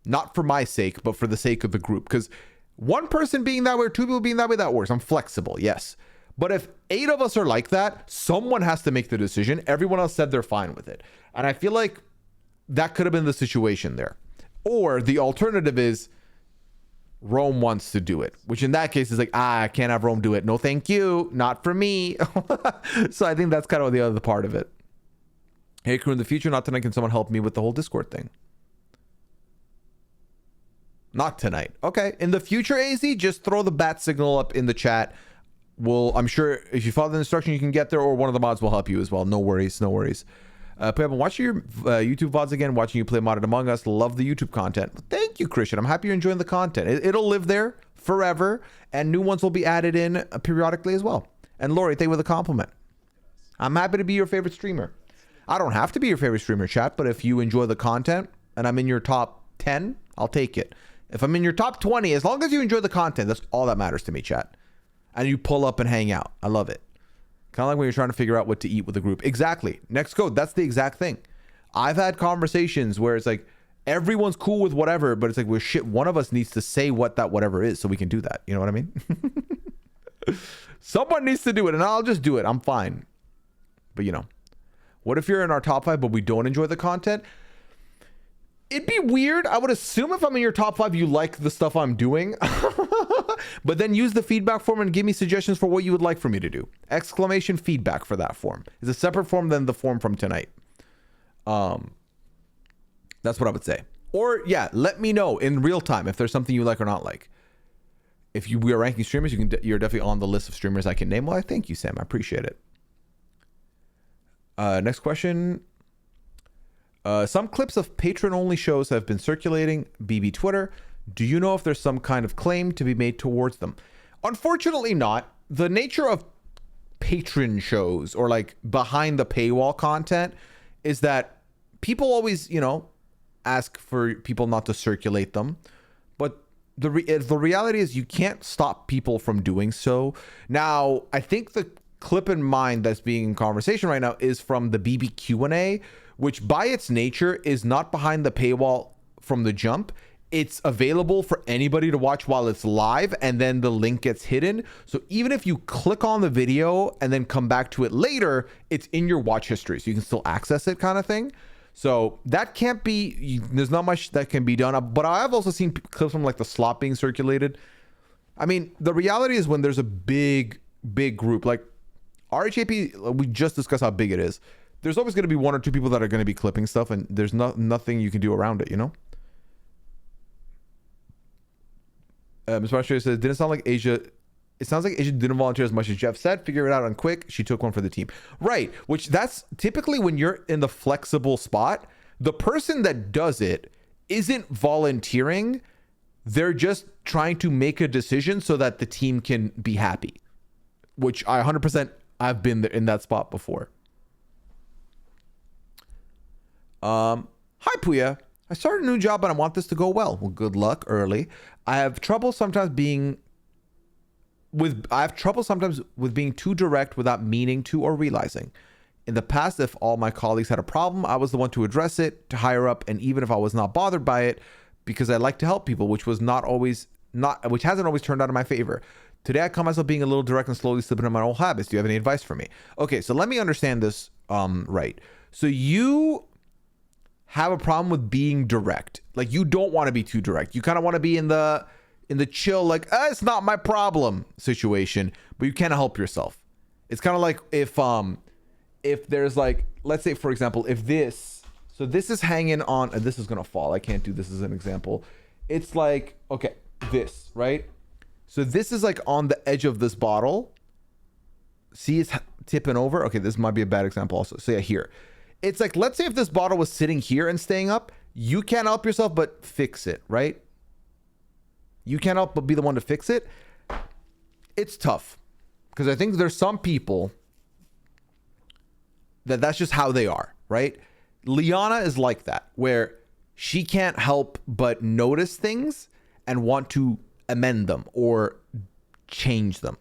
Not for my sake, but for the sake of the group. Because one person being that way or two people being that way, that works. I'm flexible, yes. But if 8 of us are like that, someone has to make the decision. Everyone else said they're fine with it. And I feel like that could have been the situation there. Or the alternative is Rome wants to do it, which in that case is like, I can't have Rome do it. No, thank you. Not for me. So I think that's kind of the other part of it. Hey, crew, in the future, not tonight, can someone help me with the whole Discord thing? Not tonight. Okay. In the future, AZ, just throw the bat signal up in the chat. I'm sure if you follow the instruction, you can get there, or one of the mods will help you as well. No worries. I've been watching your YouTube VODs again, watching you play Modded Among Us. Love the YouTube content. Thank you, Christian. I'm happy you're enjoying the content. It'll live there forever, and new ones will be added in periodically as well. And Lori, thank you for the compliment. I'm happy to be your favorite streamer. I don't have to be your favorite streamer, chat, but if you enjoy the content and I'm in your top 10, I'll take it. If I'm in your top 20, as long as you enjoy the content, that's all that matters to me, chat. And you pull up and hang out. I love it. Kind of like when you're trying to figure out what to eat with a group. Exactly. Next code. That's the exact thing. I've had conversations where it's like everyone's cool with whatever, but it's like, well, shit, one of us needs to say what that whatever is so we can do that. You know what I mean? Someone needs to do it and I'll just do it. I'm fine. But you know, what if you're in our top 5, but we don't enjoy the content? It'd be weird. I would assume if I'm in your top 5, you like the stuff I'm doing. But then use the feedback form and give me suggestions for what you would like for me to do. Exclamation feedback for that form. It's a separate form than the form from tonight. That's what I would say. Or yeah, let me know in real time if there's something you like or not like. If we are ranking streamers, you're definitely on the list of streamers I can name. Well, I thank you, Sam. I appreciate it. Next question. Some clips of patron-only shows have been circulating. BB Twitter. Do you know if there's some kind of claim to be made towards them? Unfortunately not. The nature of patron shows or like behind the paywall content is that people always, you know, ask for people not to circulate them. But the reality is you can't stop people from doing so. Now, I think the clip in mind that's being in conversation right now is from the BB Q&A, which by its nature is not behind the paywall from the jump. It's available for anybody to watch while it's live, and then the link gets hidden. So even if you click on the video and then come back to it later, it's in your watch history, so you can still access it kind of thing. So that can't be, there's not much that can be done. But I've also seen clips from like the slop being circulated. I mean, the reality is when there's a big group, like RHAP, we just discussed how big it is. There's always going to be one or two people that are going to be clipping stuff, and there's nothing you can do around it, you know? Ms. Marshall says, didn't sound like Asia. It sounds like Asia didn't volunteer as much as Jeff said. Figure it out on quick. She took one for the team. Right. Which that's typically when you're in the flexible spot, the person that does it isn't volunteering. They're just trying to make a decision so that the team can be happy, which I 100% I've been there in that spot before. Hi Pooya. I started a new job and I want this to go well. Well, good luck early. I have trouble sometimes with being too direct without meaning to or realizing. In the past, if all my colleagues had a problem, I was the one to address it, to higher up, and even if I was not bothered by it, because I like to help people, which hasn't always turned out in my favor. Today I call myself being a little direct and slowly slipping into my old habits. Do you have any advice for me? Okay, so let me understand this right. So you have a problem with being direct. Like you don't want to be too direct. You kind of want to be in the chill, like, it's not my problem situation, but you can't help yourself. It's kind of like if there's like, let's say for example, this is hanging on, this is going to fall. I can't do this as an example. It's like, okay, this, right? So this is like on the edge of this bottle. See, it's tipping over. Okay, this might be a bad example also. So yeah, here. It's like, let's say if this bottle was sitting here and staying up, you can't help yourself but fix it, right? You can't help but be the one to fix it. It's tough because I think there's some people that's just how they are, right? Liana is like that, where she can't help but notice things and want to amend them or change them.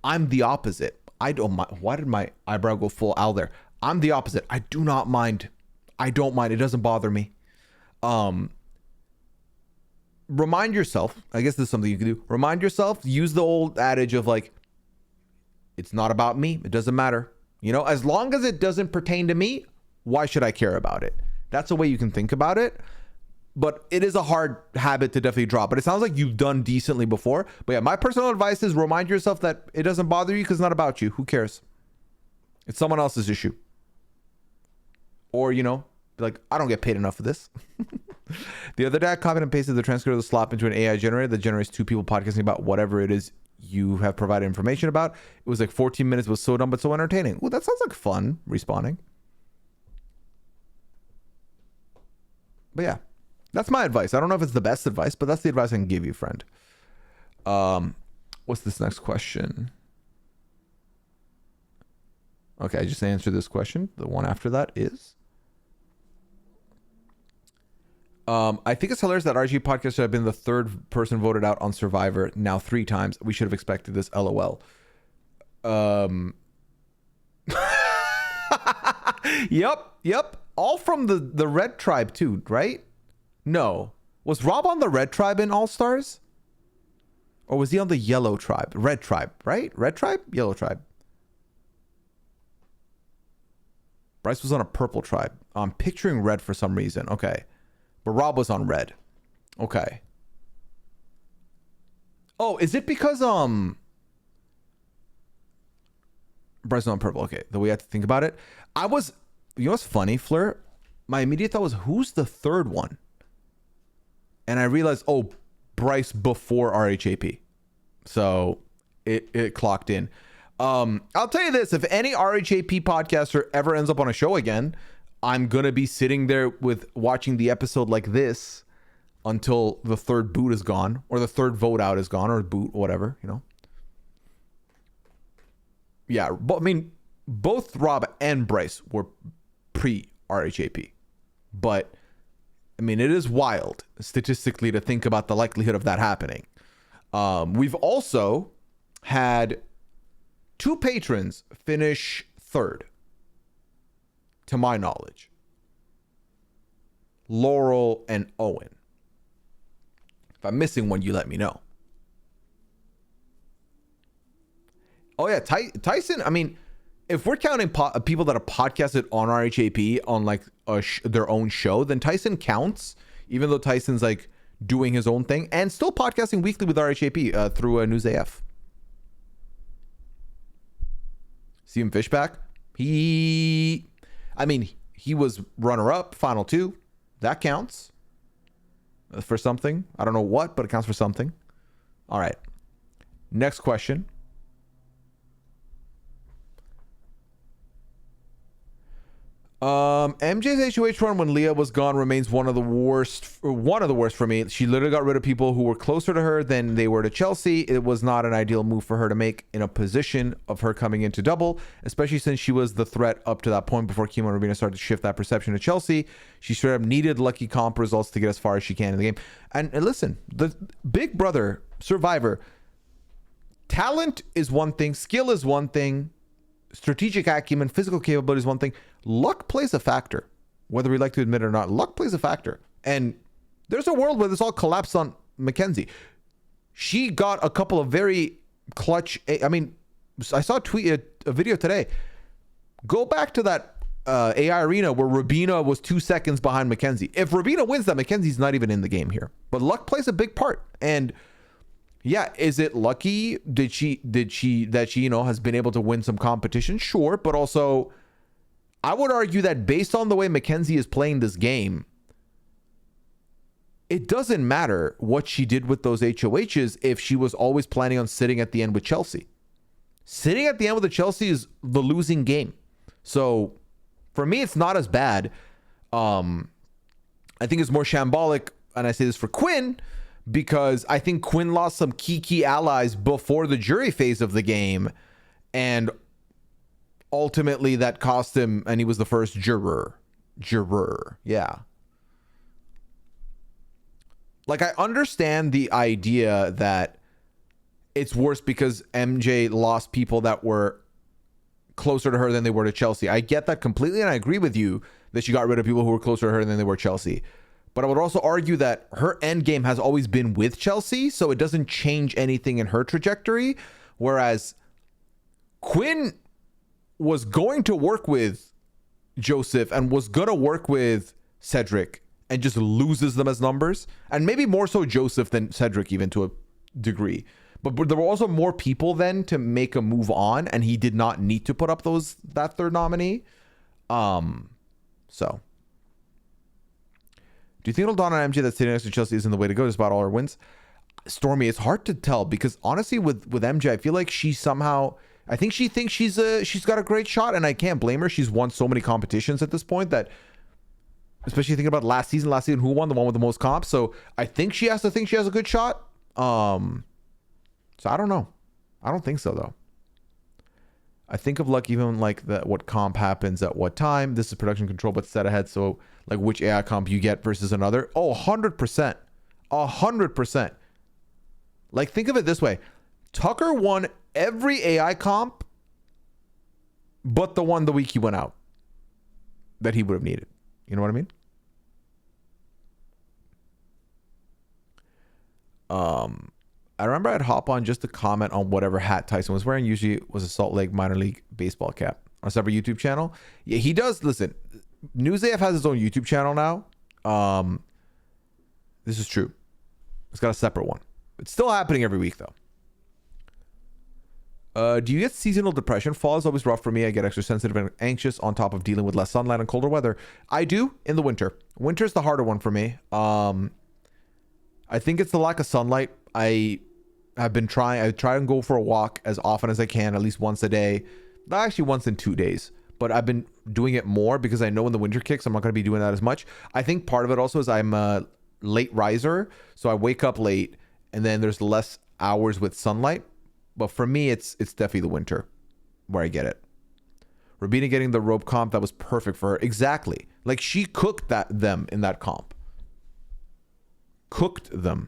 I'm the opposite. I don't mind. Why did my eyebrow go full out there? I'm the opposite. I do not mind. I don't mind. It doesn't bother me. Remind yourself, I guess this is something you can do. Remind yourself, use the old adage of like, it's not about me. It doesn't matter. You know, as long as it doesn't pertain to me, why should I care about it? That's a way you can think about it. But it is a hard habit to definitely drop. But it sounds like you've done decently before. But yeah, my personal advice is remind yourself that it doesn't bother you because it's not about you. Who cares? It's someone else's issue. Or, you know, be like, I don't get paid enough for this. The other day, I copied and pasted the transcript of the slop into an AI generator that generates two people podcasting about whatever it is you have provided information about. It was like 14 minutes. It was so dumb, but so entertaining. Well, that sounds like fun, responding. But yeah, that's my advice. I don't know if it's the best advice, but that's the advice I can give you, friend. What's this next question? Okay, I just answered this question. The one after that is... I think it's hilarious that RG Podcast should have been the third person voted out on Survivor now 3 times. We should have expected this. LOL. Yep. All from the Red Tribe too, right? No. Was Rob on the Red Tribe in All Stars? Or was he on the Yellow Tribe? Red Tribe, right? Red Tribe? Yellow Tribe. Bryce was on a Purple Tribe. I'm picturing Red for some reason. Okay. But Rob was on Red. Okay. Oh, is it because Bryce was on Purple? Okay, the way I have to think about it. You know what's funny, Fleur? My immediate thought was, who's the third one? And I realized, oh, Bryce before RHAP. So it clocked in. I'll tell you this, if any RHAP podcaster ever ends up on a show again, I'm going to be sitting there with watching the episode like this until the third boot is gone or the third vote out is gone or boot, whatever, you know? Yeah. But I mean, both Rob and Bryce were pre-RHAP, but I mean, it is wild statistically to think about the likelihood of that happening. We've also had 2 patrons finish third. To my knowledge, Laurel and Owen. If I'm missing one, you let me know. Oh yeah, Tyson. I mean, if we're counting people that have podcasted on RHAP on like their own show, then Tyson counts, even though Tyson's like doing his own thing and still podcasting weekly with RHAP through News AF. Steven Fishback, he was runner-up, final 2. That counts for something. I don't know what, but it counts for something. All right. Next question. MJ's HOH run when Leah was gone remains one of the worst for me. She literally got rid of people who were closer to her than they were to Chelsea. It was not an ideal move for her to make in a position of her coming into double, especially since she was the threat up to that point before Kimo and Rubina started to shift that perception to Chelsea. She straight up needed lucky comp results to get as far as she can in the game. And listen, the Big Brother Survivor, talent is one thing, skill is one thing, strategic acumen, physical capability is one thing. Luck plays a factor, whether we like to admit it or not. Luck plays a factor. And there's a world where this all collapsed on Mackenzie. She got a couple of very clutch. I mean, I saw a video today. Go back to that AI arena where Rubina was 2 seconds behind Mackenzie. If Rubina wins that, Mackenzie's not even in the game here. But luck plays a big part. And yeah, is it lucky? Did she has been able to win some competition? Sure, but also I would argue that based on the way Mackenzie is playing this game, it doesn't matter what she did with those HOHs if she was always planning on sitting at the end with Chelsea. Sitting at the end with the Chelsea is the losing game. So for me, it's not as bad. I think it's more shambolic, and I say this for Quinn, because I think Quinn lost some key allies before the jury phase of the game, and ultimately that cost him, and he was the first juror. Yeah. Like, I understand the idea that it's worse because MJ lost people that were closer to her than they were to Chelsea. I get that completely, and I agree with you that she got rid of people who were closer to her than they were Chelsea. But I would also argue that her end game has always been with Chelsea, so it doesn't change anything in her trajectory. Whereas Quinn was going to work with Joseph and was going to work with Cedric and just loses them as numbers. And maybe more so Joseph than Cedric, even to a degree. But there were also more people then to make a move on, and he did not need to put up that third nominee. So. Do you think it'll dawn on MJ that sitting next to Chelsea isn't the way to go despite all her wins? Stormy, it's hard to tell because honestly with MJ, I feel like I think she thinks she's got a great shot, and I can't blame her. She's won so many competitions at this point that, especially thinking about last season who won, the one with the most comps. So I think she has to think she has a good shot. So I don't know. I don't think so though. I think of luck even like what comp happens at what time. This is production control, but set ahead. So like which AI comp you get versus another. Oh, 100%. 100%. Like, think of it this way. Tucker won every AI comp but the one the week he went out that he would have needed. You know what I mean? I remember I'd hop on just to comment on whatever hat Tyson was wearing. Usually it was a Salt Lake minor league baseball cap on a separate YouTube channel. Yeah, he does. Listen, News AF has his own YouTube channel now. This is true. It's got a separate one. It's still happening every week though. Do you get seasonal depression? Fall is always rough for me. I get extra sensitive and anxious on top of dealing with less sunlight and colder weather. I do in the winter. Winter's the harder one for me. I think it's the lack of sunlight. I try and go for a walk as often as I can, at least once a day. Not actually once in 2 days, but I've been doing it more because I know when the winter kicks, I'm not going to be doing that as much. I think part of it also is I'm a late riser, so I wake up late and then there's less hours with sunlight. But for me, it's definitely the winter where I get it. Rubina getting the rope comp, that was perfect for her. Exactly. Like, she cooked them in that comp. Cooked them.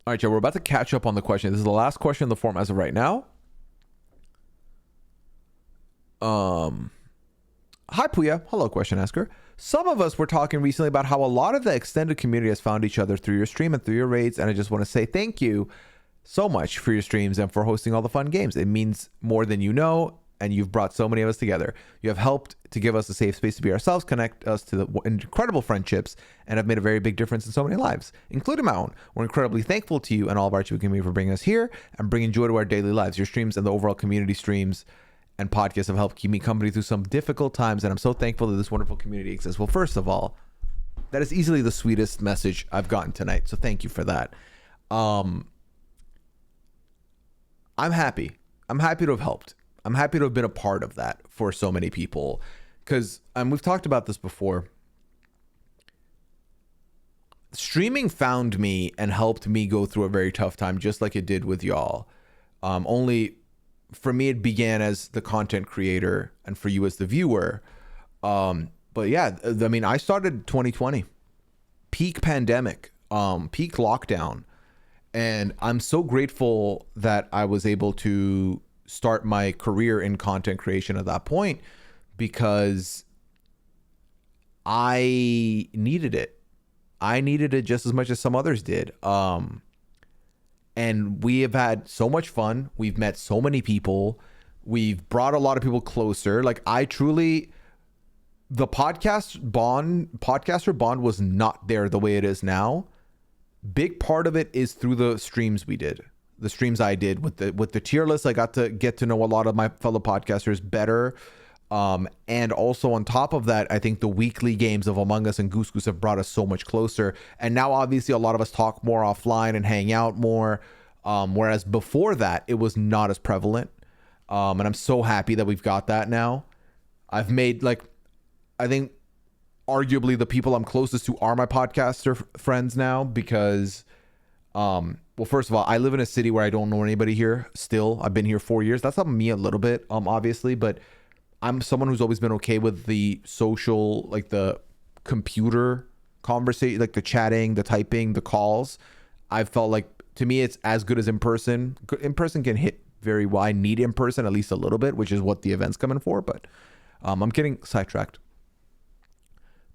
All right, Joe, we're about to catch up on the question. This is the last question in the form as of right now. Hi, Pooya. Hello, question asker. some of us were talking recently about how a lot of the extended community has found each other through your stream and through your raids. And I just want to say thank you so much for your streams and for hosting all the fun games. It means more than you know, and you've brought so many of us together. You have helped to give us a safe space to be ourselves, connect us to the incredible friendships, and have made a very big difference in so many lives, including my own. We're incredibly thankful to you and all of our community for bringing us here and bringing joy to our daily lives. Your streams and the overall community streams and podcasts have helped keep me company through some difficult times, and I'm so thankful that this wonderful community exists. Well, first of all, that is easily the sweetest message I've gotten tonight, so thank you for that. I'm happy. I'm happy to have helped. I'm happy to have been a part of that for so many people, because we've talked about this before. Streaming found me and helped me go through a very tough time, just like it did with y'all. Only for me, it began as the content creator, and for you as the viewer. But yeah, I mean, I started 2020, peak pandemic, peak lockdown. And I'm so grateful that I was able to start my career in content creation at that point, because I needed it. I needed it just as much as some others did. And we have had so much fun. We've met so many people. We've brought a lot of people closer. Like, I truly, the podcaster bond was not there the way it is now. Big part of it is through the streams we did, the streams I did with the tier list. I got to get to know a lot of my fellow podcasters better. And also on top of that, I think the weekly games of Among Us and Goose Goose have brought us so much closer. And now obviously a lot of us talk more offline and hang out more. Whereas before that, it was not as prevalent. And I'm so happy that we've got that now. I've made, like, I think arguably the people I'm closest to are my podcaster friends now, because well, first of all, I live in a city where I don't know anybody here still. I've been here 4 years. That's helped me a little bit, obviously, but I'm someone who's always been okay with the social, like the computer conversation, like the chatting, the typing, the calls. I felt like, to me, it's as good as in person. In person can hit very well. I need in person at least a little bit, which is what the event's coming for, but I'm getting sidetracked.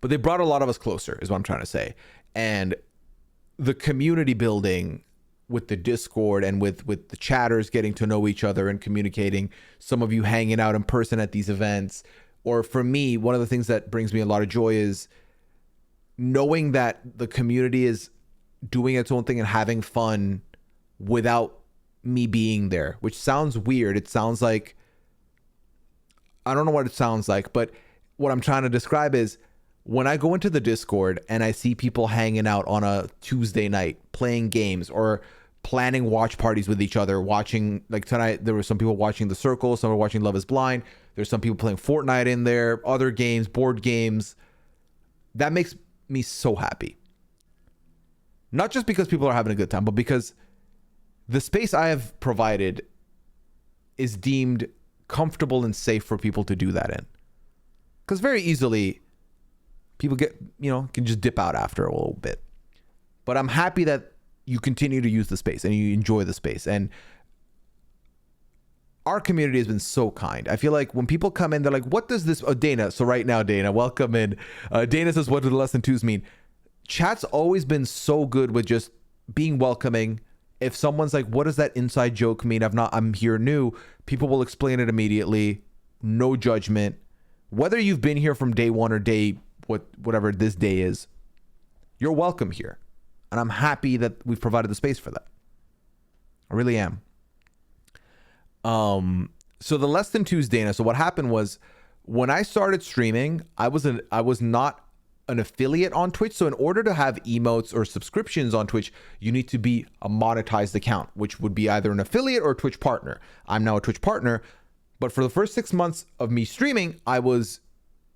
But they brought a lot of us closer, is what I'm trying to say. And the community building with the Discord and with the chatters getting to know each other and communicating, some of you hanging out in person at these events. Or for me, one of the things that brings me a lot of joy is knowing that the community is doing its own thing and having fun without me being there, which sounds weird. It sounds like, I don't know what it sounds like, but what I'm trying to describe is, when I go into the Discord and I see people hanging out on a Tuesday night, playing games or planning watch parties with each other, watching, like tonight, there were some people watching The Circle, some were watching Love is Blind. There's some people playing Fortnite in there, other games, board games. That makes me so happy. Not just because people are having a good time, but because the space I have provided is deemed comfortable and safe for people to do that in. Because very easily, people can just dip out after a little bit. But I'm happy that you continue to use the space and you enjoy the space. And our community has been so kind. I feel like when people come in, they're like, what does this, Dana. So right now, Dana, welcome in. Dana says, what do the less than twos mean? Chat's always been so good with just being welcoming. If someone's like, what does that inside joke mean? I'm here new. People will explain it immediately. No judgment. Whether you've been here from day one or whatever this day is, you're welcome here. And I'm happy that we've provided the space for that. I really am. So the less than twos, Dana. So what happened was, when I started streaming, I was not an affiliate on Twitch. So in order to have emotes or subscriptions on Twitch, you need to be a monetized account, which would be either an affiliate or a Twitch partner. I'm now a Twitch partner, but for the first 6 months of me streaming, I was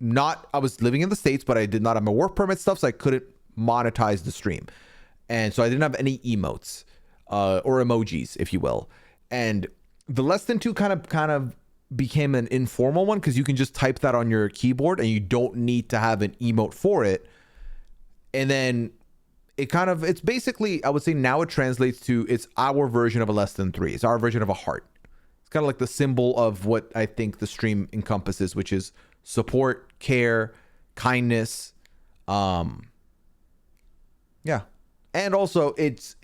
living in the States, but I did not have my work permit stuff, so I couldn't monetize the stream. And so I didn't have any emotes or emojis, if you will. And the less than two kind of became an informal one, because you can just type that on your keyboard and you don't need to have an emote for it. And then it's basically, I would say now it translates to, it's our version of a less than three. It's our version of a heart. It's kind of like the symbol of what I think the stream encompasses, which is support, care, kindness. Yeah. And also it's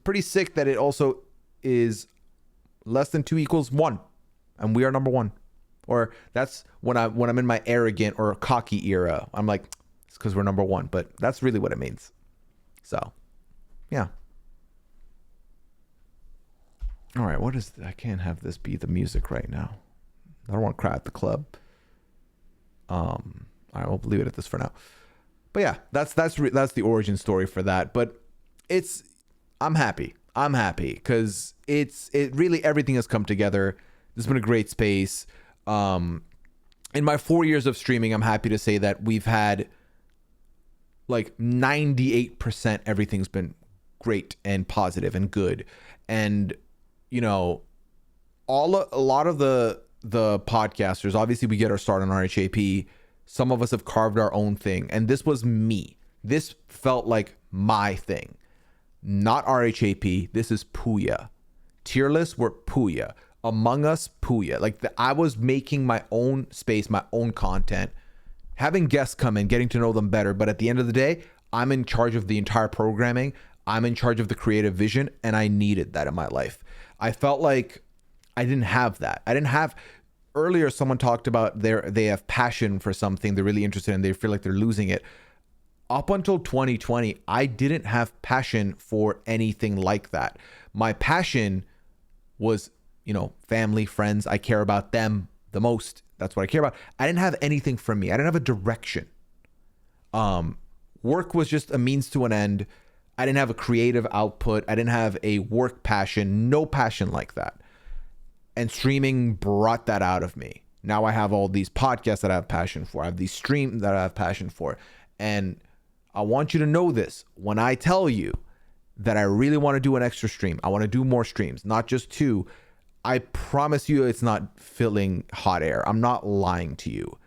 pretty sick that it also is less than 2 equals 1, and we are number 1. Or that's when I'm in my arrogant or cocky era. I'm like, it's because we're number 1, but that's really what it means. So, yeah. All right, what is I can't have this be the music right now. I don't want to cry at the club. All right, we'll leave it at this for now. But yeah, that's the origin story for that. But I'm happy because it really everything has come together. This has been a great space. In my 4 years of streaming, I'm happy to say that we've had like 98% everything's been great and positive and good. And you know, a lot of the podcasters, obviously we get our start on RHAP. Some of us have carved our own thing, and this was me. This felt like my thing. Not RHAP. This is Pooya. Tier lists were Pooya. Among Us, Pooya. Like I was making my own space, my own content, having guests come in, getting to know them better. But at the end of the day, I'm in charge of the entire programming. I'm in charge of the creative vision, and I needed that in my life. I felt like I didn't have that. Earlier, someone talked about they have passion for something they're really interested in. They feel like they're losing it. Up until 2020, I didn't have passion for anything like that. My passion was, family, friends. I care about them the most. That's what I care about. I didn't have anything for me. I didn't have a direction. Work was just a means to an end. I didn't have a creative output. I didn't have a work passion. No passion like that. And streaming brought that out of me. Now I have all these podcasts that I have passion for. I have these streams that I have passion for. And I want you to know this. When I tell you that I really want to do an extra stream, I want to do more streams, not just 2. I promise you it's not filling hot air. I'm not lying to you.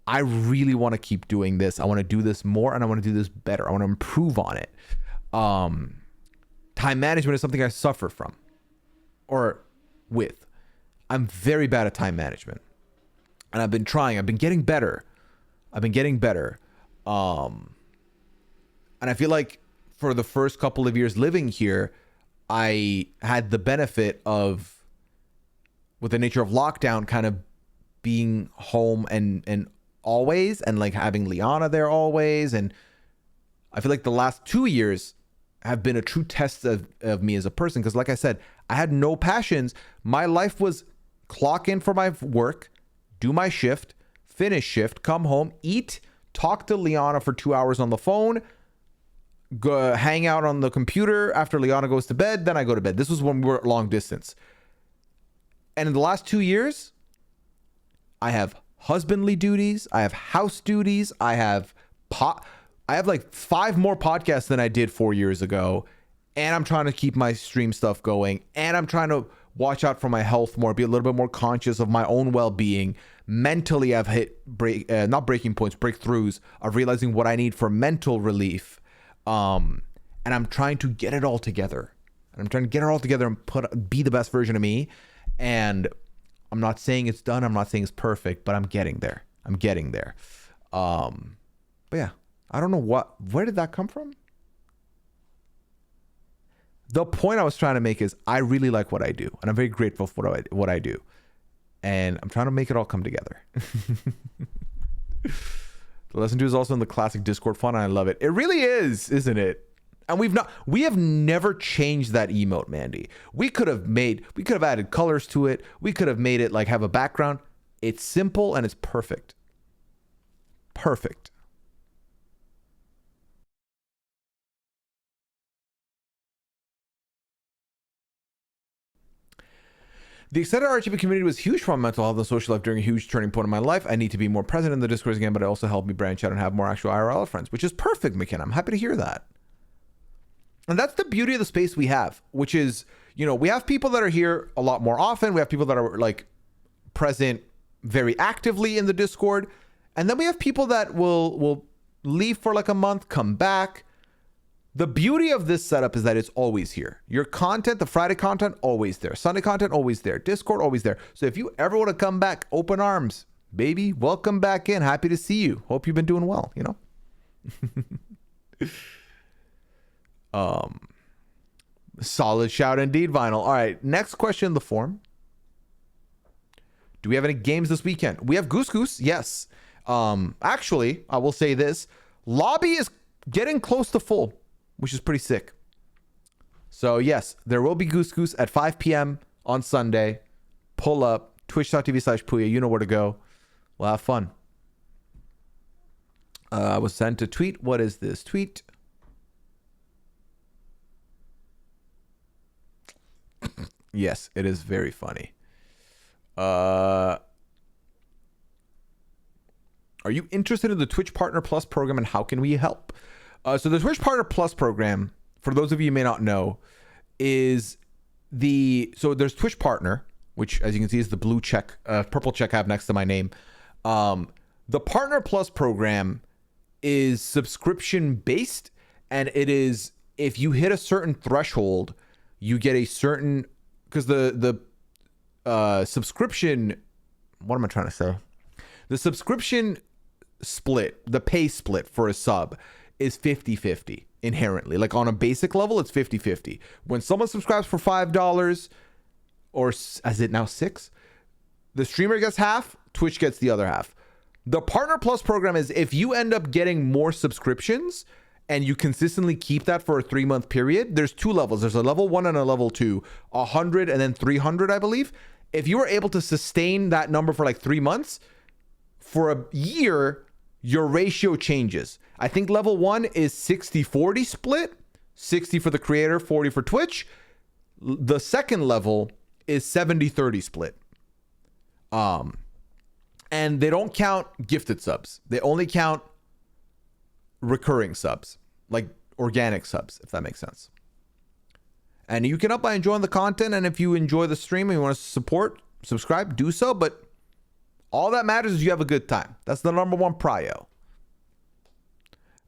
I really want to keep doing this. I want to do this more, and I want to do this better. I want to improve on it. Time management is something I suffer from or with. I'm very bad at time management, and I've been getting better. And I feel like for the first couple of years living here, I had the benefit of, with the nature of lockdown, kind of being home and always, and like having Liana there always. And I feel like the last 2 years have been a true test of me as a person. Because like I said, I had no passions. My life was clock in for my work, do my shift, finish shift, come home, eat, talk to Liana for 2 hours on the phone, go hang out on the computer after Liana goes to bed, then I go to bed. This was when we were long distance. And in the last 2 years, I have husbandly duties, I have house duties, I have like 5 more podcasts than I did 4 years ago, and I'm trying to keep my stream stuff going, and I'm trying to watch out for my health more, be a little bit more conscious of my own well-being. Mentally, I've hit breakthroughs of realizing what I need for mental relief. And I'm trying to get it all together. And be the best version of me. And I'm not saying it's done. I'm not saying it's perfect, but I'm getting there. But yeah, I don't know where did that come from? The point I was trying to make is I really like what I do, and I'm very grateful for what I do, and I'm trying to make it all come together. The lesson 2 is also in the classic Discord font, and I love it. It really is, isn't it? And we have never changed that emote, Mandy. We could have added colors to it. We could have made it like have a background. It's simple and it's perfect. Perfect. The extended RGB community was huge for my mental health and social life during a huge turning point in my life. I need to be more present in the Discord again, but it also helped me branch out and have more actual IRL friends, which is perfect, McKenna. I'm happy to hear that. And that's the beauty of the space we have, which is, we have people that are here a lot more often. We have people that are like present very actively in the Discord. And then we have people that will leave for like a month, come back. The beauty of this setup is that it's always here. Your content, the Friday content, always there. Sunday content, always there. Discord, always there. So if you ever want to come back, open arms. Baby, welcome back in. Happy to see you. Hope you've been doing well, you know? Solid shout indeed, Vinyl. All right, next question in the form. Do we have any games this weekend? We have Goose Goose, yes. Actually, I will say this. Lobby is getting close to full, which is pretty sick. So, yes, there will be Goose Goose at 5 p.m. on Sunday. Pull up, twitch.tv/Pooya. You know where to go. We'll have fun. I was sent a tweet. What is this tweet? Yes, it is very funny. Are you interested in the Twitch Partner Plus program and how can we help? So the Twitch Partner Plus program, for those of you who may not know, is so there's Twitch Partner, which as you can see is the blue check, purple check I have next to my name. The Partner Plus program is subscription based, and it is, if you hit a certain threshold, you get a certain, because the subscription, what am I trying to say? The subscription split, the pay split for a sub is 50-50 inherently. Like on a basic level, it's 50-50. When someone subscribes for $5, or as it now $6, the streamer gets half, Twitch gets the other half. The Partner Plus program is if you end up getting more subscriptions and you consistently keep that for a 3-month period, there's 2 levels. There's a level 1 and a level 2, 100 and then 300, I believe. If you were able to sustain that number for like 3 months, for a year, your ratio changes. I think level 1 is 60-40 split, 60 for the creator, 40 for Twitch. The second level is 70-30 split. And they don't count gifted subs. They only count recurring subs, like organic subs, if that makes sense. And you can up by enjoying the content, and if you enjoy the stream and you want to support, subscribe, do so. But all that matters is you have a good time. That's the number one prio.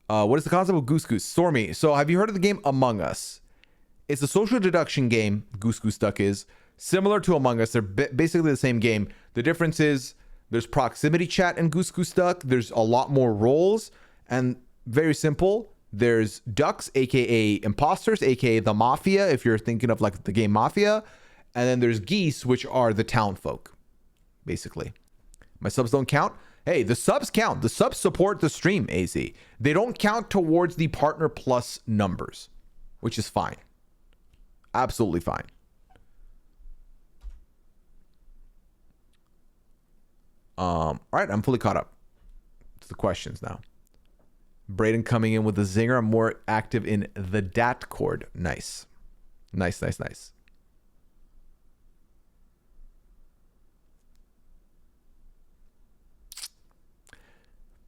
What is the concept of Goose Goose? Stormy. So have you heard of the game Among Us? It's a social deduction game, Goose Goose Duck is, similar to Among Us. They're basically the same game. The difference is there's proximity chat in Goose Goose Duck. There's a lot more roles, and very simple. There's ducks, aka imposters, aka the mafia, if you're thinking of like the game Mafia. And then there's geese, which are the town folk, basically. My subs don't count. Hey, the subs count. The subs support the stream, AZ. They don't count towards the Partner Plus numbers, which is fine. Absolutely fine. All right, I'm fully caught up to the questions now. Braden coming in with the zinger. I'm more active in the DAT chord. Nice. Nice, nice, nice.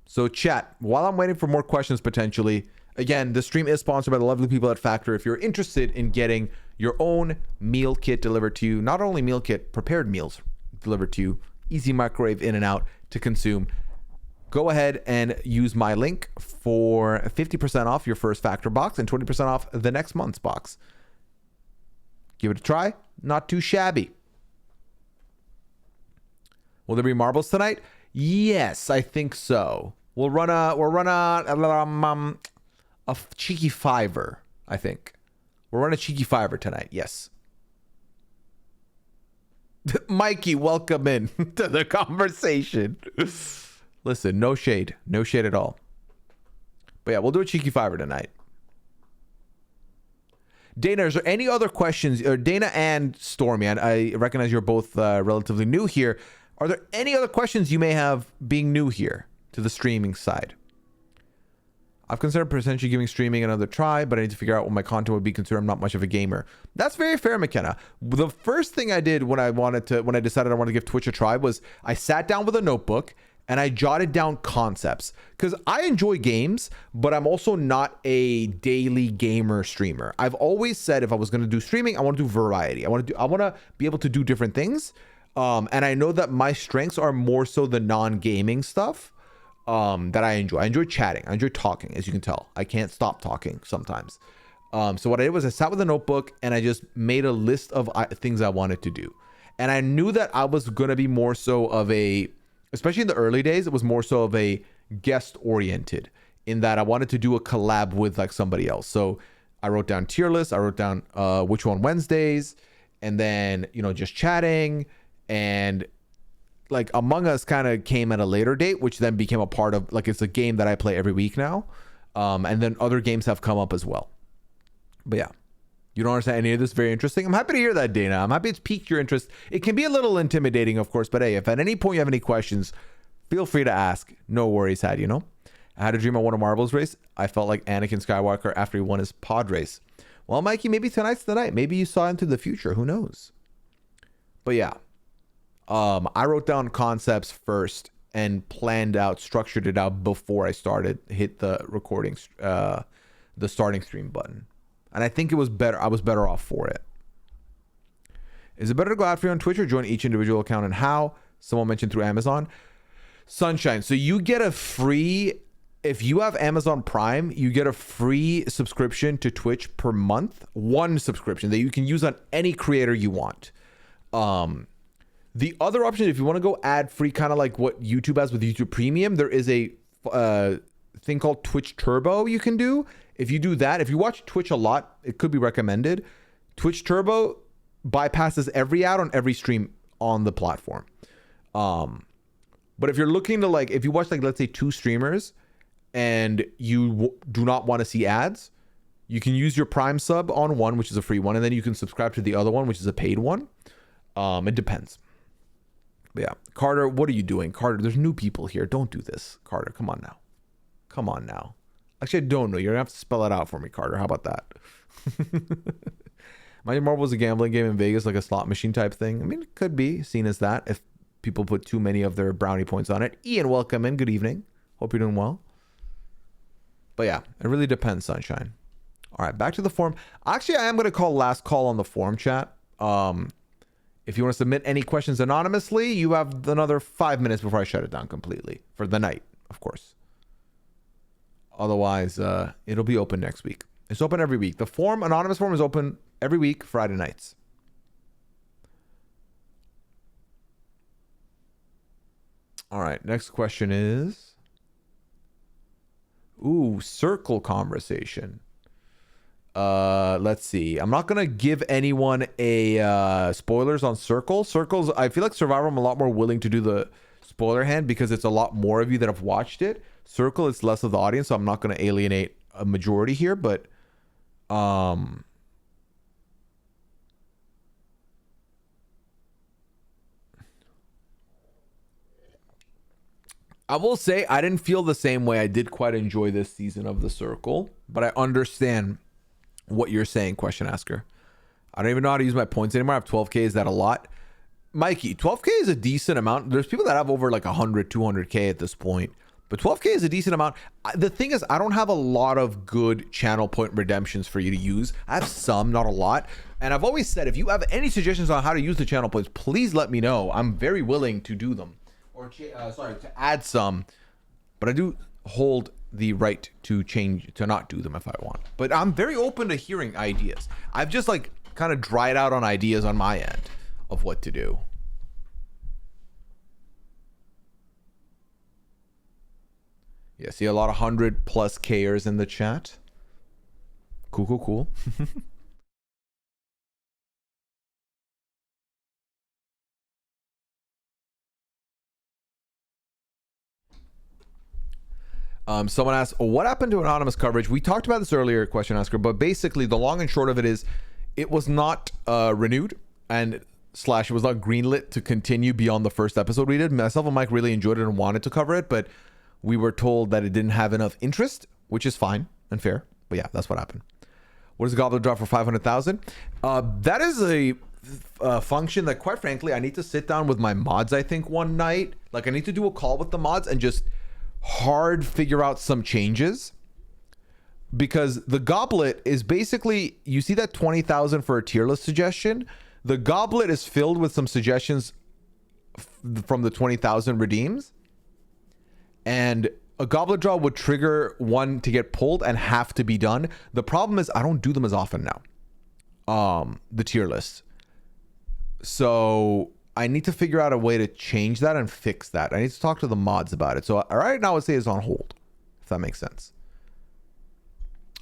So chat, while I'm waiting for more questions potentially, again, the stream is sponsored by the lovely people at Factor. If you're interested in getting your own meal kit delivered to you, not only meal kit, prepared meals delivered to you, easy microwave in and out to consume, go ahead and use my link for 50% off your first Factor box and 20% off the next month's box. Give it a try. Not too shabby. Will there be marbles tonight? Yes, I think so. We'll run a cheeky fiver, I think. We'll run a cheeky fiver tonight. Yes. Mikey, welcome in to the conversation. Listen, no shade. No shade at all. But yeah, we'll do a cheeky fiver tonight. Dana, is there any other questions? Or Dana and Stormy, I recognize you're both relatively new here. Are there any other questions you may have being new here to the streaming side? I've considered potentially giving streaming another try, but I need to figure out what my content would be considered. I'm not much of a gamer. That's very fair, McKenna. The first thing I did when I decided I wanted to give Twitch a try was I sat down with a notebook and I jotted down concepts, because I enjoy games, but I'm also not a daily gamer streamer. I've always said if I was going to do streaming, I want to do variety. I want to be able to do different things. And I know that my strengths are more so the non-gaming stuff that I enjoy. I enjoy chatting. I enjoy talking, as you can tell. I can't stop talking sometimes. So what I did was I sat with a notebook and I just made a list of things I wanted to do. And I knew that I was going to be more so of a especially in the early days, it was more so of a guest oriented, in that I wanted to do a collab with like somebody else. So I wrote down tier lists, I wrote down which one Wednesdays, and then, you know, just chatting. And like Among Us kind of came at a later date, which then became a part of, like, it's a game that I play every week now. And then other games have come up as well. But yeah, you don't understand any of this. Very interesting. I'm happy to hear that, Dana. I'm happy it's piqued your interest. It can be a little intimidating, of course, but hey, if at any point you have any questions, feel free to ask. No worries, had, you know? I had a dream I won a marbles race. I felt like Anakin Skywalker after he won his pod race. Well, Mikey, maybe tonight's the night. Maybe you saw into the future. Who knows? But yeah, I wrote down concepts first and planned out, structured it out before I hit the recording, the starting stream button. And I think it was better. I was better off for it. Is it better to go ad free on Twitch or join each individual account, and how? Someone mentioned through Amazon. Sunshine. So you get a free, if you have Amazon Prime, you get a free subscription to Twitch per month. One subscription that you can use on any creator you want. The other option, if you want to go ad free, kind of like what YouTube has with YouTube Premium, there is a thing called Twitch Turbo you can do. If you do that, if you watch Twitch a lot, it could be recommended. Twitch Turbo bypasses every ad on every stream on the platform. But if you're looking to, like, if you watch, like, let's say 2 streamers and you do not want to see ads, you can use your Prime sub on one, which is a free one, and then you can subscribe to the other one, which is a paid one. It depends. But yeah, Carter, what are you doing? Carter, there's new people here. Don't do this. Carter, come on now. Come on now. Actually, I don't know. You're going to have to spell it out for me, Carter. How about that? Mighty Marvel is a gambling game in Vegas, like a slot machine type thing. I mean, it could be seen as that if people put too many of their brownie points on it. Ian, welcome in. Good evening. Hope you're doing well. But yeah, it really depends, Sunshine. All right, back to the forum. Actually, I am going to call last call on the forum chat. If you want to submit any questions anonymously, you have another 5 minutes before I shut it down completely for the night, of course. Otherwise, it'll be open next week. It's open every week. The forum, anonymous forum, is open every week, Friday nights. All right, next question is... Ooh, circle conversation. Let's see. I'm not gonna give anyone a spoilers on circles. I feel like Survivor, I'm a lot more willing to do the spoiler hand because it's a lot more of you that have watched it. Circle, it's less of the audience, so I'm not gonna alienate a majority here, but I will say I didn't feel the same way. I did quite enjoy this season of the circle, but I understand what you're saying, question asker. I don't even know how to use my points anymore. I have 12k. Is that a lot? Mikey, 12k is a decent amount. There's people that have over like 100, 200k at this point, but 12k is a decent amount. The thing is, I don't have a lot of good channel point redemptions for you to use. I have some, not a lot. And I've always said, if you have any suggestions on how to use the channel points, please let me know. I'm very willing to do them, or to add some, but I do hold the right to change, to not do them if I want. But I'm very open to hearing ideas. I've just like kind of dried out on ideas on my end of what to do. Yeah, see a lot of 100+ Kers in the chat. Cool. Someone asked, what happened to anonymous coverage? We talked about this earlier, question asker, but basically the long and short of it is it was not renewed, and / it was not greenlit to continue beyond the first episode we did. Myself and Mike really enjoyed it and wanted to cover it, but we were told that it didn't have enough interest, which is fine and fair. But yeah, that's what happened. What is the Goblin drop for 500,000? That is a function that, quite frankly, I need to sit down with my mods, I think, one night. Like, I need to do a call with the mods and just hard figure out some changes, because the goblet is basically, you see that 20,000 for a tier list suggestion. The goblet is filled with some suggestions from the 20,000 redeems, and a goblet draw would trigger one to get pulled and have to be done. The problem is I don't do them as often now, the tier list. So I need to figure out a way to change that and fix that. I need to talk to the mods about it. So right now I would say it's on hold, if that makes sense.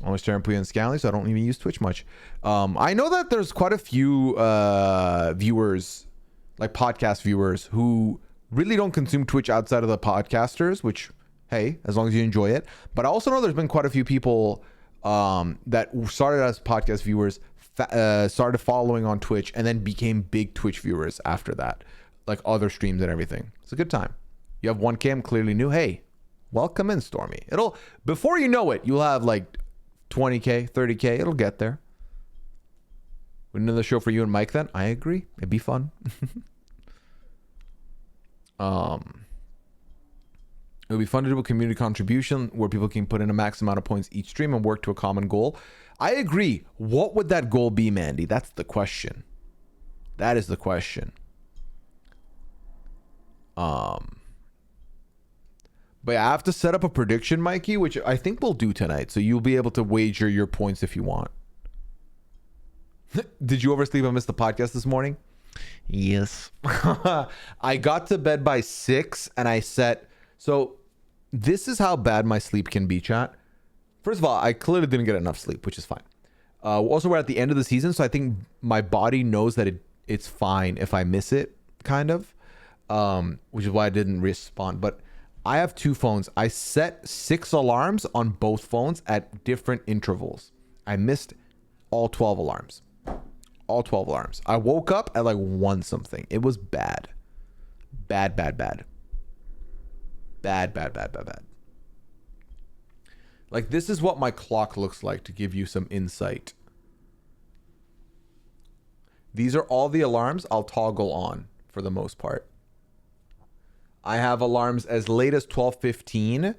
I'm always staring Pooya and Scally, so I don't even use Twitch much. I know that there's quite a few viewers, like podcast viewers, who really don't consume Twitch outside of the podcasters, which, hey, as long as you enjoy it. But I also know there's been quite a few people that started as podcast viewers, started following on Twitch, and then became big Twitch viewers after that, like other streams and everything. It's a good time. You have 1K, clearly new. Hey, welcome in, Stormy. Before you know it, you'll have like 20K, 30K. It'll get there. Another show for you and Mike then? I agree. It'd be fun. It would be fun to do a community contribution where people can put in a max amount of points each stream and work to a common goal. I agree. What would that goal be, Mandy? That's the question. That is the question. But I have to set up a prediction, Mikey, which I think we'll do tonight. So you'll be able to wager your points if you want. Did you oversleep and miss the podcast this morning? Yes. I got to bed by 6 and I set... So this is how bad my sleep can be, chat. First of all, I clearly didn't get enough sleep, which is fine. Also, we're at the end of the season, so I think my body knows that it's fine if I miss it, kind of. Which is why I didn't respond. But I have 2 phones. I set 6 alarms on both phones at different intervals. I missed all 12 alarms. All 12 alarms. I woke up at like 1 something. It was bad. Bad. Bad. Like, this is what my clock looks like to give you some insight. These are all the alarms I'll toggle on for the most part. I have alarms as late as 12:15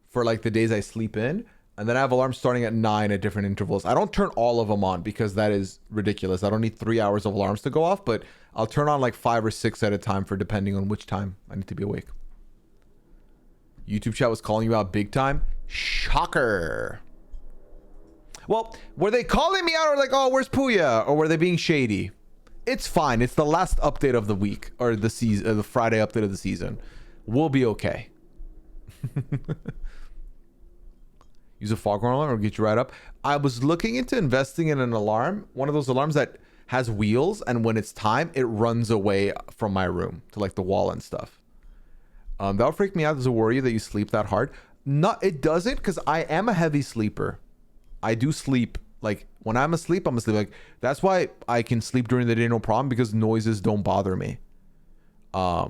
for like the days I sleep in. And then I have alarms starting at 9 at different intervals. I don't turn all of them on because that is ridiculous. I don't need 3 hours of alarms to go off, but I'll turn on like 5 or 6 at a time for depending on which time I need to be awake. YouTube chat was calling you out big time. Shocker. Well, were they calling me out or like, oh, where's Pooya? Or were they being shady? It's fine. It's the last update of the week or the season, the Friday update of the season. We'll be okay. Use a foghorn alarm or get you right up. I was looking into investing in an alarm, one of those alarms that has wheels, and when it's time, it runs away from my room to like the wall and stuff. That would freak me out. Does it worry you that you sleep that hard? Not, it doesn't, because I am a heavy sleeper. I do sleep. Like, when I'm asleep, I'm asleep. Like, that's why I can sleep during the day, no problem, because noises don't bother me. I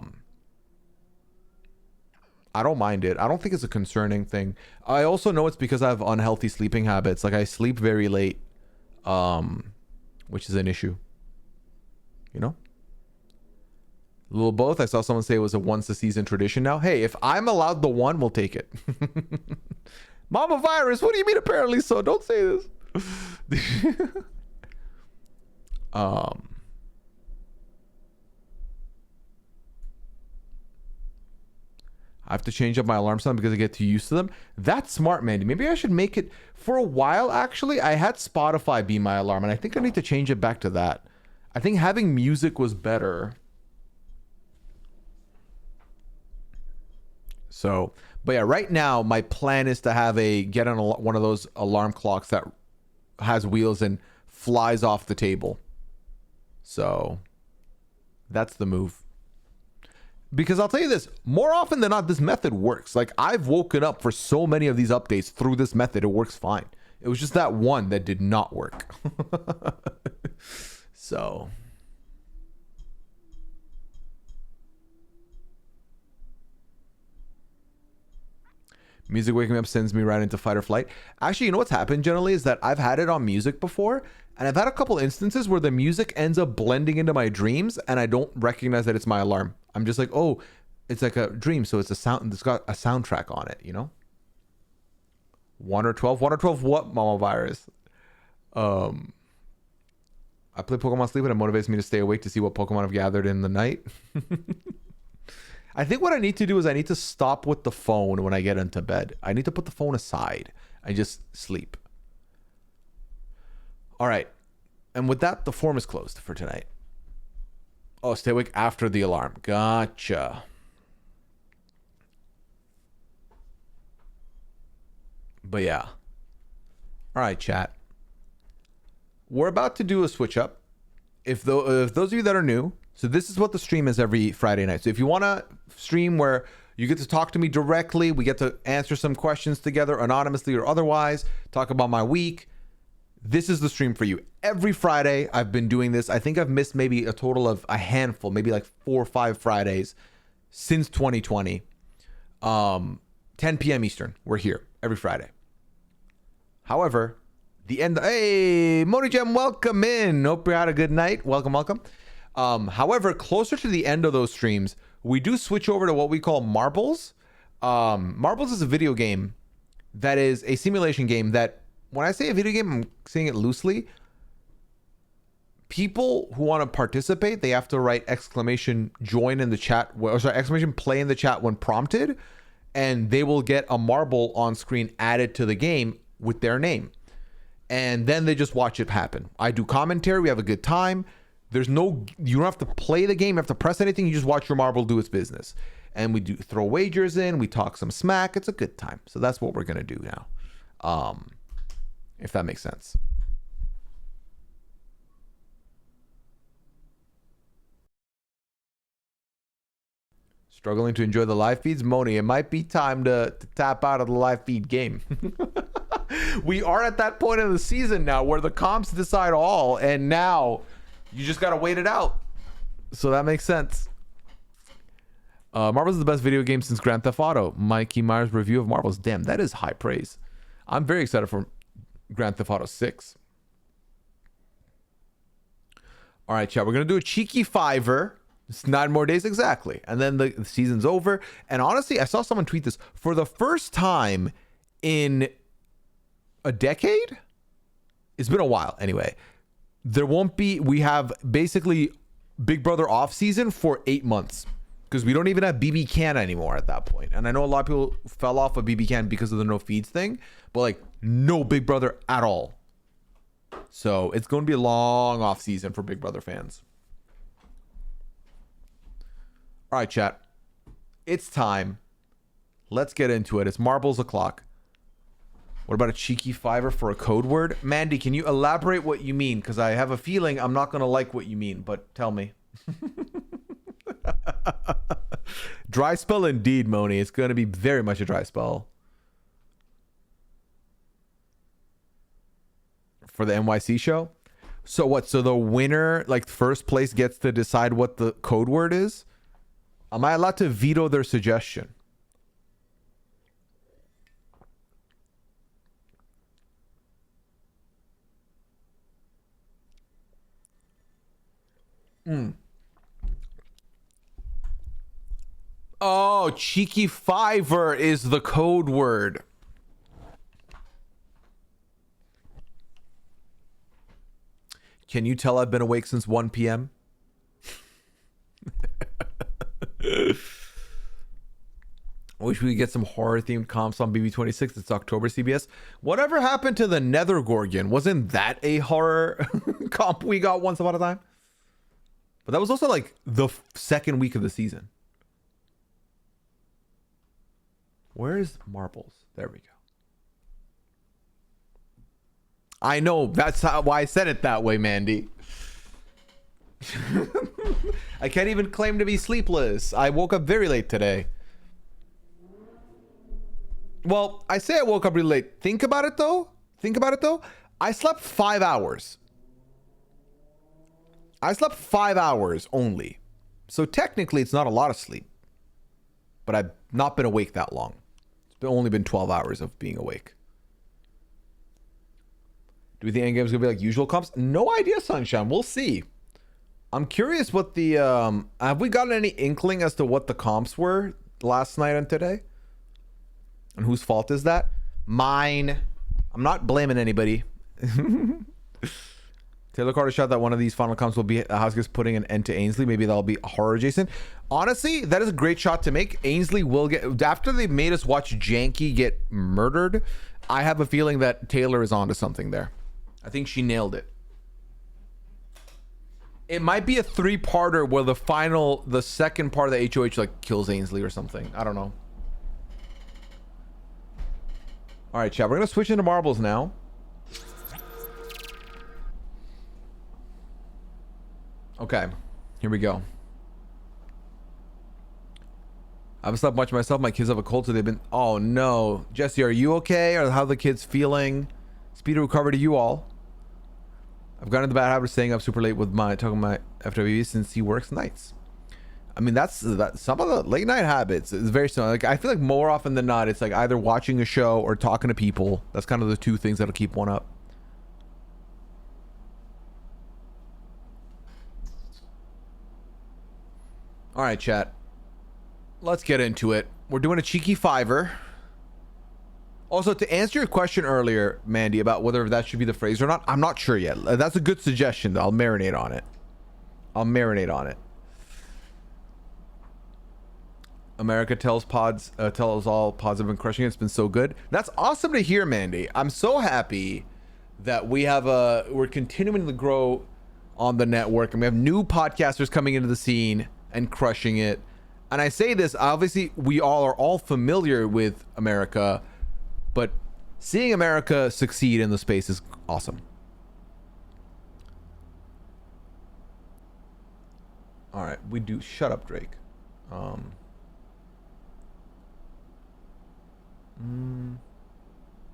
don't mind it. I don't think it's a concerning thing. I also know it's because I have unhealthy sleeping habits. Like, I sleep very late, which is an issue. You know? A little both. I saw someone say it was a once a season tradition now. Hey, if I'm allowed the one, we'll take it. Mama virus, what do you mean apparently so? Don't say this. I have to change up my alarm sound because I get too used to them. That's smart, Mandy. Maybe I should make it... For a while, actually, I had Spotify be my alarm, and I think I need to change it back to that. I think having music was better. So, but yeah, right now, my plan is to get on one of those alarm clocks that has wheels and flies off the table. So, that's the move. Because I'll tell you this, more often than not, this method works. Like, I've woken up for so many of these updates through this method. It works fine. It was just that one that did not work. So. Music waking me up sends me right into fight or flight. Actually, you know what's happened generally is that I've had it on music before. And I've had a couple instances where the music ends up blending into my dreams and I don't recognize that it's my alarm. I'm just like, oh, it's like a dream. So it's a sound, it's got a soundtrack on it, you know? 1 or 12? 1 or 12 what, Mama Virus? I play Pokemon Sleep and it motivates me to stay awake to see what Pokemon I've gathered in the night. I think what I need to do is I need to stop with the phone when I get into bed. I need to put the phone aside. I just sleep. All right. And with that, the forum is closed for tonight. Oh, stay awake after the alarm. Gotcha. But yeah. All right, chat. We're about to do a switch up. If those of you that are new, so this is what the stream is every Friday night. So if you want to stream where you get to talk to me directly, we get to answer some questions together anonymously or otherwise, talk about my week, this is the stream for you. Every Friday I've been doing this. I think I've missed maybe a total of a handful, maybe like 4 or 5 Fridays since 2020. 10 p.m. Eastern. We're here every Friday. However, the end. Hey, Moni Gem, welcome in. Hope you had a good night. Welcome, welcome. However, closer to the end of those streams, we do switch over to what we call Marbles. Marbles is a video game that is a simulation game that, when I say a video game, I'm saying it loosely. People who want to participate, they have to write exclamation join in the chat, or sorry, exclamation play in the chat when prompted, and they will get a marble on screen added to the game with their name. And then they just watch it happen. I do commentary. We have a good time. You don't have to play the game. You have to press anything. You just watch your marble do its business. And we do throw wagers in. We talk some smack. It's a good time. So that's what we're going to do now. If that makes sense. Struggling to enjoy the live feeds? Moni, it might be time to tap out of the live feed game. We are at that point of the season now where the comps decide all, and now you just got to wait it out. So that makes sense. Marvel's is the best video game since Grand Theft Auto. Mikey Myers' review of Marvel's. Damn, that is high praise. I'm very excited for Grand Theft Auto 6. All right, chat. We're going to do a cheeky fiver. It's 9 more days exactly. And then the season's over. And honestly, I saw someone tweet this. For the first time in a decade? It's been a while anyway. We have basically Big Brother off season for 8 months. Because we don't even have BB Can anymore at that point. And I know a lot of people fell off of BB Can because of the no feeds thing. But like, no Big Brother at all. So it's going to be a long off season for Big Brother fans. All right, chat. It's time. Let's get into it. It's marbles o'clock. What about a cheeky fiver for a code word? Mandy, can you elaborate what you mean? Because I have a feeling I'm not going to like what you mean, but tell me. Dry spell indeed, Moni. It's going to be very much a dry spell. For the NYC show? So what? So the winner, like first place, gets to decide what the code word is? Am I allowed to veto their suggestion? Oh, cheeky fiver is the code word. Can you tell I've been awake since 1 p.m.? I wish we could get some horror themed comps on BB26. It's October CBS. Whatever happened to the Nether Gorgon? Wasn't that a horror comp we got once upon a time? But that was also like the second week of the season. Where's Marbles? There we go. I know. That's why I said it that way, Mandy. I can't even claim to be sleepless. I woke up very late today. Well, I say I woke up really late. Think about it though. I slept 5 hours. I slept 5 hours only. So technically it's not a lot of sleep. But I've not been awake that long. It's only been 12 hours of being awake. Do we think Endgame's gonna be like usual comps? No idea, Sunshine. We'll see. I'm curious what the have we gotten any inkling as to what the comps were last night and today? And whose fault is that? Mine. I'm not blaming anybody. Taylor Carter shot that one of these final comps will be Houseguest putting an end to Ainsley. Maybe that'll be horror adjacent. Honestly, that is a great shot to make. Ainsley will get, after they made us watch Janky get murdered, I have a feeling that Taylor is onto something there. I think she nailed it. It might be a 3-parter where the second part of the HOH like kills Ainsley or something. I don't know. All right, chat. We're gonna switch into marbles now. Okay, here we go. I haven't slept much myself. My kids have a cold, so they've been. Oh no, Jesse, are you okay? Or how are the kids feeling? Speed of recovery to you all. I've gotten into the bad habit of staying up super late with talking my FWB since he works nights. I mean, that's some of the late night habits is very similar. Like I feel like more often than not, it's like either watching a show or talking to people. That's kind of the two things that'll keep one up. All right, chat. Let's get into it. We're doing a cheeky fiver. Also, to answer your question earlier, Mandy, about whether that should be the phrase or not, I'm not sure yet. That's a good suggestion. I'll marinate on it. America tells all pods have been crushing it. It's been so good. That's awesome to hear, Mandy. I'm so happy that we're continuing to grow on the network, and we have new podcasters coming into the scene and crushing it. And I say this, obviously, we all are all familiar with America, but seeing America succeed in the space is awesome. All right, we do. Shut up, Drake. All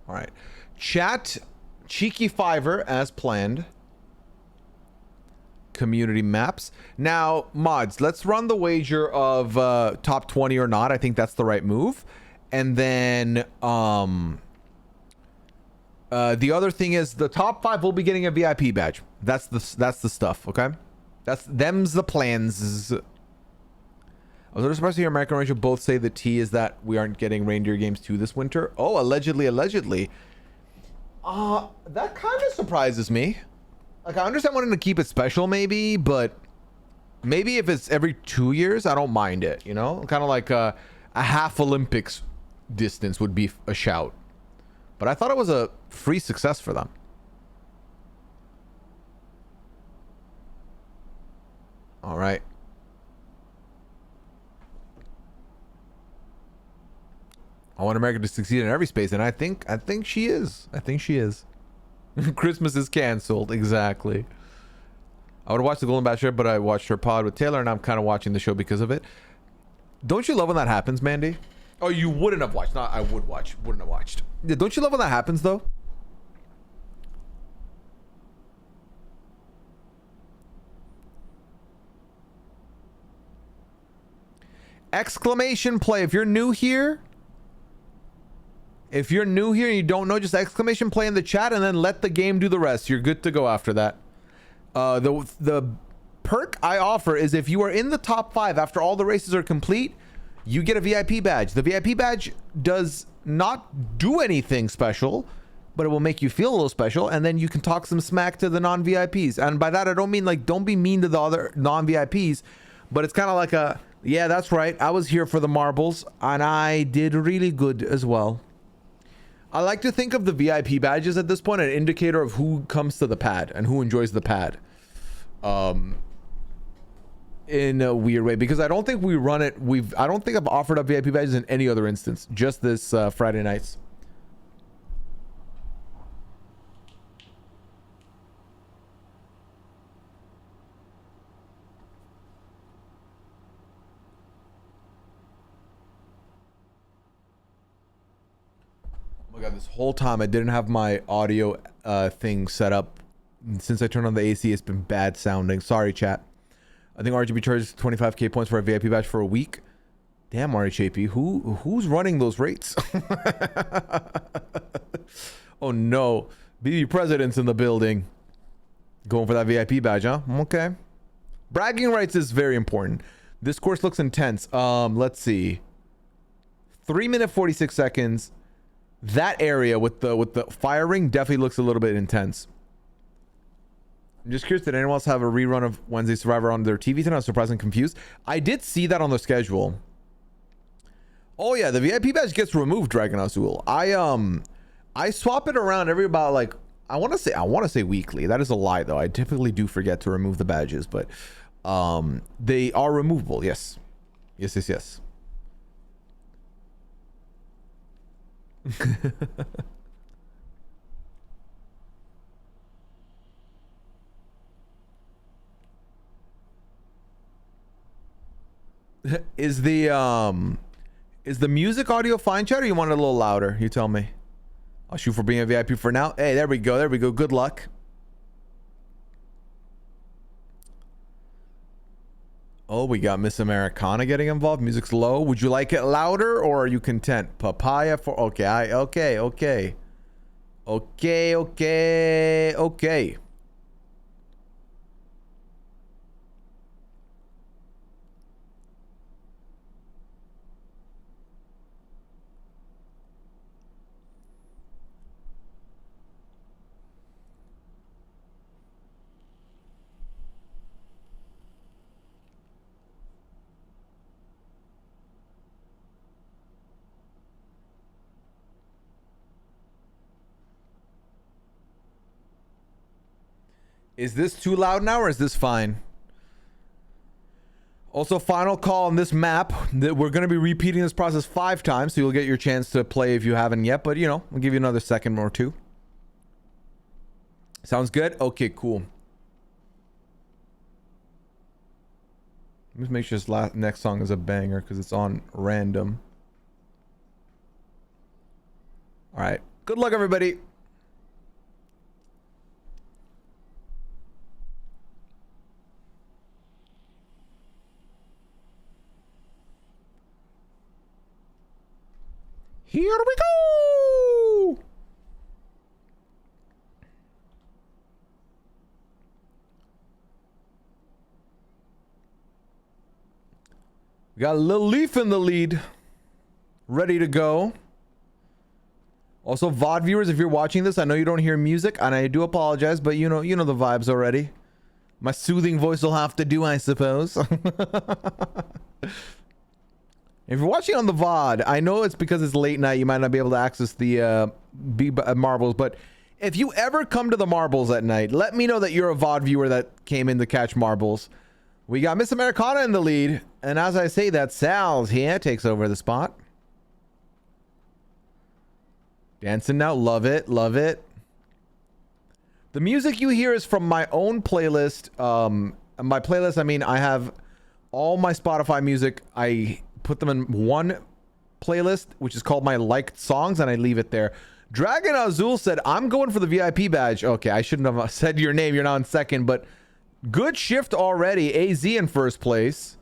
right, chat. Cheeky fiver as planned. Community maps. Now, mods, let's run the wager of top 20 or not. I think that's the right move. And then the other thing is the top 5 will be getting a VIP badge. That's the stuff, okay? Them's the plans. I was a little surprised to hear American Rangers both say the T is that we aren't getting Reindeer Games 2 this winter. Oh, allegedly. That kind of surprises me. Like, I understand wanting to keep it special, maybe, but maybe if it's every 2 years, I don't mind it, you know? Kind of like a half Olympics distance would be a shout. But I thought it was a free success for them. All right. I want America to succeed in every space, and I think she is. Christmas is canceled. Exactly. I would have watched The Golden Bachelor, but I watched her pod with Taylor, and I'm kind of watching the show because of it. Don't you love when that happens, Mandy? Oh, you wouldn't have watched. Not I would watch. Wouldn't have watched. Yeah, don't you love when that happens, though? Exclamation play. If you're new here and you don't know, just exclamation play in the chat and then let the game do the rest. You're good to go after that. The perk I offer is if you are in the top 5 after all the races are complete, you get a VIP badge. The VIP badge does not do anything special, but it will make you feel a little special, and then you can talk some smack to the non-VIPs. And by that, I don't mean like don't be mean to the other non-VIPs, but it's kind of like a, yeah, that's right, I was here for the marbles and I did really good as well. I like to think of the VIP badges at this point an indicator of who comes to the pad and who enjoys the pad. In a weird way, because I don't think we run it. I don't think I've offered up VIP badges in any other instance. Just this Friday nights. Oh my god! This whole time I didn't have my audio thing set up. Since I turned on the AC, it's been bad sounding. Sorry, chat. I think RGB charges 25k points for a VIP badge for a week. Damn, RHAP. Who's running those rates? Oh no. BB President's in the building. Going for that VIP badge, huh? Okay. Bragging rights is very important. This course looks intense. Let's see. 3-minute 46 seconds. That area with the fire ring definitely looks a little bit intense. I'm just curious, did anyone else have a rerun of Wednesday Survivor on their TV tonight? I was surprised and confused. I did see that on the schedule. Oh yeah, the VIP badge gets removed, Dragon Azul. I swap it around every about like, I want to say weekly. That is a lie though. I typically do forget to remove the badges, but they are removable. Yes. Yes. Is the music audio fine, chat, or you want it a little louder? You tell me. I'll shoot for being a VIP for now. Hey, there we go. Good luck. Oh, we got Miss Americana getting involved. Music's low. Would you like it louder, or are you content? Papaya for okay. Okay. Is this too loud now, or is this fine? Also, final call on this map. That we're going to be repeating this process 5 times, so you'll get your chance to play if you haven't yet. But, you know, I'll give you another second or 2. Sounds good? Okay, cool. Let me make sure this next song is a banger, because it's on random. All right. Good luck, everybody. Here we go! We got Lil Leaf in the lead. Ready to go. Also, VOD viewers, if you're watching this, I know you don't hear music, and I do apologize, but you know the vibes already. My soothing voice will have to do, I suppose. If you're watching on the VOD, I know it's because it's late night. You might not be able to access the marbles, but if you ever come to the marbles at night, let me know that you're a VOD viewer that came in to catch marbles. We got Miss Americana in the lead, and as I say that, Sal's here takes over the spot. Dancing now, love it. The music you hear is from my own playlist. My playlist, I mean, I have all my Spotify music. I put them in one playlist, which is called my liked songs, and I leave it there. Dragon Azul said, I'm going for the VIP badge. Okay, I shouldn't have said your name. You're not in second, but good shift already. AZ in first place.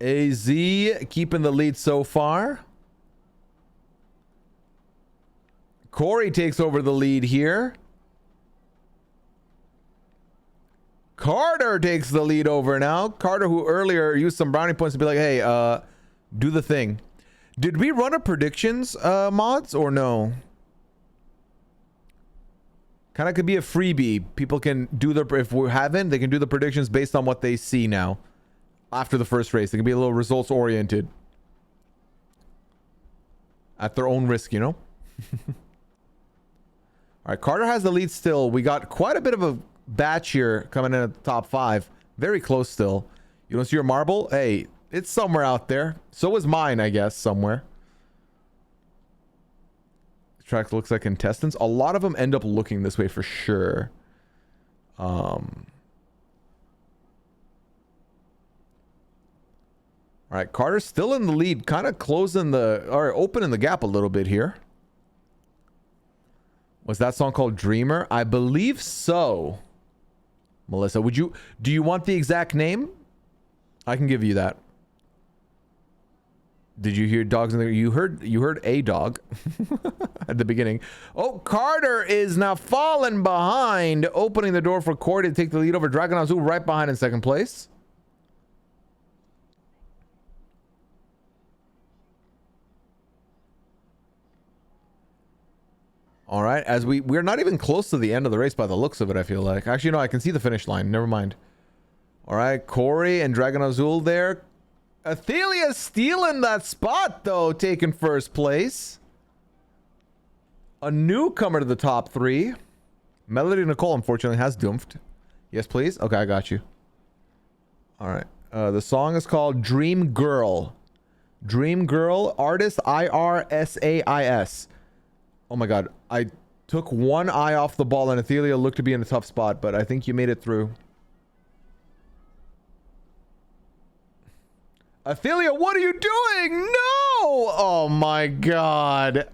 AZ keeping the lead so far. Corey takes over the lead here. Carter takes the lead over now. Carter, who earlier used some brownie points to be like, hey, do the thing. Did we run a predictions mods or no? Kind of could be a freebie. People can do their, if we haven't, they can do the predictions based on what they see now. After the first race, they can be a little results oriented. At their own risk, you know? All right, Carter has the lead still. We got quite a bit of a batch here coming in at the top 5. Very close still. You don't see your marble? Hey, it's somewhere out there. So is mine, I guess, somewhere. The track looks like contestants. A lot of them end up looking this way for sure. All right, Carter's still in the lead, kind of closing the, or opening the gap a little bit here. Was that song called Dreamer? I believe so. Melissa, do you want the exact name? I can give you that. Did you hear dogs in there? You heard a dog at the beginning. Oh, Carter is now falling behind, opening the door for Corey to take the lead over Dragon Azul right behind in second place. All right, as we're not even close to the end of the race by the looks of it, I feel like. Actually, no, I can see the finish line. Never mind. All right, Corey and Dragon Azul there. Athelia stealing that spot, though, taking first place. A newcomer to the top 3. Melody Nicole, unfortunately, has doofed. Yes, please. Okay, I got you. All right. The song is called Dream Girl. Dream Girl, artist IRSAIS. Oh my god. I took one eye off the ball and Athelia looked to be in a tough spot, but I think you made it through. Athelia, what are you doing? No! Oh my god.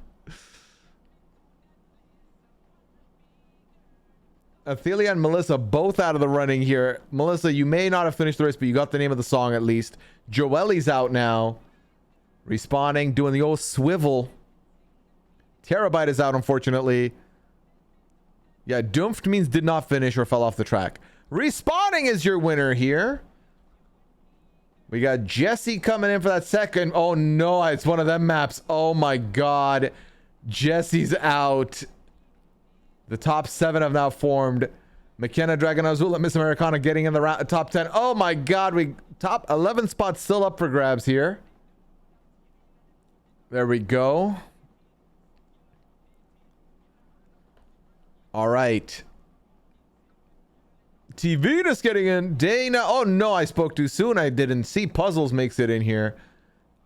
Athelia and Melissa both out of the running here. Melissa, you may not have finished the race, but you got the name of the song at least. Joelle's out now. Respawning, doing the old swivel. Terabyte is out, unfortunately. Yeah, doofed means did not finish or fell off the track. Respawning is your winner here. We got Jesse coming in for that second. Oh no, it's one of them maps. Oh my god. Jesse's out. The top 7 have now formed. McKenna, Dragon Azula, Miss Americana getting in the top 10. Oh my god, we top 11 spots still up for grabs here. There we go. All right. TV just getting in. Dana. Oh no, I spoke too soon. I didn't see. Puzzles makes it in here.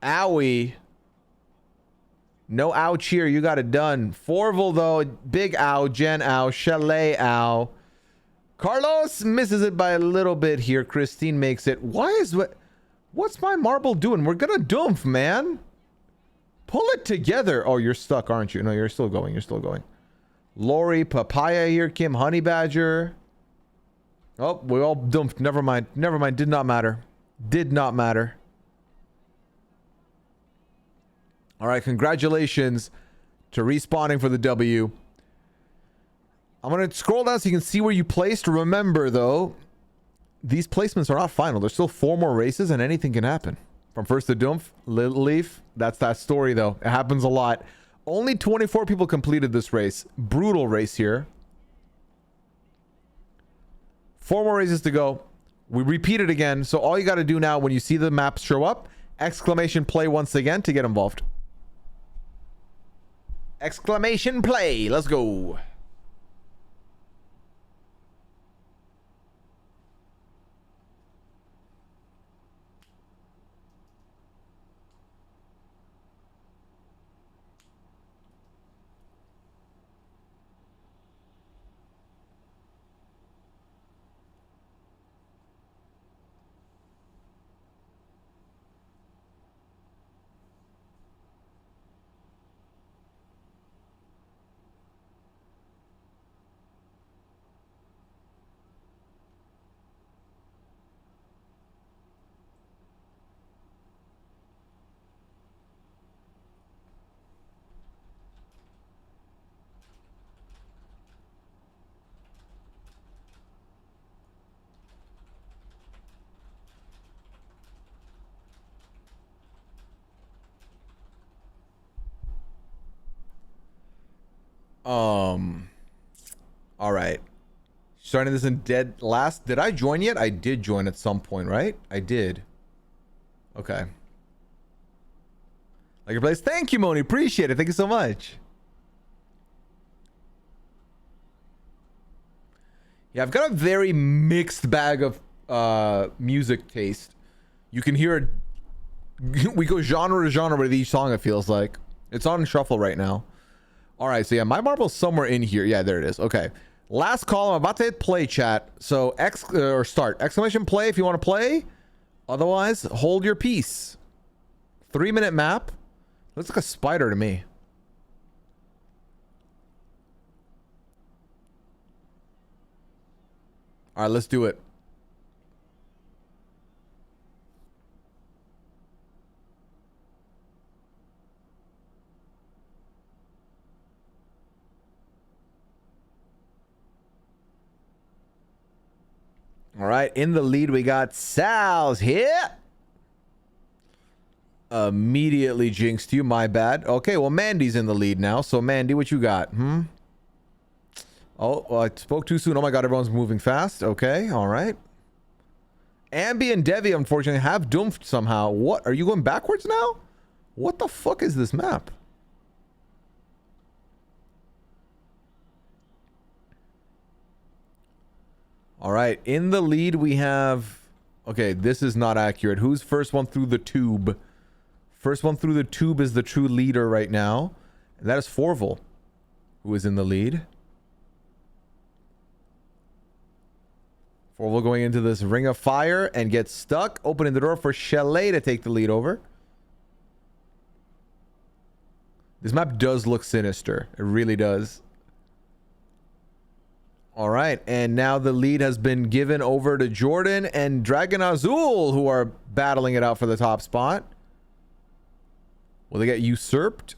Owie. No ow cheer. You got it done. Forval though. Big ow. Jen ow. Chalet ow. Carlos misses it by a little bit here. Christine makes it. What's my marble doing? We're gonna doof, man. Pull it together. Oh, you're stuck, aren't you? No, you're still going. You're still going. Lori, Papaya here. Kim, Honey Badger. Oh, we all dumped. Never mind. Never mind. Did not matter. Did not matter. All right. Congratulations to respawning for the W. I'm going to scroll down so you can see where you placed. Remember, though, these placements are not final. There's still 4 more races and anything can happen. From first to Doomf, Little Leaf. That's that story, though. It happens a lot. Only 24 people completed this race. Brutal race here. 4 more races to go. We repeat it again. So all you got to do now when you see the maps show up, exclamation play once again to get involved. Exclamation play. Let's go. All right. Starting this in dead last. Did I join yet? I did join at some point, right? I did. Okay. Like your place. Thank you, Moni. Appreciate it. Thank you so much. Yeah, I've got a very mixed bag of music taste. You can hear it. We go genre to genre with each song, it feels like. It's on shuffle right now. All right, so yeah, my marble's somewhere in here. Yeah, there it is. Okay. Last call. I'm about to hit play, chat. So start. Exclamation play if you want to play. Otherwise, hold your peace. 3-minute map. Looks like a spider to me. All right, let's do it. All right, in the lead, we got Sal's here. Immediately jinxed you, my bad. Okay, well, Mandy's in the lead now. So, Mandy, what you got? Oh, I spoke too soon. Oh my god, everyone's moving fast. Okay, all right. Ambi and Devi, unfortunately, have doomfed somehow. What? Are you going backwards now? What the fuck is this map? All right. In the lead, we have... Okay, this is not accurate. Who's first one through the tube? First one through the tube is the true leader right now. And that is Forval, who is in the lead. Forval going into this ring of fire and gets stuck, opening the door for Chalet to take the lead over. This map does look sinister. It really does. All right, and now the lead has been given over to Jordan and Dragon Azul, who are battling it out for the top spot. Will they get usurped?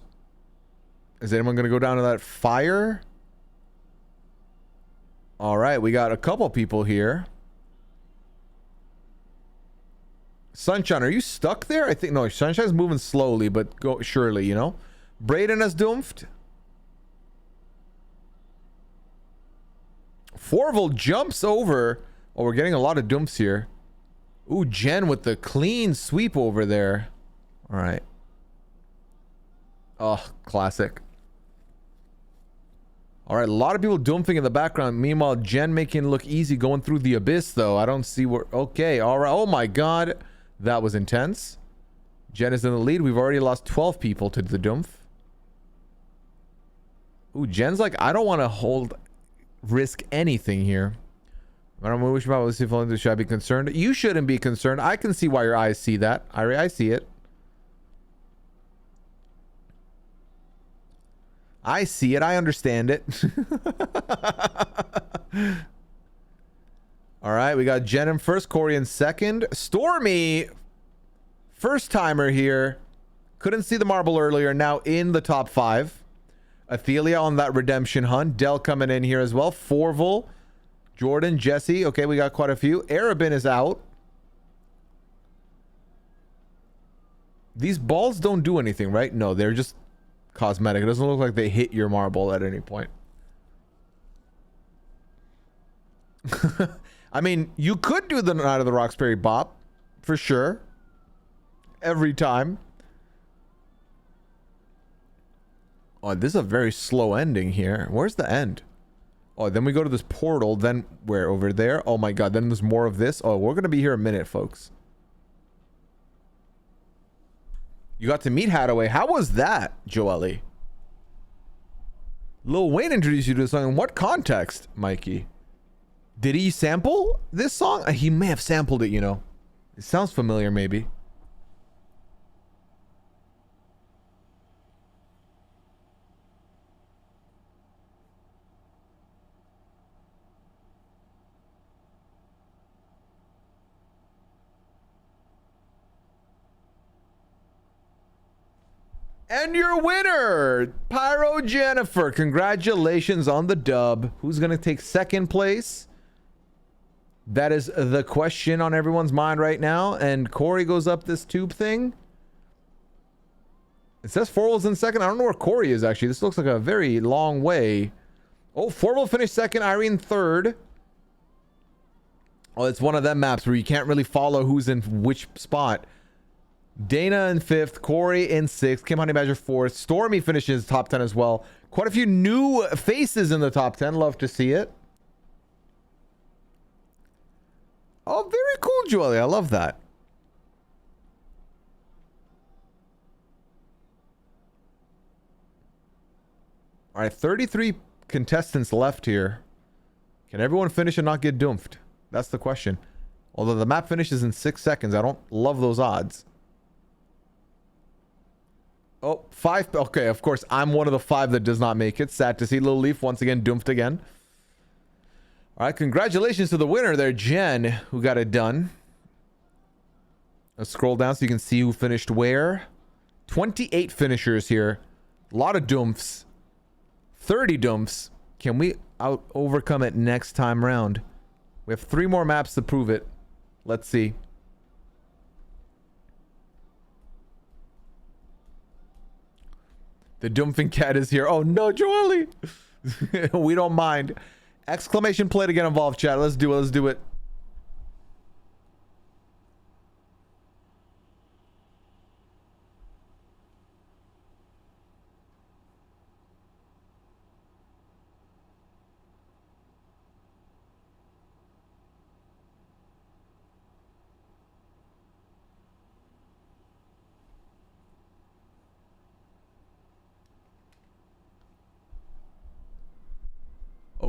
Is anyone going to go down to that fire? All right, we got a couple people here. Sunshine, are you stuck there? I think no, Sunshine's moving slowly, but go surely, you know. Brayden has doomfed. Forval jumps over. Oh, we're getting a lot of doomps here. Ooh, Jen with the clean sweep over there. All right. Oh, classic. All right, a lot of people doomfing in the background. Meanwhile, Jen making it look easy going through the abyss, though. I don't see where... Okay, all right. Oh, my God. That was intense. Jen is in the lead. We've already lost 12 people to the doomph. Ooh, Jen's like, I don't want to risk anything here. I don't know which about this. If only should I be concerned? You shouldn't be concerned. I can see why your eyes see that. I see it. I see it. I understand it. All right, we got Jen in first, Corey in second. Stormy, first timer here. Couldn't see the marble earlier. Now in the top 5. Athelia on that redemption hunt. Dell coming in here as well. Forval, Jordan, Jesse. Okay, we got quite a few. Arabin is out. These balls don't do anything, right? No, they're just cosmetic. It doesn't look like they hit your marble at any point. I mean, you could do the Night of the Roxbury Bop for sure. Every time. Oh, this is a very slow ending here. Where's the end? Oh, then we go to this portal. Then where? Over there? Oh my God. Then there's more of this. Oh, we're going to be here a minute, folks. You got to meet Hadaway. How was that, Joelle? Lil Wayne introduced you to the song. In what context, Mikey? Did he sample this song? He may have sampled it, you know. It sounds familiar, maybe. And your winner, Pyro Jennifer. Congratulations on the dub. Who's going to take second place? That is the question on everyone's mind right now. And Corey goes up this tube thing. It says Forwell's in second. I don't know where Corey is, actually. This looks like a very long way. Oh, Forwell finished second. Irene third. Oh, it's one of them maps where you can't really follow who's in which spot. Dana in 5th, Corey in 6th, Kim Honey Badger 4th, Stormy finishes top 10 as well. Quite a few new faces in the top 10. Love to see it. Oh, very cool, Julie. I love that. All right, 33 contestants left here. Can everyone finish and not get doomfed? That's the question. Although the map finishes in 6 seconds, I don't love those odds. Oh, 5. Okay, of course, I'm one of the 5 that does not make it. Sad to see Lil Leaf once again doomfed again. All right, congratulations to the winner there, Jen, who got it done. Let's scroll down so you can see who finished where. 28 finishers here. A lot of doomfs. 30 doomfs. Can we overcome it next time round? We have 3 more maps to prove it. Let's see. The doomfing cat is here. Oh no, Joelle! We don't mind. Exclamation play to get involved, chat. Let's do it. Let's do it.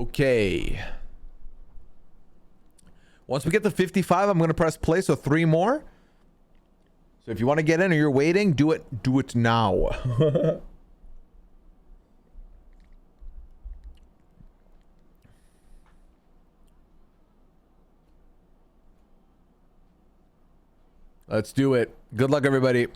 Okay. Once we get to 55, I'm going to press play, so 3 more. So if you want to get in or you're waiting, do it now. Let's do it. Good luck, everybody.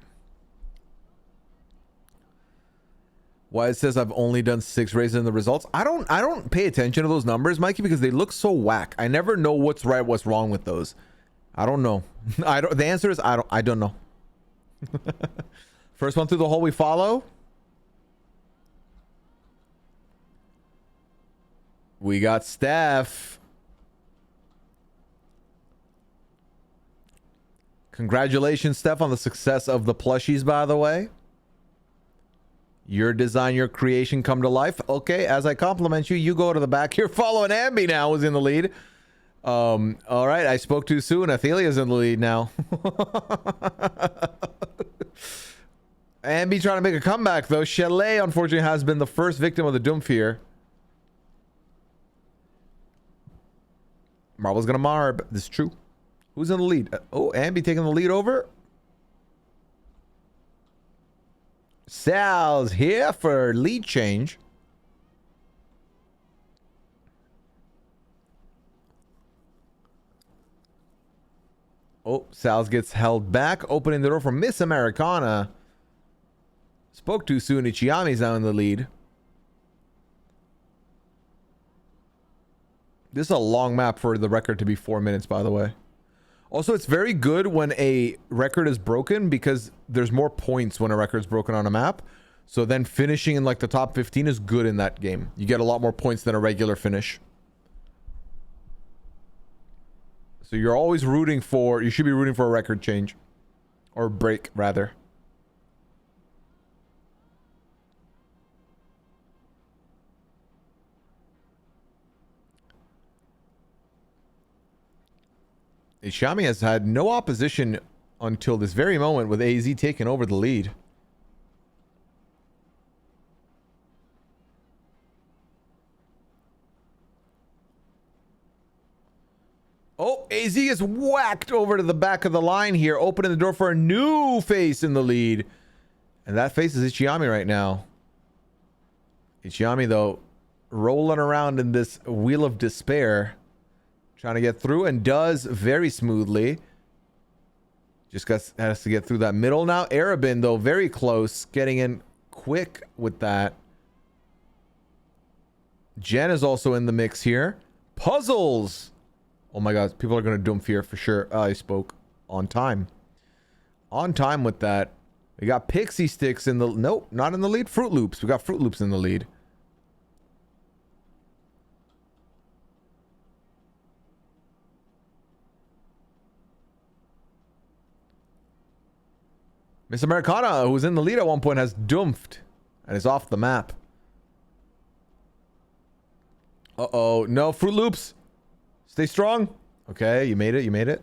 Why it says I've only done 6 raises in the results. I don't pay attention to those numbers, Mikey, because they look so whack. I never know what's right, what's wrong with those. I don't know. The answer is I don't know. First one through the hole we follow. We got Steph. Congratulations, Steph, on the success of the plushies, by the way. Your design, your creation come to life. Okay, as I compliment you, you go to the back here. Following Ambi now is in the lead. All right, I spoke too soon. Athelia's in the lead now. Ambi trying to make a comeback, though. Chalet, unfortunately, has been the first victim of the Doomfear. Marble's gonna marb. This is true. Who's in the lead? Oh, Ambi taking the lead over. Sal's here for lead change. Oh, Sal's gets held back, opening the door for Miss Americana. Spoke too soon. Ichiyami's now in the lead. This is a long map for the record to be 4 minutes, by the way. Also, it's very good when a record is broken because there's more points when a record's broken on a map. So then finishing in like the top 15 is good in that game. You get a lot more points than a regular finish. So you're always rooting for, you should be rooting for a record change. Or break, rather. Ishami has had no opposition until this very moment, with AZ taking over the lead. Oh, AZ is whacked over to the back of the line here, opening the door for a new face in the lead. And that face is Ichiyami right now. Ichiyami, though, rolling around in this wheel of despair. Trying to get through, and does very smoothly. Just has to get through that middle now. Arabin, though, very close. Getting in quick with that. Jen is also in the mix here. Puzzles! Oh my god, people are going to Doomfear for sure. I spoke on time. On time with that. We got Pixie Sticks in the... Nope, not in the lead. Fruit Loops. We got Fruit Loops in the lead. Miss Americana, who was in the lead at one point, has doomfed and is off the map. Uh-oh. No, Fruit Loops. Stay strong. Okay, you made it. You made it.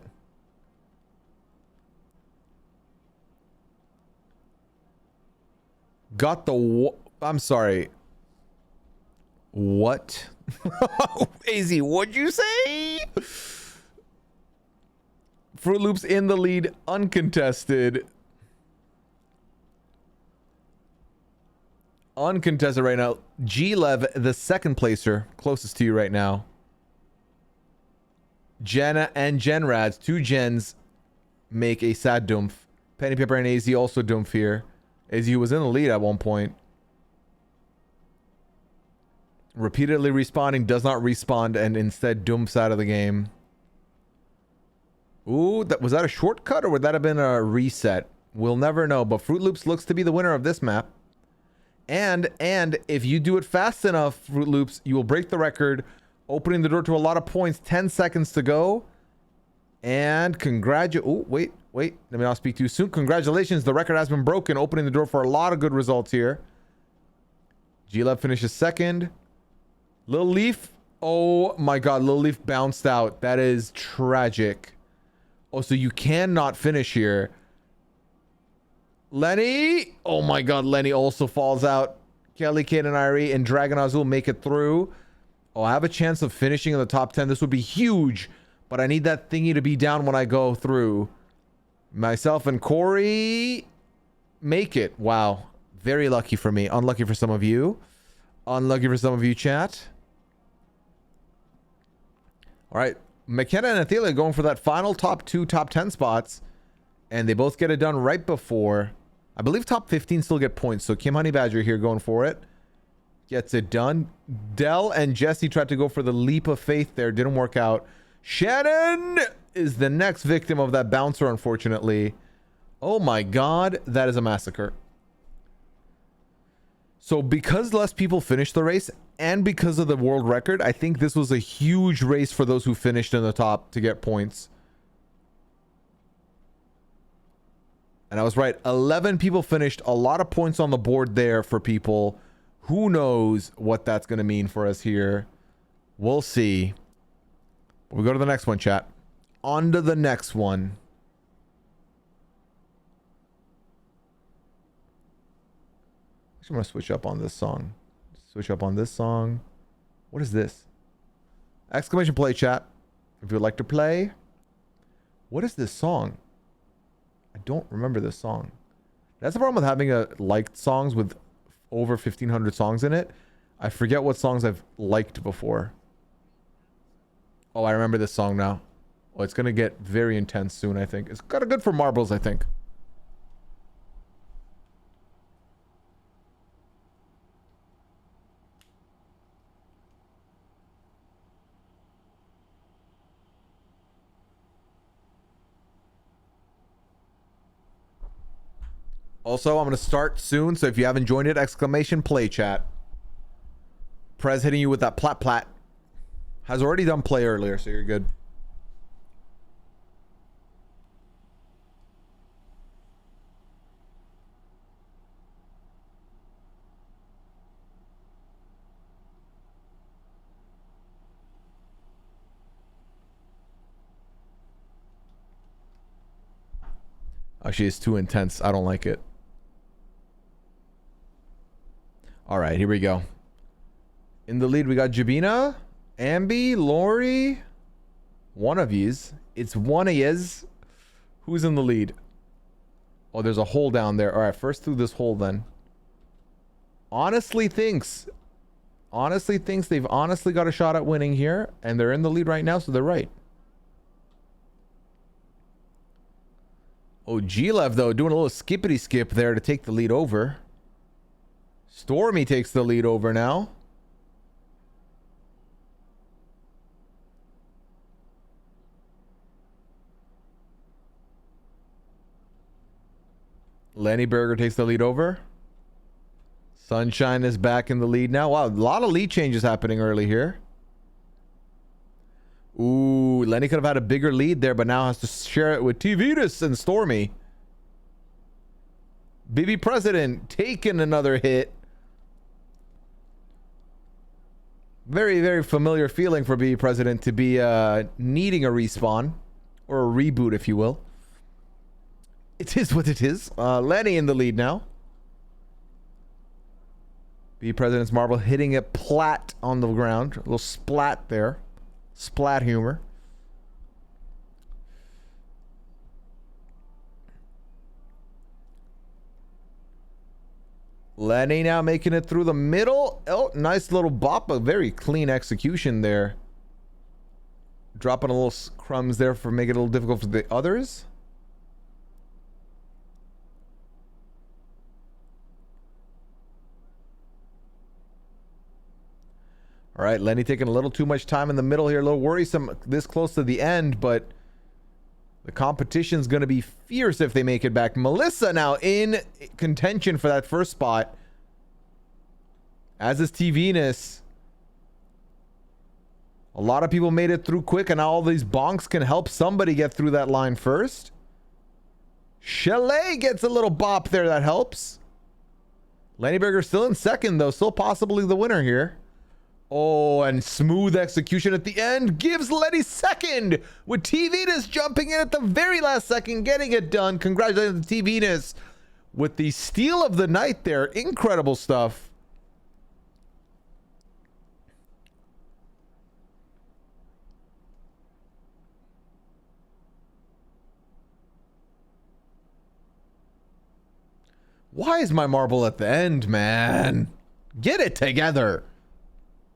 Got the... I'm sorry. What? AZ, what'd you say? Fruit Loops in the lead, uncontested. Uncontested right now. G-Lev, the second placer, closest to you right now. Jenna and Genrads, 2 gens, make a sad Doomf. Penny Pepper and AZ also Doomf here. AZ was in the lead at one point. Repeatedly respawning, does not respawn, and instead Doomfs out of the game. Ooh, was that a shortcut, or would that have been a reset? We'll never know, but Fruit Loops looks to be the winner of this map. And if you do it fast enough, Fruit Loops, you will break the record, opening the door to a lot of points. 10 seconds to go. And oh, wait. Let me not speak too soon. Congratulations, the record has been broken, opening the door for a lot of good results here. G-Lab finishes second. Lil Leaf. Oh my god, Lil Leaf bounced out. That is tragic. Oh, so you cannot finish here. Lenny! Oh my god, Lenny also falls out. Kelly, Kate, and Irie and Dragon Azul make it through. Oh, I have a chance of finishing in the top 10. This would be huge, but I need that thingy to be down when I go through. Myself and Corey make it. Wow. Very lucky for me. Unlucky for some of you. Unlucky for some of you, chat. All right. McKenna and Athelia going for that final top 2, top 10 spots. And they both get it done right before. I believe top 15 still get points. So Kim Honey Badger here going for it. Gets it done. Dell and Jesse tried to go for the leap of faith there. Didn't work out. Shannon is the next victim of that bouncer, unfortunately. Oh my god. That is a massacre. So because less people finished the race and because of the world record, I think this was a huge race for those who finished in the top to get points. And I was right. 11 people finished. A lot of points on the board there for people. Who knows what that's going to mean for us here. We'll see. We go to the next one, chat. On to the next one. I'm going to switch up on this song. Switch up on this song. What is this? Exclamation play, chat. If you would like to play. What is this song? I don't remember this song. That's the problem with having liked songs with over 1,500 songs in it. I forget what songs I've liked before. Oh, I remember this song now. Oh, it's going to get very intense soon, I think. It's kind of good for marbles, I think. Also, I'm going to start soon, so if you haven't joined it, exclamation play, chat. Prez hitting you with that plat plat. Has already done play earlier, so you're good. Actually, it's too intense. I don't like it. All right, here we go. In the lead, we got Jabina, Ambi, Lori. One of yous. It's one of yous. Who's in the lead? Oh, there's a hole down there. All right, first through this hole then. Honestly thinks they've honestly got a shot at winning here. And they're in the lead right now, so they're right. Oh, G-Lev, though, doing a little skippity skip there to take the lead over. Stormy takes the lead over now. Lenny Berger takes the lead over. Sunshine is back in the lead now. Wow, a lot of lead changes happening early here. Ooh, Lenny could have had a bigger lead there, but now has to share it with T-Vitus and Stormy. BB President taking another hit. Very, very familiar feeling for BB President to be needing a respawn. Or a reboot, if you will. It is what it is. Lenny in the lead now. BB President's marble hitting it plat on the ground. A little splat there. Splat humor. Lenny now making it through the middle. Oh, nice little bop. A very clean execution there. Dropping a little crumbs there for making it a little difficult for the others. All right, Lenny taking a little too much time in the middle here. A little worrisome this close to the end, but the competition's going to be fierce if they make it back. Melissa now in contention for that first spot. As is T-Venus. A lot of people made it through quick, and now all these bonks can help somebody get through that line first. Chalet gets a little bop there that helps. Lenny Berger still in second, though. Still possibly the winner here. Oh, and smooth execution at the end gives Lenny second, with T-Venus jumping in at the very last second, getting it done. Congratulations to T-Venus with the steal of the night there. Incredible stuff. Why is my marble at the end, man? Get it together.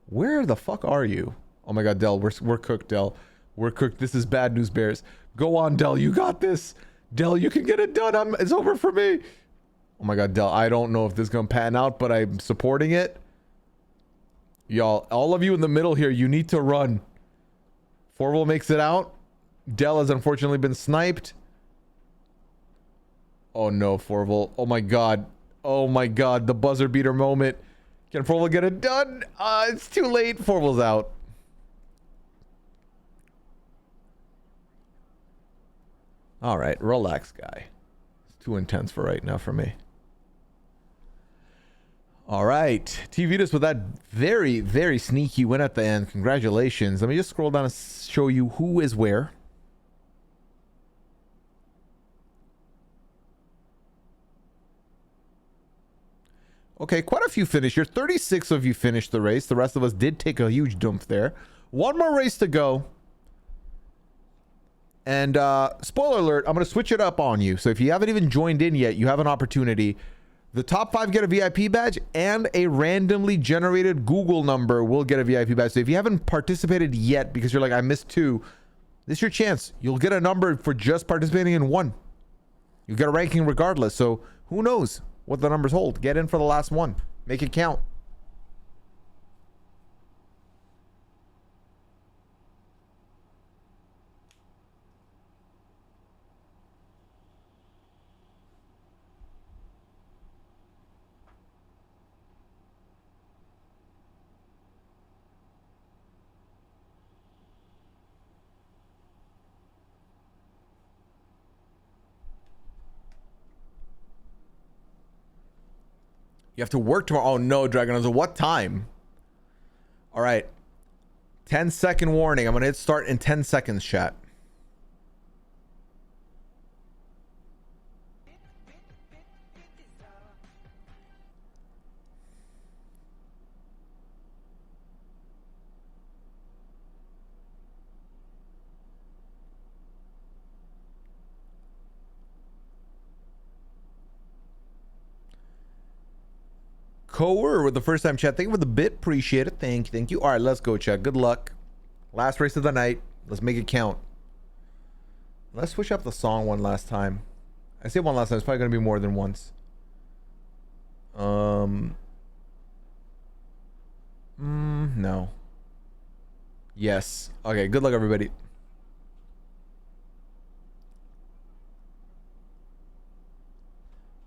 Where the fuck are you? Oh my god, Del, we're cooked, Del. We're cooked. This is bad news bears. Go on, Del, you got this. Del, you can get it done. It's over for me. Oh my god, Del, I don't know if this is gonna pan out, but I'm supporting it. Y'all, all of you in the middle here, you need to run. Forval makes it out. Del has unfortunately been sniped. Oh no, Forval. Oh my god. Oh my god, the buzzer beater moment. Can Forval get it done? It's too late. Forval's out. Alright, relax, guy. It's too intense for right now for me. Alright, TV'd with that very, very sneaky win at the end. Congratulations. Let me just scroll down and show you who is where. Okay, quite a few finished here. 36 of you finished the race. The rest of us did take a huge dump there. One more race to go. And spoiler alert, I'm going to switch it up on you. So if you haven't even joined in yet, you have an opportunity. The top 5 get a VIP badge, and a randomly generated Google number will get a VIP badge. So if you haven't participated yet because you're like, I missed 2, this is your chance. You'll get a number for just participating in 1. You get a ranking regardless. So who knows what the numbers hold? Get in for the last one. Make it count. You have to work tomorrow. Oh no, Dragon. What time? All right. 10-second warning. I'm going to hit start in 10 seconds, chat. Coer with the first time chat. Thank you for the bit. Appreciate it. Thank you. All right, let's go, chat. Good luck. Last race of the night. Let's make it count. Let's switch up the song one last time. I say one last time. It's probably going to be more than once. No. Yes. Okay, good luck, everybody.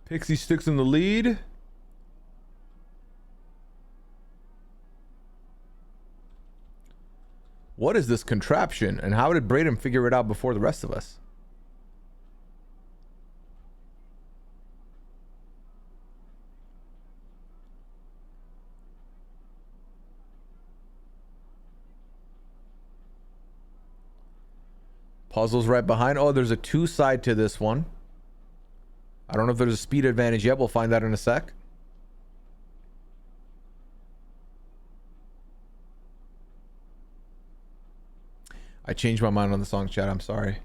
Pixie Sticks in the lead. What is this contraption, and how did Braden figure it out before the rest of us? Puzzles right behind. Oh, there's a 2 side to this one. I don't know if there's a speed advantage yet. We'll find that in a sec. I changed my mind on the song, chat. I'm sorry.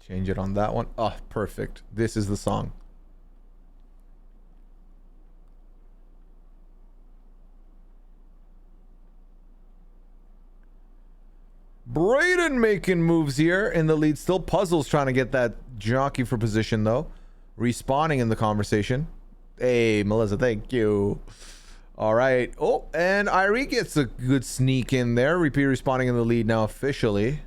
Change it on that one. Oh, perfect. This is the song. Braden making moves here in the lead. Still Puzzles trying to get that jockey for position, though. Respawning in the conversation. Hey, Melissa, thank you. All right. Oh, and Irie gets a good sneak in there. Repeat respawning in the lead now officially.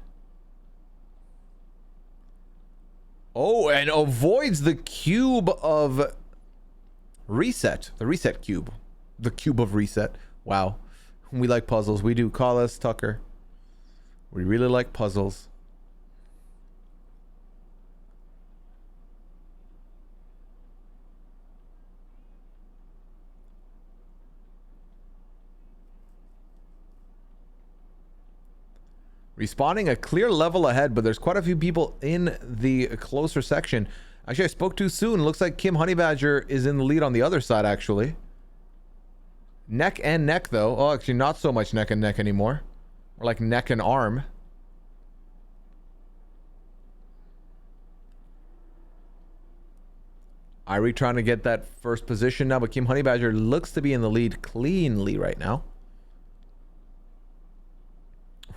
Oh, and avoids the cube of reset. The reset cube. The cube of reset. Wow. We like puzzles. We do. Call us Tucker. We really like puzzles. Respawning a clear level ahead, but there's quite a few people in the closer section. Actually, I spoke too soon. Looks like Kim Honeybadger is in the lead on the other side, actually. Neck and neck, though. Oh, actually, not so much neck and neck anymore. More like neck and arm. Irie trying to get that first position now, but Kim Honeybadger looks to be in the lead cleanly right now.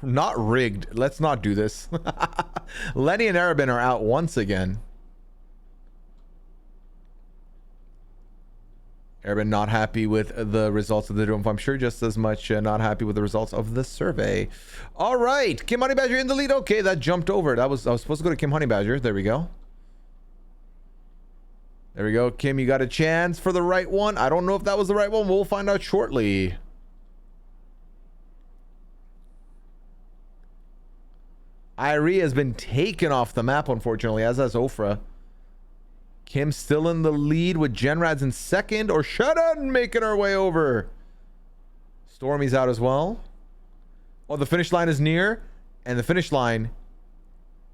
Not rigged. Let's not do this. Lenny and Arabin are out once again. Arabin not happy with the results of the Doom. I'm sure just as much not happy with the results of the survey. All right. Kim Honeybadger in the lead. Okay, that jumped over. I was supposed to go to Kim Honeybadger. There we go. There we go. Kim, you got a chance for the right one. I don't know if that was the right one. We'll find out shortly. Irie has been taken off the map, unfortunately, as has Ofra. Kim still in the lead with Genrad's in second, or Shudden making her way over. Stormy's out as well. Oh, the finish line is near, and the finish line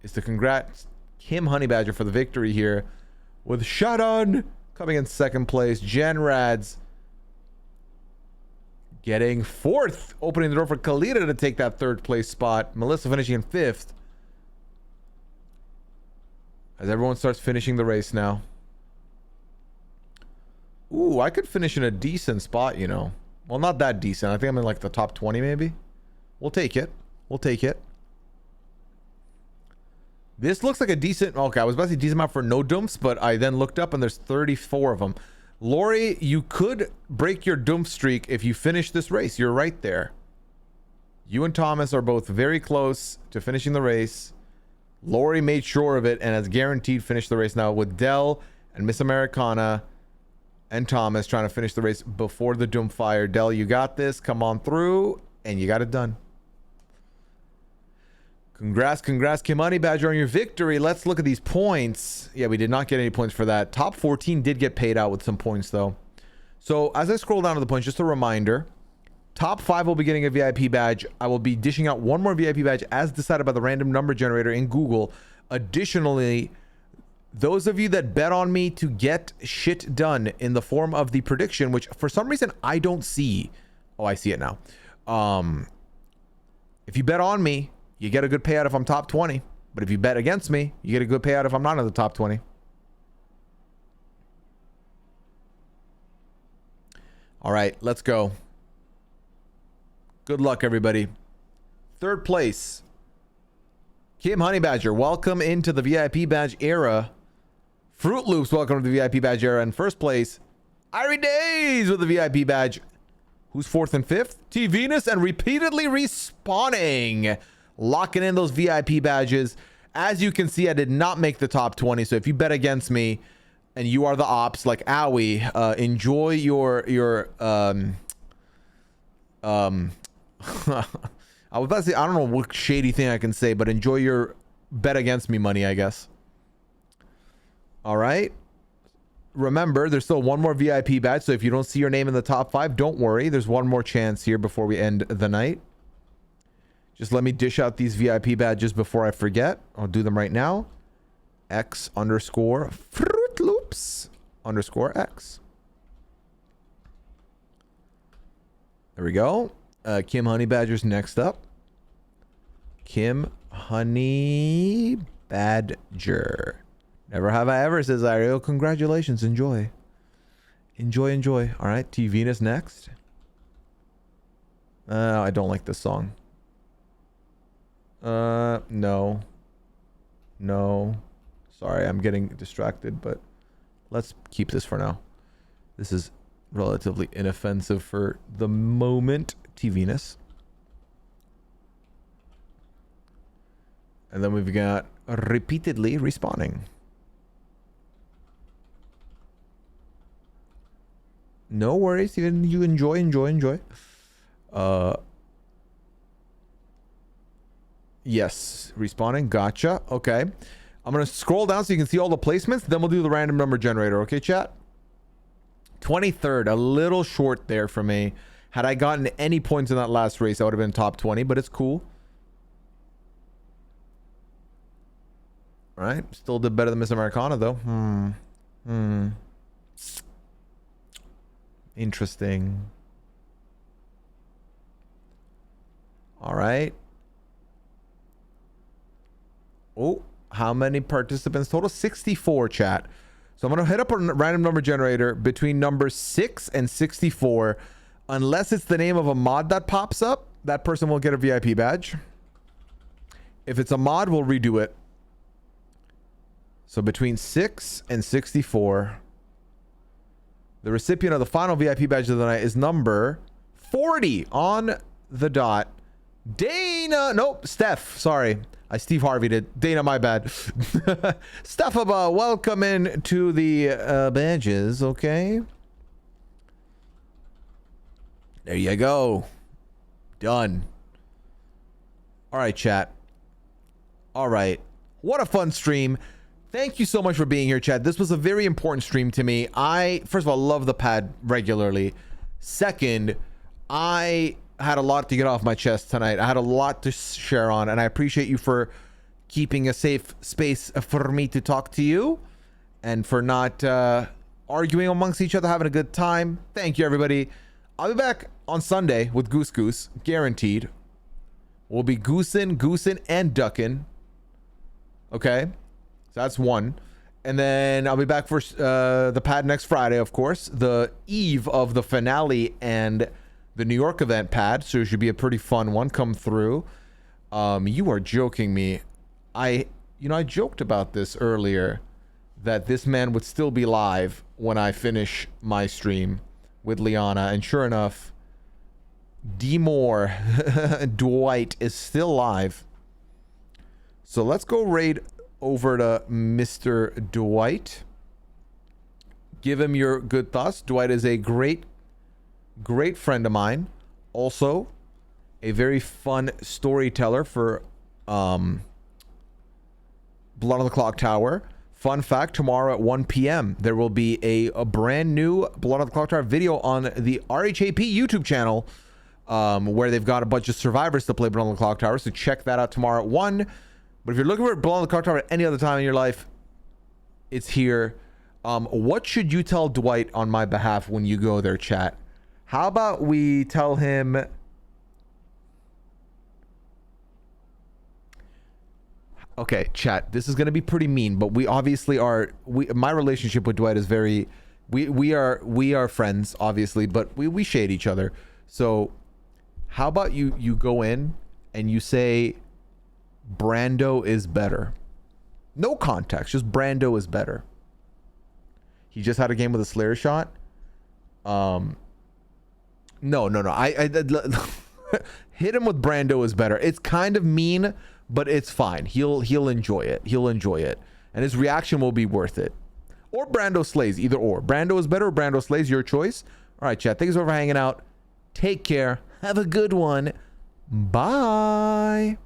is to congrats Kim Honeybadger for the victory here, with Shudden coming in second place. Genrad's getting fourth, opening the door for Kalita to take that third place spot. Melissa finishing in fifth. As everyone starts finishing the race now. Ooh, I could finish in a decent spot, you know. Well, not that decent. I think I'm in like the top 20 maybe. We'll take it. We'll take it. This looks like a decent... Okay, I was about to say decent amount for no dumps, but I then looked up and there's 34 of them. Lori, you could break your dump streak if you finish this race. You're right there. You and Thomas are both very close to finishing the race. Lori made sure of it and has guaranteed finish the race now with Dell and Miss Americana and Thomas trying to finish the race before the Doom fire. Dell, you got this. Come on through. And you got it done. Congrats, Kim Honeybadger on your victory. Let's look at these points. Yeah, we did not get any points for that. Top 14 did get paid out with some points, though. So as I scroll down to the points, just a reminder. Top 5 will be getting a VIP badge. I will be dishing out one more VIP badge as decided by the random number generator in Google. Additionally, those of you that bet on me to get shit done in the form of the prediction, which for some reason I don't see. Oh, I see it now. If you bet on me, you get a good payout if I'm top 20. But if you bet against me, you get a good payout if I'm not in the top 20. All right, let's go. Good luck, everybody. Third place, Kim Honeybadger. Welcome into the VIP badge era. Fruit Loops, welcome to the VIP badge era. In first place, Irie Days with the VIP badge. Who's fourth and fifth? T Venus and repeatedly respawning. Locking in those VIP badges. As you can see, I did not make the top 20. So if you bet against me and you are the ops like Owie, enjoy your I was about to say, I don't know what shady thing I can say, but enjoy your bet against me money, I guess. All right. Remember, there's still one more VIP badge, so if you don't see your name in the top 5, don't worry. There's one more chance here before we end the night. Just let me dish out these VIP badges before I forget. I'll do them right now. X_Fruit Loops _X. There we go. Kim Honeybadger's next up. Kim Honeybadger. Never have I ever, says Ariel. Congratulations. Enjoy. Enjoy. All right. T Venus next. I don't like this song. No. Sorry, I'm getting distracted, but let's keep this for now. This is relatively inoffensive for the moment. T Venus. And then we've got repeatedly respawning. No worries. Even you enjoy. Yes, respawning. Gotcha. Okay. I'm going to scroll down so you can see all the placements. Then we'll do the random number generator. Okay, chat? 23rd. A little short there for me. Had I gotten any points in that last race, I would have been top 20, but it's cool. All right. Still did better than Miss Americana, though. Interesting. All right. Oh, how many participants total? 64, chat. So I'm going to hit up a random number generator between numbers 6 and 64. Unless it's the name of a mod that pops up, that person will get a VIP badge. If it's a mod, we'll redo it. So between 6 and 64, the recipient of the final VIP badge of the night is number 40 on the dot. Dana, nope, Steph, sorry. I Steve Harvey'd it. Dana, my bad. Steph, welcome in to the badges, okay? There you go. Done. All right, chat. All right. What a fun stream. Thank you so much for being here, chat. This was a very important stream to me. First of all, love the pad regularly. Second, I had a lot to get off my chest tonight. I had a lot to share on, and I appreciate you for keeping a safe space for me to talk to you and for not arguing amongst each other, having a good time. Thank you, everybody. I'll be back on Sunday with Goose, guaranteed. We'll be goosing, and ducking. Okay? So that's one. And then I'll be back for the pad next Friday, of course. The eve of the finale and the New York event pad. So it should be a pretty fun one. Come through. You are joking me. I joked about this earlier, that this man would still be live when I finish my stream with Liana. And sure enough, Dwight is still live. So let's go raid over to Mr. Dwight. Give him your good thoughts. Dwight is a great friend of mine. Also, a very fun storyteller for Blood on the Clock Tower. Fun fact, tomorrow at 1 p.m. there will be a brand new Blood on the Clock Tower video on the RHAP YouTube channel, where they've got a bunch of survivors to play Blood on the Clock Tower. So check that out tomorrow at 1. But if you're looking for Blood on the Clock Tower at any other time in your life, it's here. What should you tell Dwight on my behalf when you go there, chat? How about we tell him... Okay, chat, this is going to be pretty mean, but we obviously are... my relationship with Dwight is very... We are friends, obviously, but we shade each other. So, how about you go in and you say... Brando is better. No context, just Brando is better. He just had a game with a Slayer shot. No. I hit him with Brando is better. It's kind of mean, but it's fine. He'll enjoy it. He'll enjoy it, and his reaction will be worth it. Or Brando slays, either or. Brando is better or Brando slays, your choice. All right, chat. Thanks for hanging out. Take care. Have a good one. Bye.